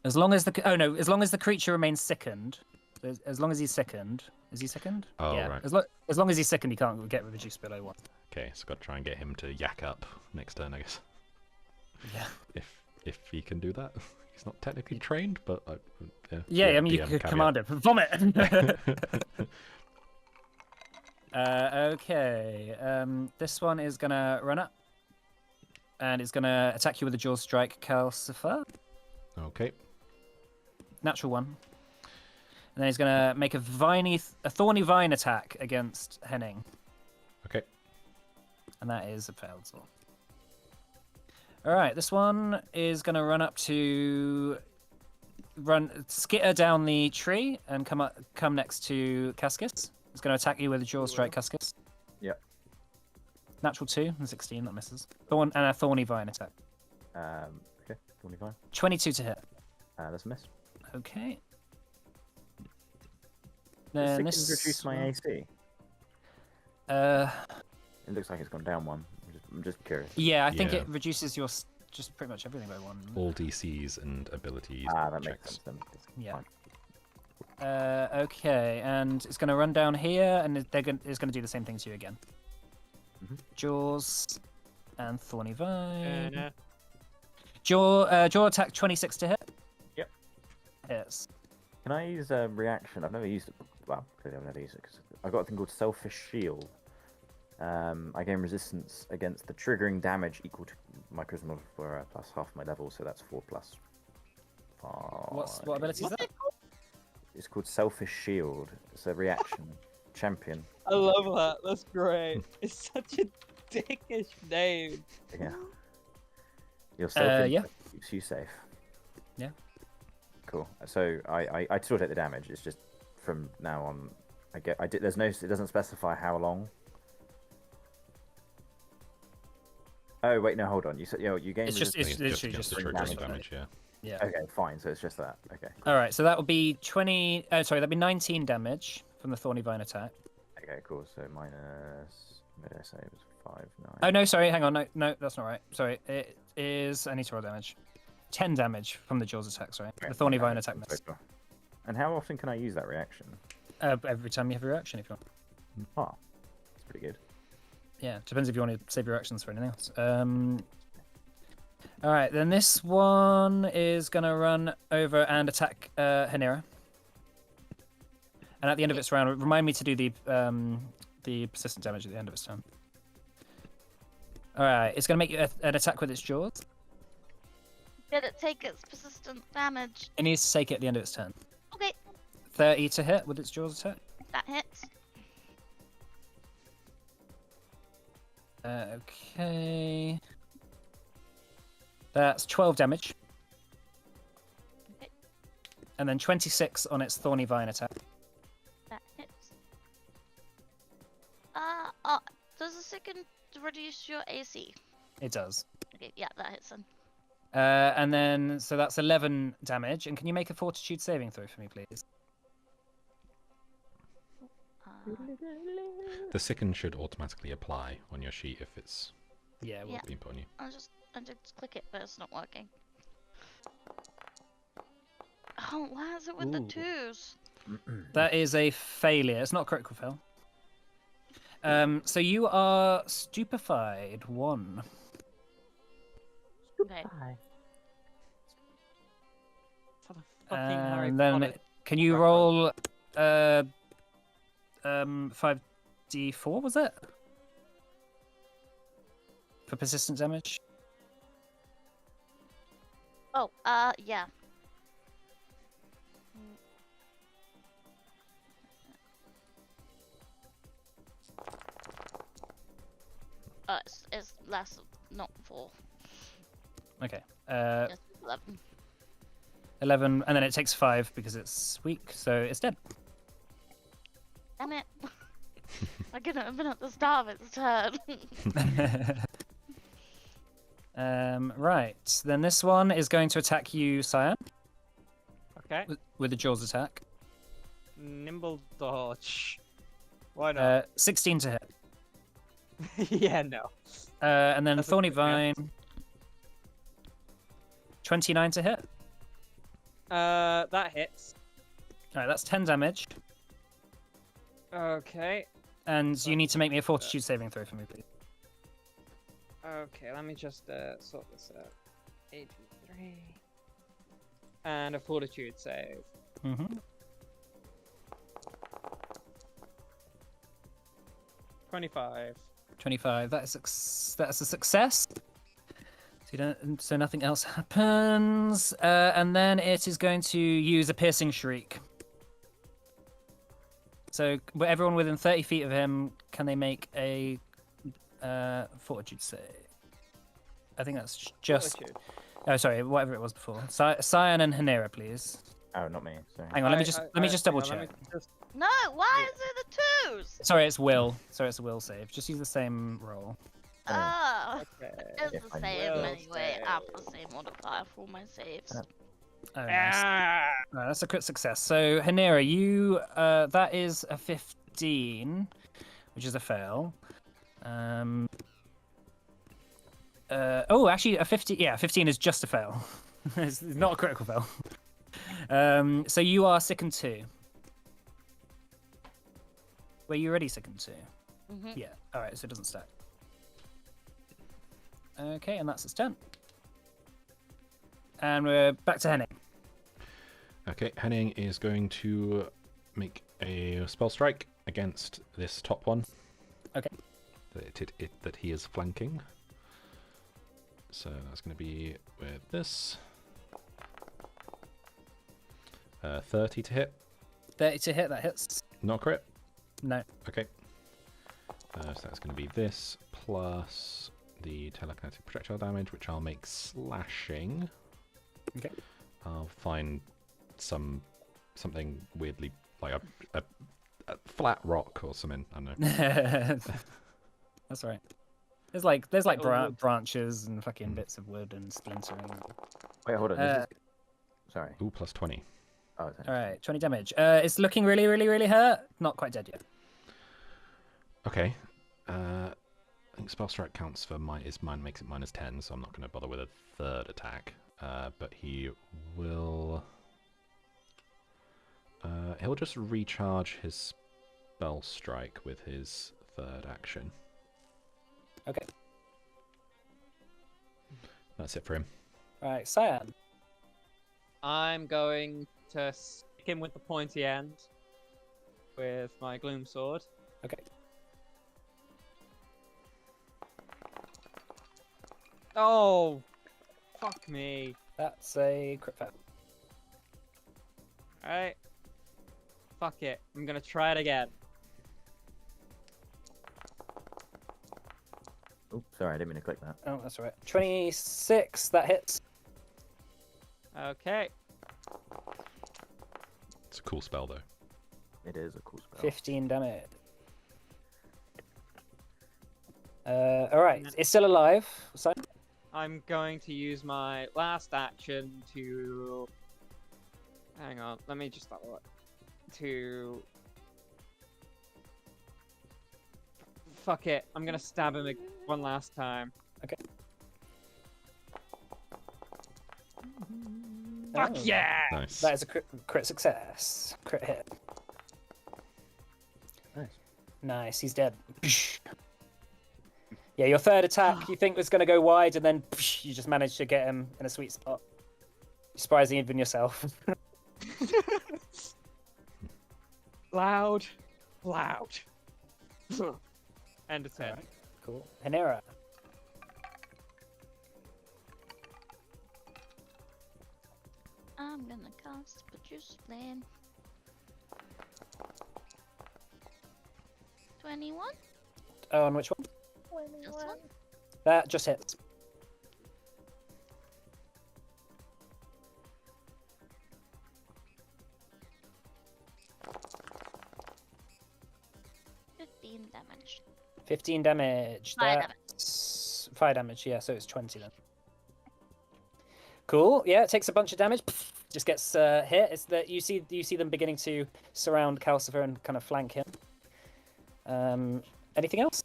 As long as the creature remains sickened. As long as he's sickened, is he sickened? Oh, yeah. right. As long as he's sickened, he can't get reduced below 1. Okay, so got to try and get him to yak up next turn, I guess. Yeah. If he can do that, he's not technically trained, but Yeah, I mean you DM could caveat. command him. Vomit. Okay. This one is gonna run up, and it's gonna attack you with a jaw strike, Calcifer. Okay. Natural 1. And then he's gonna make a thorny vine attack against Henning, Okay. and that is a failed as well. All right, this one is gonna run up to skitter down the tree and come next to Cascus. It's gonna attack you with a jaw strike, Cascus. Yep. Natural 2 and 16, that misses. And a thorny vine attack. Okay, 25. 22 to hit. That's a miss. Okay. Does Then Sickens reduce my AC? It looks like it's gone down 1. I'm just curious. Yeah, I think Yeah. it reduces your just pretty much everything by 1. All DCs and abilities. That makes checks. sense then. That's Yeah. fine. Okay, and it's going to run down here, and it's going to do the same thing to you again. Mhm. Jaws and Thorny Vine. Uh, Jaw attack 26 to hit. Yep. Hits. Can I use a reaction? I've never used it. Well, clearly I've never used it because I've got a thing called Selfish Shield. I gain resistance against the triggering damage equal to my charisma modifier plus half my level, so that's 4 plus 5. What ability is that? It's called Selfish Shield. It's a reaction. champion. I love that. That's great. It's such a dickish name. Yeah. Your self yeah. keeps you safe. Yeah. Cool. So I still take the damage. It's just from now on. There's no. It doesn't specify how long. Oh wait, no, hold on. You said you gain. It's just I think literally just just the damage. damage, yeah. Yeah. Okay, fine. So it's just that. Okay. All right, so that would be 20. Oh, sorry, that'd be 19 damage from the Thorny Vine attack. Okay, cool. So minus mid save is 5, 9. Oh no, sorry, hang on, no, that's not right. Sorry, it is. I need to roll damage. 10 damage from the Jaws attack. Sorry, Okay, the Thorny 10 Vine damage attack in missed. total. And how often can I use that reaction? Every time you have a reaction, if you want. Oh, that's pretty good. Yeah, depends if you want to save your actions for anything else. All right, then this one is gonna run over and attack Hanira. And at the end of its round, remind me to do the persistent damage at the end of its turn. All right, it's gonna make an attack with its jaws. Did it take its persistent damage? It needs to take it at the end of its turn. Okay, 30 to hit with its jaws attack. that hits. Okay. That's 12 damage. Okay, And then 26 on its Thorny Vine attack. that hits. Does the second reduce your AC? It does. Okay, yeah, that hits then. And then, so that's 11 damage. And can you make a Fortitude saving throw for me, please? The sicken should automatically apply on your sheet if it's Yeah, well, Yeah. being put on you. I just click it, but it's not working. Oh, why is it with the Ooh. twos? that is a failure. It's not a critical fail. So you are stupefied 1. Okay. For the fucking Harry And then Potter. can you roll 5d4, was it? For persistent damage? Oh, yeah. It's less, not 4. Okay. It's 11. 11, and then it takes 5 because it's weak, so it's dead. Damn it. I couldn't have been at the start of its turn. Right, then this one is going to attack you, Cyan, Okay. with the Jaws attack. Nimble dodge. Why not? 16 to hit. Yeah, no. And then That's a Thorny good Vine. guess. 29 to hit. That hits. Alright, that's 10 damage. Okay. And you need to make me a Fortitude saving throw for me, please. Okay, let me just sort this out. 83. And a fortitude save. Mm-hmm. 25. 25. That's a success. So nothing else happens. And then it is going to use a piercing shriek. So everyone within 30 feet of him, can they make a fortitude save? I think that's just... Fortitude. Oh, sorry, whatever it was before. Cyan and Hanera, please. Oh, not me. Sorry. Hang on, let me just double hang on, check. let me just- No, why is it the twos? Sorry, it's will. Sorry, it's a will save. Just use the same roll. Oh, Okay. it's if the I same will anyway. save. I have the same modifier for all my saves. Oh, nice. Ah! Right, that's a crit success. So, Hanera, you that is a 15, which is a fail. Oh, actually, a 50. Yeah, 15 is just a fail. It's not a critical fail. So you are sickened 2. Were you already sickened 2? Mm-hmm. Yeah. All right. So it doesn't stack. Okay, and that's its turn. And we're back to Henning. Okay, Henning is going to make a spell strike against this top one. Okay. That he is flanking. So that's going to be with this. 30 to hit. 30 to hit. That hits. Not crit. No. Okay. So that's going to be this plus the telekinetic projectile damage, which I'll make slashing. Okay. I'll find something weirdly like a flat rock or something. I don't know. That's all right. There's like Oh, wood. branches and fucking bits of wood and splintering. Wait, hold on. Sorry. Ooh, plus 20. Oh, it's All right, 20 damage. It's looking really, really, really hurt. Not quite dead yet. Okay. I think spell strike counts for makes it -10, so I'm not going to bother with a third attack. But he will. He'll just recharge his spell strike with his third action. Okay. That's it for him. All right, Cyan. I'm going to stick him with the pointy end with my gloom sword. Okay. Oh, fuck me. That's a crit fail. Alright. Fuck it. I'm gonna try it again. Oh, sorry, I didn't mean to click that. Oh, that's all right. 26. That hits. Okay. It's a cool spell, though. It is a cool spell. 15 damage. All right. It's still alive. Cyan. I'm going to use my last action to... Hang on, let me just have a look. To... Fuck it, I'm gonna stab him one last time. Okay. Fuck Oh. yeah! Nice. That is a crit success. Crit hit. Nice. Nice. He's dead. Yeah, your third attack you think was going to go wide, and then you just managed to get him in a sweet spot. Surprising even yourself. Loud. End of 10. Alright, cool. Hanera. I'm gonna cast Produce Flame. 21? Oh, on which one? This one? That just hits. Damage. 15 damage. Fire That's fire damage, yeah, so it's 20 then. Cool, yeah, it takes a bunch of damage. Just gets hit. It's that you see them beginning to surround Calcifer and kind of flank him. Anything else?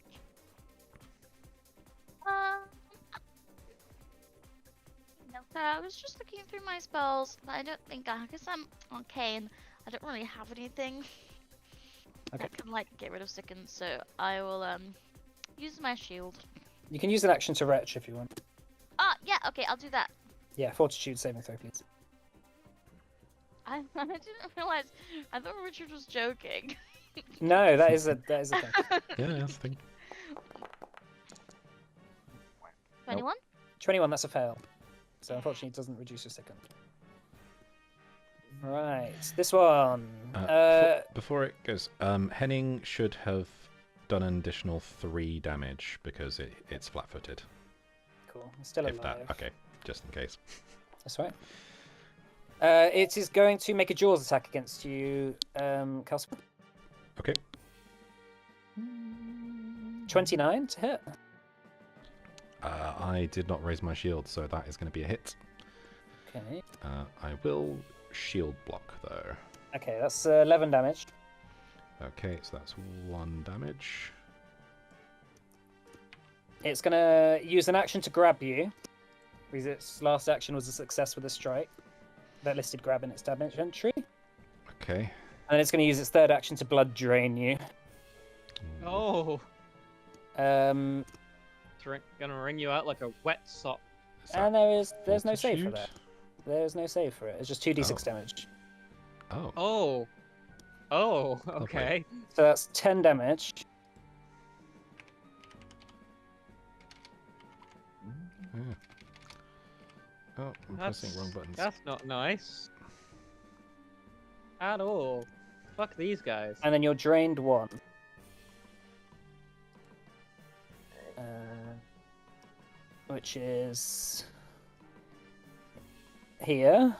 No, I was just looking through my spells, but I don't think I guess I'm okay, and I don't really have anything that can like get rid of sickens, so I will use my shield. You can use an action to retch if you want. Ah, yeah, okay, I'll do that. Yeah, fortitude saving throw, please. I didn't realize. I thought Richard was joking. No, that is a thing. Yeah, that's the thing. 21? 21, that's a fail. So unfortunately it doesn't reduce your second. Right, this one. Before it goes, Henning should have done an additional 3 damage because it's flat-footed. Cool, it's still If alive. that, okay, just in case. That's right. It is going to make a Jaws attack against you, Calcifer. Okay. 29 to hit. I did not raise my shield, so that is going to be a hit. Okay. I will shield block though. Okay, that's 11 damage. Okay, so that's 1 damage. It's going to use an action to grab you, because its last action was a success with a strike. That listed grab in its damage entry. Okay. And then it's going to use its third action to blood drain you. Oh, Um, gonna wring you out like a wet sock. Is that and there's no save for fortitude? that. There's no save for it. It's just 2d6 Oh. damage. Oh. Oh, okay. So that's 10 damage. Yeah. Oh, I'm pressing wrong buttons. That's not nice. At all. Fuck these guys. And then you're drained 1. which is here.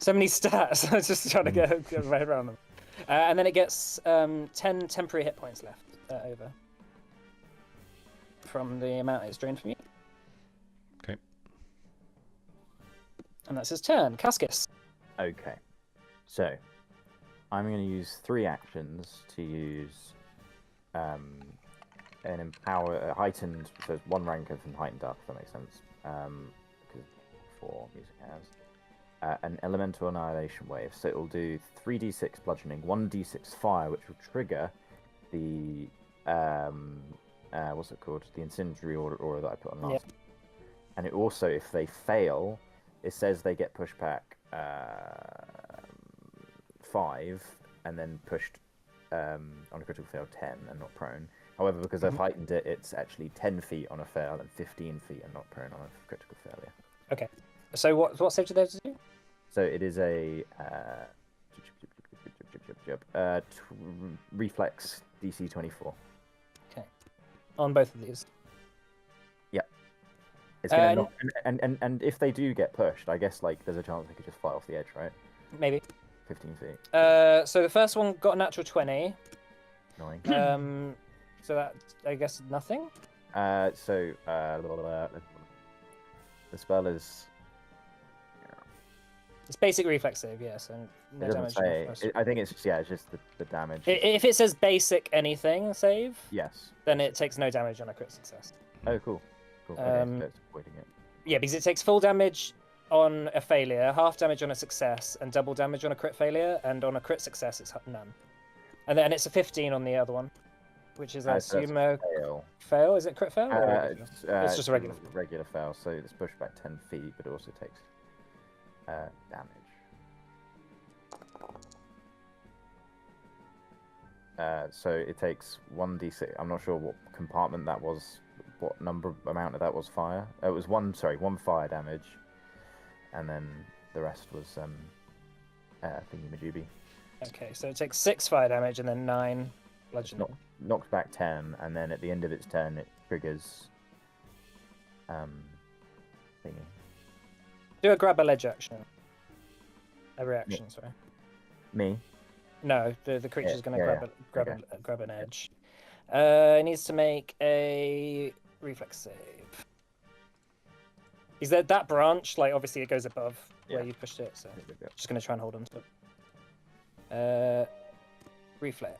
So many stats. I was just trying to get right around them. And then it gets 10 temporary hit points left over from the amount it's drained from you. Okay. And that's his turn. Cascus. Okay. So, I'm going to use 3 actions to use a heightened, so it's 1 rank of heightened up, if that makes sense. Because 4 music has. An elemental annihilation wave. So it will do 3d6 bludgeoning, 1d6 fire, which will trigger the what's it called? The incendiary aura that I put on last. Yep. And it also, if they fail, it says they get pushed back 5, and then pushed on a critical fail 10 and not prone. However, because I've heightened it, it's actually 10 feet on a fail and 15 feet and not prone on a critical failure. Okay. So what save do they have to do? So it is a reflex DC 24. Okay. On both of these. Yep. It's gonna knock, and if they do get pushed, I guess like there's a chance they could just fly off the edge, right? Maybe. 15 feet. So the first one got a natural 20. Annoying. So that, I guess, nothing? The spell is... It's basic reflex save, yes. And It no doesn't damage. say... on the first. I think it's just the damage. If it says basic anything save, Yes. then it takes no damage on a crit success. Oh, cool. Cool. Okay, so it's avoiding it. Yeah, because it takes full damage on a failure, half damage on a success, and double damage on a crit failure, and on a crit success it's none. And then it's a 15 on the other one, which is, I So assume, that's a fail. fail. Is it crit fail? Or regular fail? It's just a regular fail. Regular fail, so it's pushed back 10 feet, but it also takes damage. So it takes 1d6. I'm not sure what compartment that was, what amount of that was fire. It was one fire damage, and then the rest was thingy-majooby. Okay, so it takes 6 fire damage and then 9 bludgeoning. Knocks back 10, and then at the end of its turn, it triggers thingy. Do a grab a ledge action. A reaction, sorry. Me? No, the creature's going to grab an edge. It needs to make a reflex save. Is that branch, like, obviously it goes above where you pushed it, so just going to try and hold on to it. Reflex.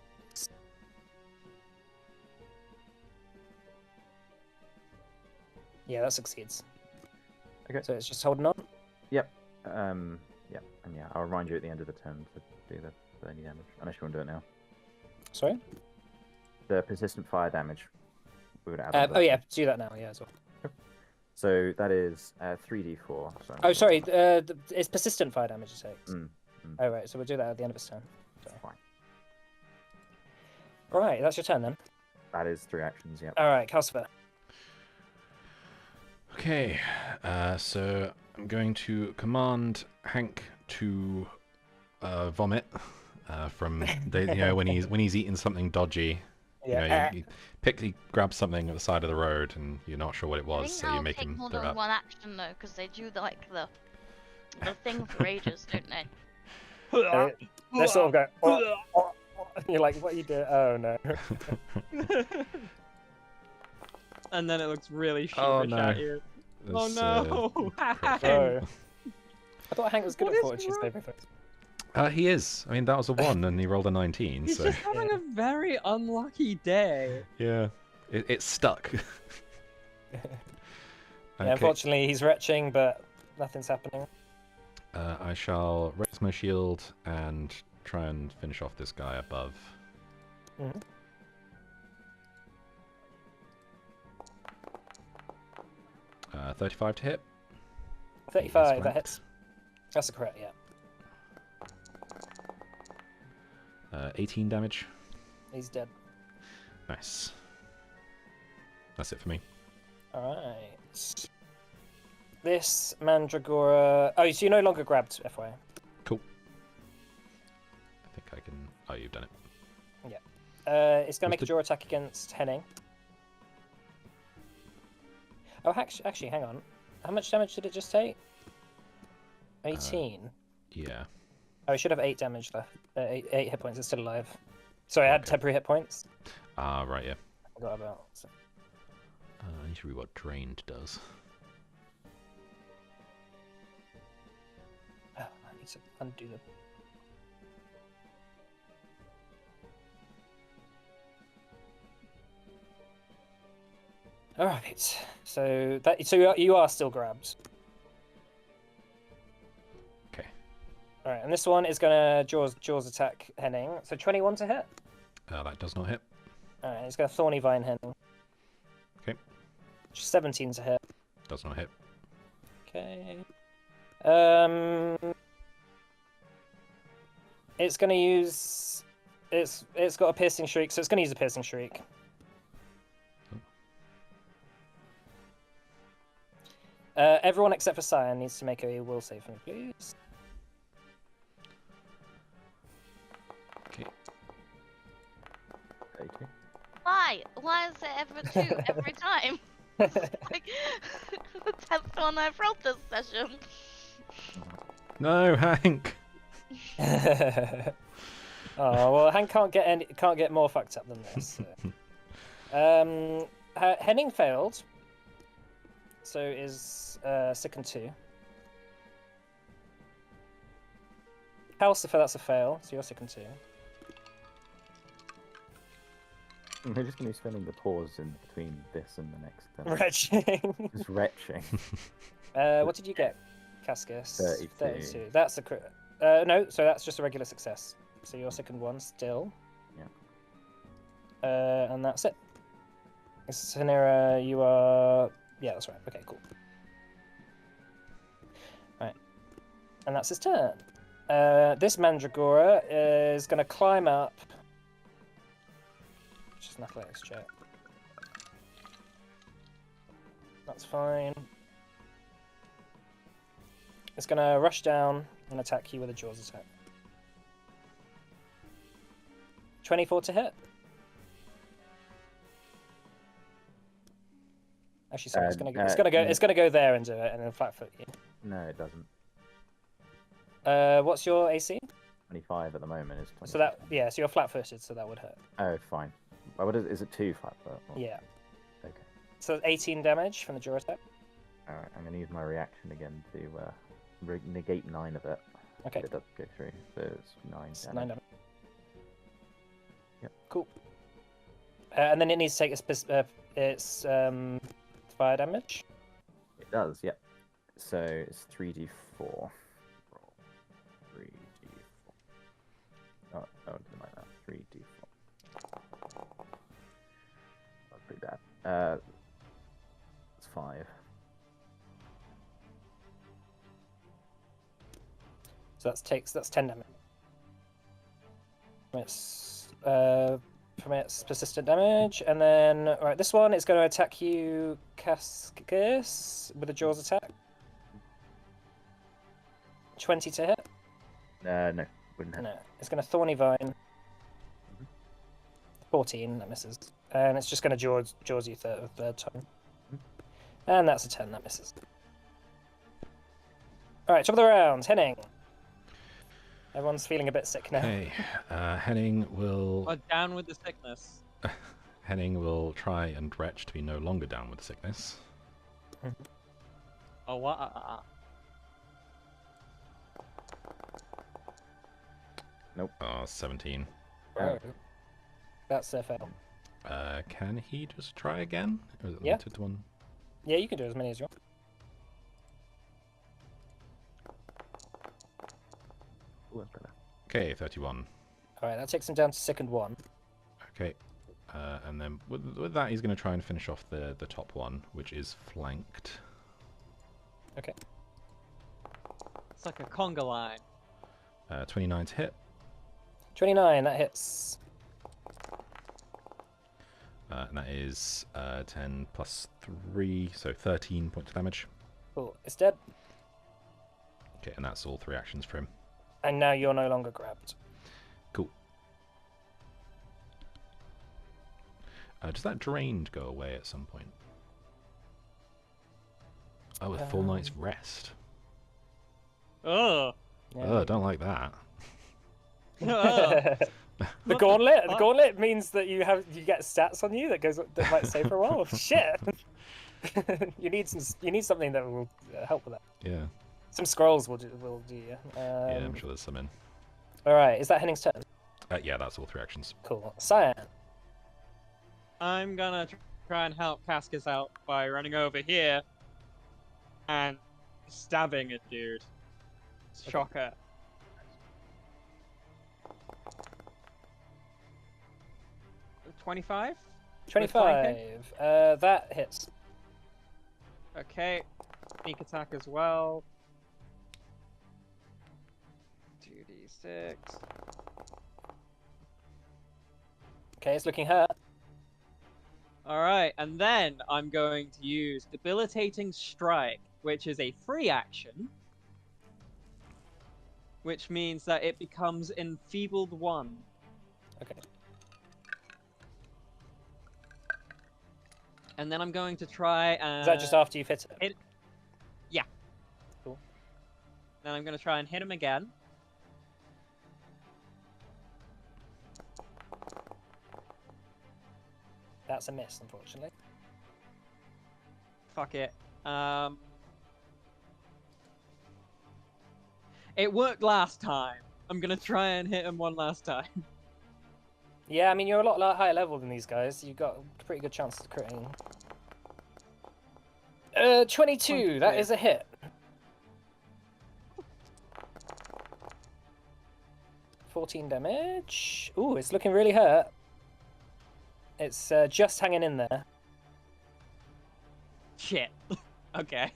Yeah, that succeeds. Okay. So it's just holding on? Yep. Yep. And yeah, I'll remind you at the end of the turn to do the any damage, unless you want to do it now. Sorry? The persistent fire damage. We're going to add oh yeah, do that now, yeah, as well. So that is 3d4. So Oh, sorry, it's persistent fire damage it takes. Mm. Oh, right, so we'll do that at the end of his turn. So. Fine. Right, that's your turn then. That is 3 actions, yep. Alright, Calcifer. Okay, so I'm going to command Hank to vomit from when he's eating something dodgy. Yeah. He grabs something at the side of the road and you're not sure what it I was, think so you make him more throw than up. one action though, because they do the thing for ages, don't they? They sort of go. You're like, what are you doing? Oh no. And then it looks really sheepish Oh, no. at you. Oh no! Oh. I thought Hank was good What at is fortitude wrong? saving throws. He is. I mean, that was a 1 and he rolled a 19, He's so just having a very unlucky day. yeah, it stuck. Yeah, Okay. unfortunately, he's retching, but nothing's happening. I shall raise my shield and try and finish off this guy above. Mhm. Uh, 35 to hit. 35, Yes, that hits. That's a crit, yeah. 18 damage. He's dead. Nice. That's it for me. Alright. This Mandragora... Oh, so you're no longer grabbed, FYI. Cool. I think I can... Oh, you've done it. It's going to make a the- draw attack against Henning. Oh, actually, hang on. How much damage did it just take? 18. Yeah. Oh, it should have 8 damage left. 8 hit points. It's still alive. Sorry, I had Okay. temporary hit points. Ah, right, yeah. I forgot about. So. I need to read what drained does. Oh, I need to undo them. All right. So you are still grabbed. Okay. All right, and this one is gonna jaws attack Henning. So 21 to hit. That does not hit. All right, he's gonna thorny vine Henning. Okay. 17 to hit. Does not hit. Okay. It's gonna use. It's got a piercing shriek, so it's gonna use a piercing shriek. Everyone except for Cyan needs to make a will save for me, please. Okay. 32. Why? Why is it ever 2 every time? It's like the 10th one I've rolled this session. No, Hank. Oh well, Hank can't get more fucked up than this. So. Henning failed, so is sickened 2. Calcifer, that's a fail, so you're sickened 2. We're just going to be spending the pause in between this and the next. Retching. Just retching. What did you get, Cascus? 32. 32. That's a crit. No, so that's just a regular success. So you're second 1 still. Yeah. And that's it. Sanera, you are. Yeah, that's right. Okay, cool. Right. And that's his turn. This Mandragora is going to climb up. Just an athletics check. That's fine. It's going to rush down and attack you with a Jaws attack. 24 to hit. Actually, sorry, it's gonna go there and do it, and then flatfoot you. No, it doesn't. What's your AC? 25 at the moment is 20. So that so you're flat-footed, so that would hurt. Oh, fine. Well, what is it 2 flat foot? Or... Yeah. Okay. So 18 damage from the jaw attack. Alright, I'm going to use my reaction again to negate 9 of it. Okay. It does go through, so it's 9 It's damage. 9 damage. Yep. Cool. And then it needs to take its fire damage. It does, yep. So it's 3d4. Roll 3d4. Oh, don't do like that. 3d4. That's pretty bad. It's 5. So that's 10 damage. From its persistent damage, and then this one is going to attack you, Cascus, with a Jaws attack. 20 to hit. No, wouldn't have. No, it's going to Thorny Vine. 14, that misses, and it's just going to Jaws you third time. And that's a 10, that misses. All right, top of the round, Henning. Everyone's feeling a bit sick now. Okay. Henning will. Oh, down with the sickness. Henning will try and retch to be no longer down with the sickness. Oh, what? Nope. 17. Oh. That's a fail. Can he just try again? Or is it Yeah. limited to one? Yeah, you can do as many as you want. Ooh, that's better. Okay, 31. All right, that takes him down to second 1. Okay. And then with that, he's going to try and finish off the top one, which is flanked. Okay. It's like a conga line. 29 to hit. 29, that hits. And that is 10 plus 3, so 13 points of damage. Cool. It's dead. Okay, and that's all 3 actions for him. And now you're no longer grabbed. Cool. Does that drained go away at some point? Oh, a full night's rest. Oh. Oh, I don't like that. The gauntlet. The gauntlet means that you get stats on you that might stay for a while. Shit. you need something that will help with that. Yeah. Some scrolls will do. Yeah. Yeah, I'm sure there's some in. All right. Is that Henning's turn? Yeah, that's all 3 actions. Cool. Cyan. I'm gonna try and help Cascus out by running over here and stabbing a dude. Shocker. 25? 25. That hits. Okay. Sneak attack as well. 2d6. Okay, it's looking hurt. Alright, and then I'm going to use Debilitating Strike, which is a free action. Which means that it becomes Enfeebled 1. Okay. And then I'm going to try and... Is that just after you've hit it? Yeah. Cool. Then I'm going to try and hit him again. That's a miss, unfortunately. Fuck it. It worked last time. I'm going to try and hit him one last time. Yeah, I mean, you're a lot higher level than these guys. You've got a pretty good chance of critting. 22. That is a hit. $14 damage. Ooh, it's looking really hurt. It's just hanging in there. Shit. Okay.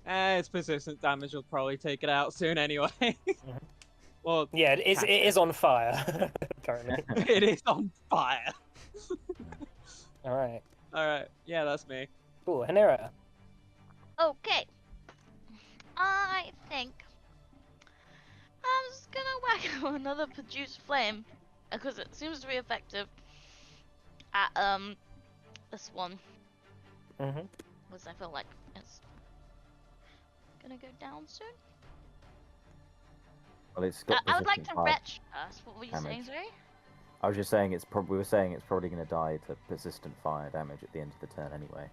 Its persistent damage will probably take it out soon anyway. Well, yeah, it is on fire currently. It is on fire. All right. All right. Yeah, that's me. Cool, Hanera. Okay. I think I'm just gonna whack another produce flame because it seems to be effective at this one. Mhm. Because I feel like it's gonna go down soon. Well, it's got I would like persistent to fire retch first. What were you saying, damage. sorry? I was just saying we were saying it's probably going to die to persistent fire damage at the end of the turn anyway.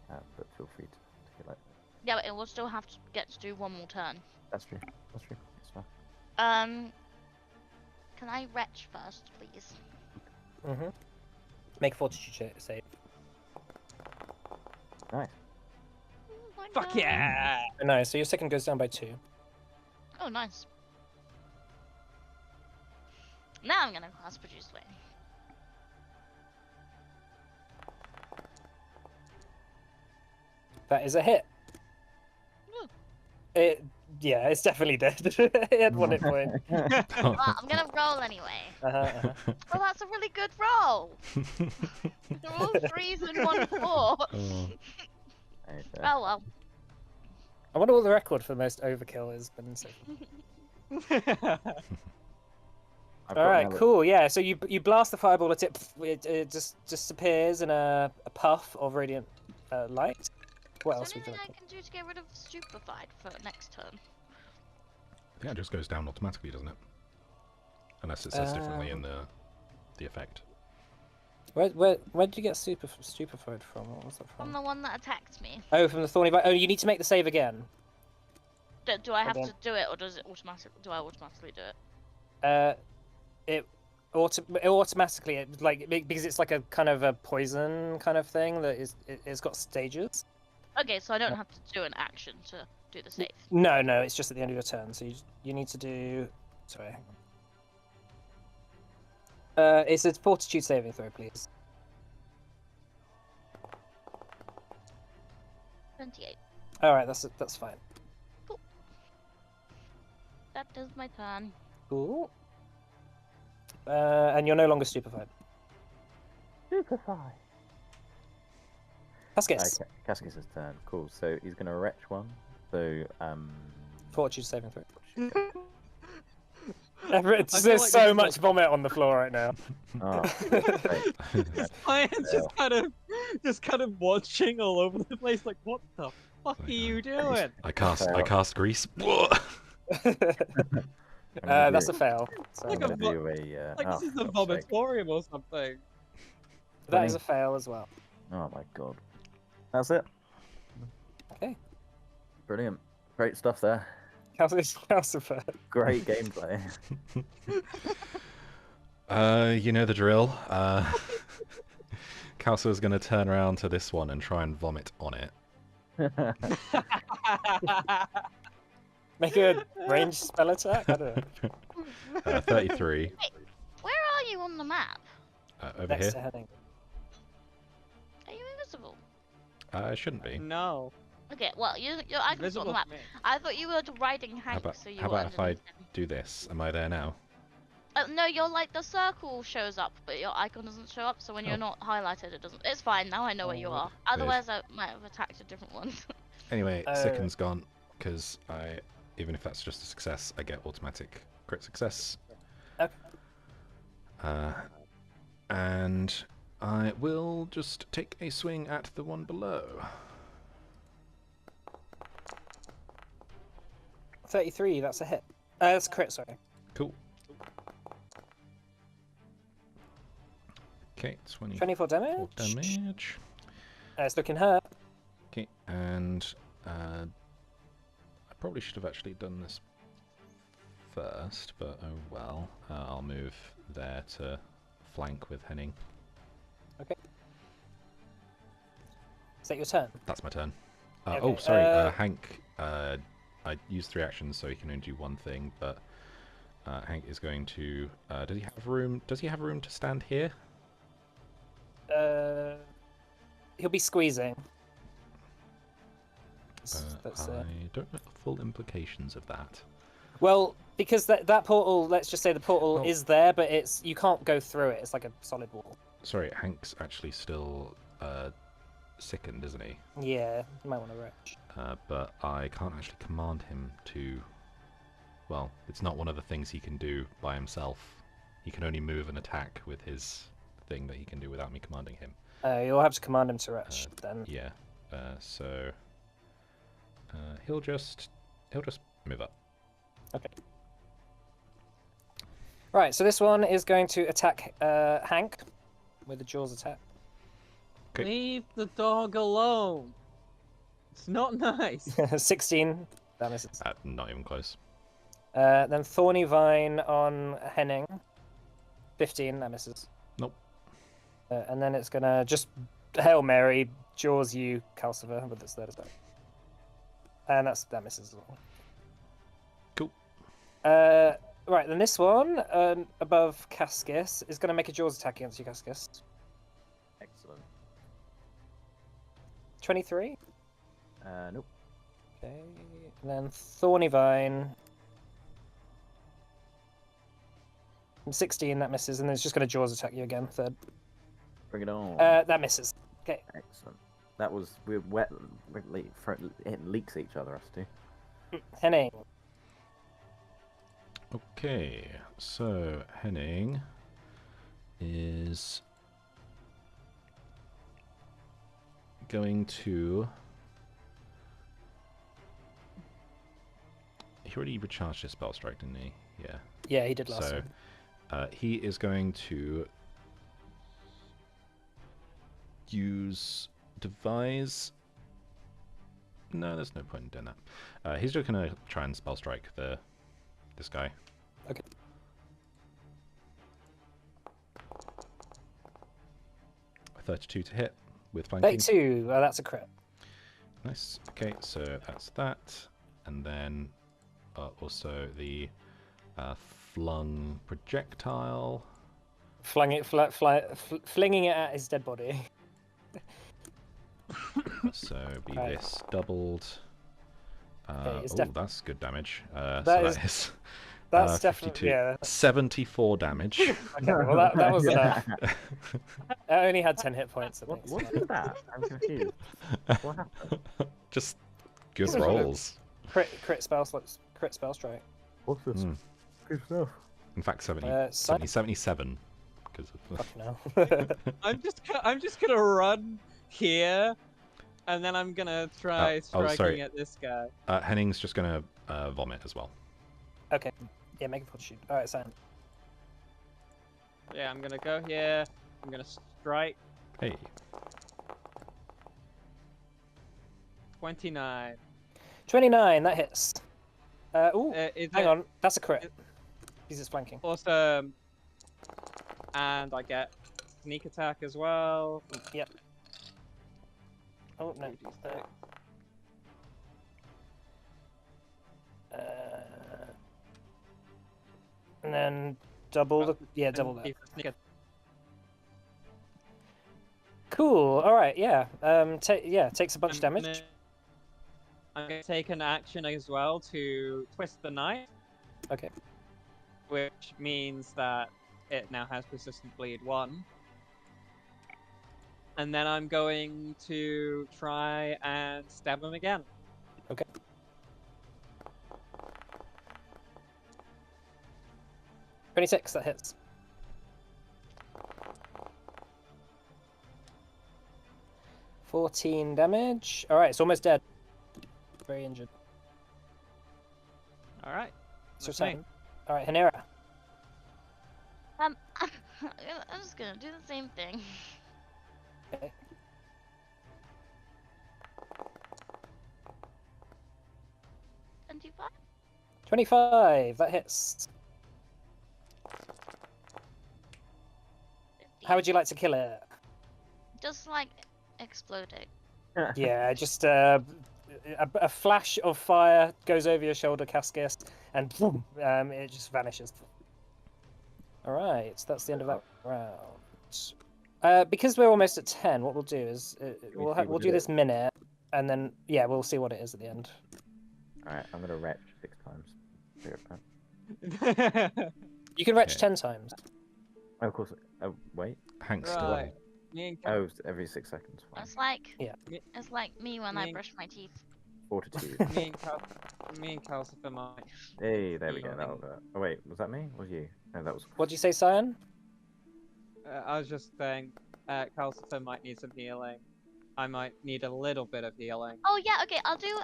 But feel free to take it like that. Yeah, but it will still have to get to do one more turn. That's true. That's true. It's fine. Can I retch first, please? Mhm. Make a fortitude save. Nice. My Fuck God. yeah! No, so your second goes down by 2. Oh, nice. Now I'm gonna cast produce flame. That is a hit. Woo. It's definitely dead. It had 1 hit point. Well, I'm gonna roll anyway. Uh-huh. Oh, that's a really good roll. They're all 3s and 1 4. Oh. Right, Oh well. I wonder what the record for the most overkill is. I've All got right, another- cool. Yeah, so you blast the fireball at it. It just disappears in a puff of radiant light. What else Is there we anything got? I can do to get rid of stupefied for next turn? Yeah, it just goes down automatically, doesn't it? Unless it says differently in the effect. Where did you get stupefied from? What was that From from? the one that attacked me. Oh, from the thorny bite. Oh, you need to make the save again. Do I have Hold to do it, or does it do I automatically do it? It automatically because it's like a kind of a poison kind of thing that it's got stages. Okay, so I don't have to do an action to do the save. No, it's just at the end of your turn. So you need to do. Sorry. Hang on. It's a fortitude saving throw, please. 28. All right, that's fine. That does my turn. Cool. And you're no longer stupefied. Stupefied. Cascus. Okay, Cascus' turn. Cool. So he's going to retch one. So Fortitude saving throw. I There's feel like this so is much vomit on the floor right now. Oh, great. Ryan's just kind of Just kind of watching all over the place, like, what the fuck are you doing? I cast grease. That's a fail. So Like I'm a gonna do a. Like, this is a for God's sake. vomitorium or something. that is a fail as well. Oh my god. That's it. Okay. Brilliant. Great stuff there. How's the first? Great gameplay. You know the drill. Kalsa's going to turn around to this one and try and vomit on it. Make a ranged spell attack? I don't know. 33. Where are you on the map? Over Next here. to heading. Are you invisible? It shouldn't be. No. Okay, well, you're icons on the Visible map. to me. I thought you were riding Hank, about- so you how were about if I underneath him. Do this. Am I there now? No, you're like the circle shows up, but your icon doesn't show up. So when you're Oh. not highlighted, it doesn't. It's fine now. I know where you are. Otherwise, I might have attacked a different one. Anyway, Oh. Sicken's gone because even if that's just a success, I get automatic crit success. Okay. And I will just take a swing at the one below. 33, that's a hit. That's a crit, sorry. Cool. Okay, 24 damage. damage. It's looking hurt. Okay, and I probably should have actually done this first, but oh well. I'll move there to flank with Henning. Okay. Is that your turn? That's my turn. Okay, Oh, sorry, Hank. I used 3 actions, so he can only do one thing. But Hank is going to. Does he have room? Does he have room to stand here? He'll be squeezing. I don't know the full implications of that. Well, because that portal, let's just say the portal is there, but you can't go through it. It's like a solid wall. Sorry, Hank's actually still sickened, isn't he? Yeah, you might want to retch. But I can't actually command him to. Well, it's not one of the things he can do by himself. He can only move and attack with his thing that he can do without me commanding him. You'll have to command him to retch then. Yeah. So he'll just move up. Okay. Right, so this one is going to attack Hank with a Jaws attack. Okay. Leave the dog alone. It's not nice. 16, that misses. Not even close. Then Thorny Vine on Henning. 15, that misses. Nope. And then it's gonna just Hail Mary, Jaws you, Calcifer, with its third attack. And that misses as well. Cool. Right, then this one, above Cascus, is gonna make a Jaws attack against you, Cascus. Excellent. 23? Nope. Okay. And then Thorny Vine. 16, that misses, and then it's just gonna Jaws attack you again, third. Bring it on. That misses. Okay. Excellent. That was we're wet. It leaks each other, us two. Henning. Okay, so Henning is going to. He already recharged his spell strike, didn't he? Yeah. Yeah, he did last time. He is going to use devise. No, there's no point in doing that. He's just going to try and spell strike this guy. Okay. A 32 to hit with flanking. 32, that's a crit. Nice. Okay, so that's that, and then also the flung projectile. Flinging it at his dead body. So be Okay. this doubled. it's That's good damage. So That that is- is That's 52. definitely, yeah. 74 damage. Okay, well, that was enough. I only had 10 hit points, I think. so What is that? I'm confused. What happened? Just good This is what it- rolls. Crit spell strike. What's this? Mm. Good stuff. In fact, 70, Simon? 77. Because of Fucking hell. I'm just gonna run here, and then I'm gonna try striking sorry. at this guy. Henning's just gonna vomit as well. Okay. Yeah, make a fortitude. All right, Sam. Yeah, I'm gonna go here. I'm gonna strike. Hey. 29. 29. That hits. Ooh. Is Hang it on. That's a crit. Because it's flanking. awesome? And I get sneak attack as well. Yep. Oh no. 2d6. And then double the double that. Sneak attack. Cool. All right. Yeah. Takes a bunch of damage. I'm gonna take an action as well to twist the knife, Okay. which means that it now has persistent bleed 1. And then I'm going to try and stab him again. Okay. $26. That hits. 14 damage. All right. It's almost dead. Very injured. All right. So that's me. 7. All right, Hanera. I'm just gonna do the same thing. Okay. And do 5? 25. That hits. How would you like to kill it? Just like exploding. Yeah, just a flash of fire goes over your shoulder, Cascus, and boom, it just vanishes. All right, so that's the end of that round. Because we're almost at 10, what we'll do is we'll do this minute, and then we'll see what it is at the end. All right, I'm gonna retch 6 times. Be right back. You can retch Okay. 10 times. Oh, of course. Oh, wait. Hank's Right. Me and Oh, every 6 seconds. Fine. It's like Yeah. it's like me when I brush my teeth. Fortitude. me and Calcifer might. Hey, there we go. Healing. Oh wait, was that me? Or was you? No, that was. What'd you say, Cyan? I was just saying, Calcifer might need some healing. I might need a little bit of healing. Oh yeah, okay, I'll do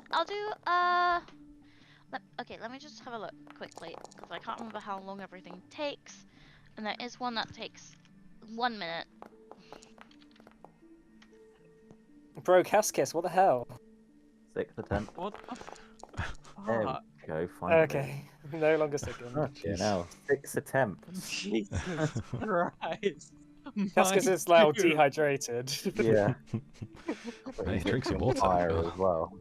okay, let me just have a look quickly because I can't remember how long everything takes, and there is one that takes 1 minute. Bro, Cascus, what the hell? 6th attempt. What the There fuck? we go. Finally. Okay, no longer sticking. Okay, now 6th attempt. Jesus Christ. Cascus My is now dude. dehydrated. Yeah. Hey, drink some water. Fire as well.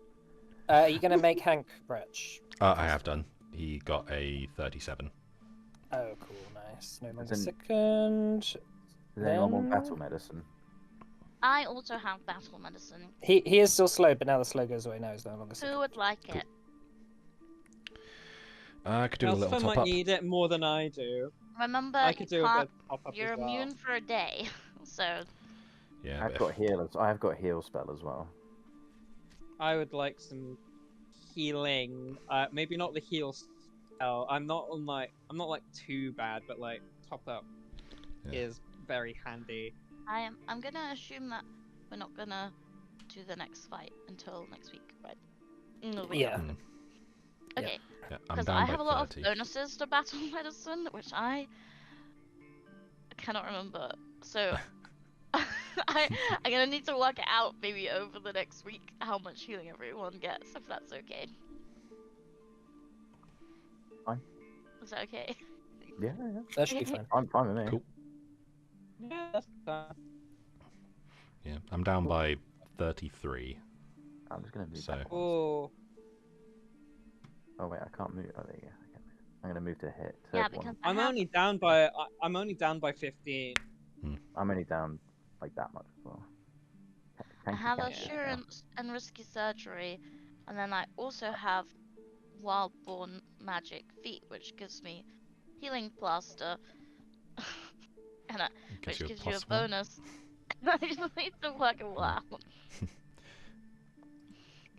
Are you gonna make Hank retch? I have done. He got a 37. Oh, cool, nice. No longer As in- second. Is there anyone want Then- battle medicine? I also have battle medicine. He is still slow, but now the slow goes away. Now he's no longer Who second. would like it? I could do a little Calcifer top might up. need it more than I do. Remember, I you could do a can't. bit of top up You're as well. immune for a day, so Yeah, I've but got heal. I've got heal spell as well. I would like some healing. Maybe not the heal spell. I'm not like too bad, but like top up Yeah. is very handy. I'm gonna assume that we're not gonna do the next fight until next week, right? No, we Yeah. Hmm. Okay, Yeah, I'm because down I by have a lot 30. of bonuses to battle medicine, which I cannot remember. So I'm gonna need to work it out maybe over the next week how much healing everyone gets, if that's okay. Fine. Is that okay? Yeah. That should be fine. I'm fine with me. Cool. Yeah, that's fine. Yeah, I'm down by 33. I'm just gonna move So- back once. Oh, Oh wait, I can't move. Oh, there you go. I can move. I'm gonna move to hit. Yeah, Third because one. I'm have- only down by 15. I'm only down like that much as well. I Thank you, have thank you. assurance and risky surgery, and then I also have wildborn magic feat, which gives me healing plaster, and Gives which you a gives you a plus 1. bonus. I just need to work it all out.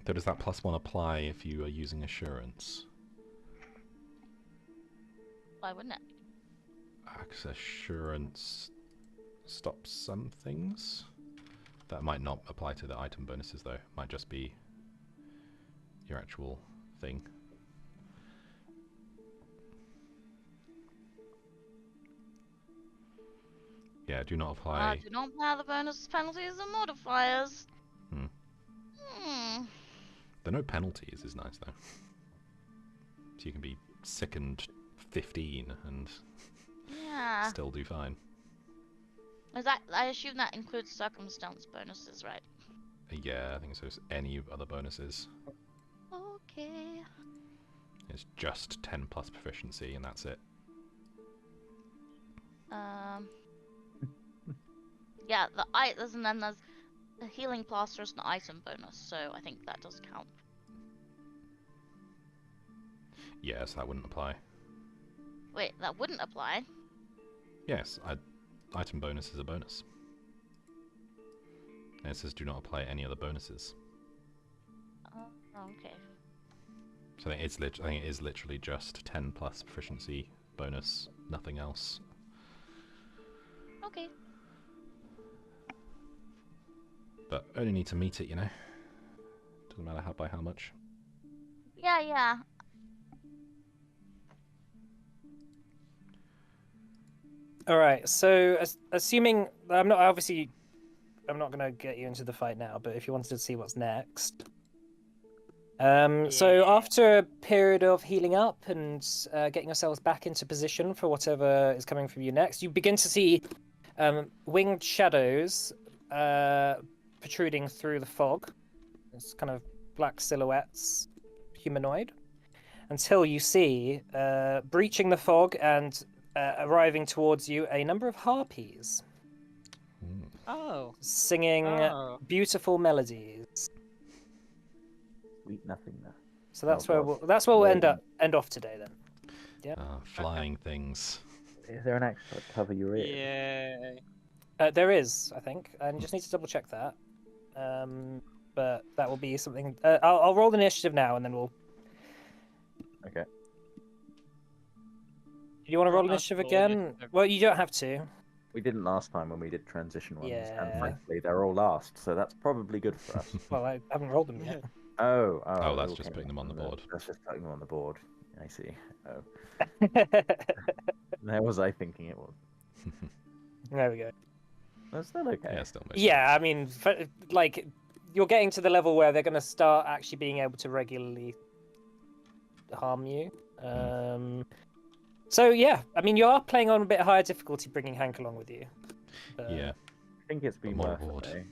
So does that plus 1 apply if you are using assurance? Why wouldn't it? Because assurance stops some things. That might not apply to the item bonuses though. Might just be your actual thing. Yeah, do not apply. Do not apply the bonus penalties and modifiers. Hmm. Hmm. There are no penalties is nice though. So you can be sickened 15 and Yeah. still do fine. Is that? I assume that includes circumstance bonuses, right? Yeah, I think so. Any other bonuses. Okay. It's just 10 plus proficiency and that's it. Yeah, and then there's a healing plaster as an item bonus, so I think that does count. Yes, that wouldn't apply. Wait, that wouldn't apply. Yes, item bonus is a bonus. And it says do not apply any other bonuses. Okay. So I think it is literally just 10 plus proficiency bonus, nothing else. Okay. But only need to meet it, you know. Doesn't matter by how much. Yeah. All right. So, assuming I'm not going to get you into the fight now, but if you wanted to see what's next. So after a period of healing up and getting yourselves back into position for whatever is coming from you next, you begin to see winged shadows protruding through the fog. It's kind of black silhouettes, humanoid, until you see breaching the fog and arriving towards you a number of harpies Oh. singing Oh. beautiful melodies. Sweet nothingness. So that's Oh, where gosh. we'll Well end off today then. Flying things. Is there an extra cover your ears? Yeah. There is, I think. I just need to double check that. But that will be something. I'll roll the initiative now, and then we'll. Okay. Do you want to roll I'll initiative roll again? initiative. Well, you don't have to. We didn't last time when we did transition ones, Yeah. and frankly, they're all last, so that's probably good for us. Well, I haven't rolled them yet. Oh, that's just okay. putting them on the board. That's just putting them on the board. I see. Oh, there was I thinking it was. There we go. That's still okay. Yeah, still most Yeah, I mean, like, you're getting to the level where they're going to start actually being able to regularly harm you. So yeah, I mean, you are playing on a bit higher difficulty, bringing Hank along with you. But, Yeah. I think it's been more worth reward. it. though.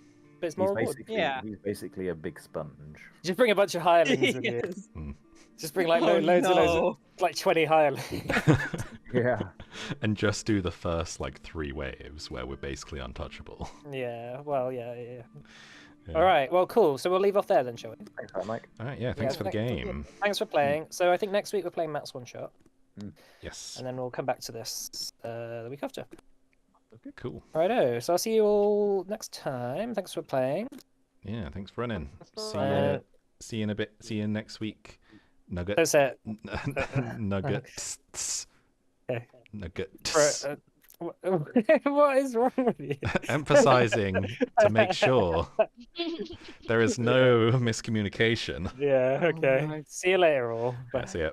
but it's more He's reward. basically, Yeah. he's basically a big sponge. Just bring a bunch of hirelings with you. Yes. Just bring like Oh, loads of no. like 20 hirelings. Yeah. And just do the first like 3 waves where we're basically untouchable. Yeah, well, yeah. Yeah. All right, well, cool. So we'll leave off there then, shall we? Thanks, for that, Mike. All right, yeah, thanks for the game. Thanks for playing. So I think next week we're playing Matt's one shot, Yes. and then we'll come back to this the week after. Okay, cool. Righto. So I'll see you all next time. Thanks for playing. Yeah, thanks for running. Uh, See you in a bit. See you next week. Nugget. That's it. Nuggets. Okay. Nuggets. What is wrong with you? Emphasizing to make sure there is no miscommunication. Yeah. Okay. my- See you later, all. Yeah, see ya.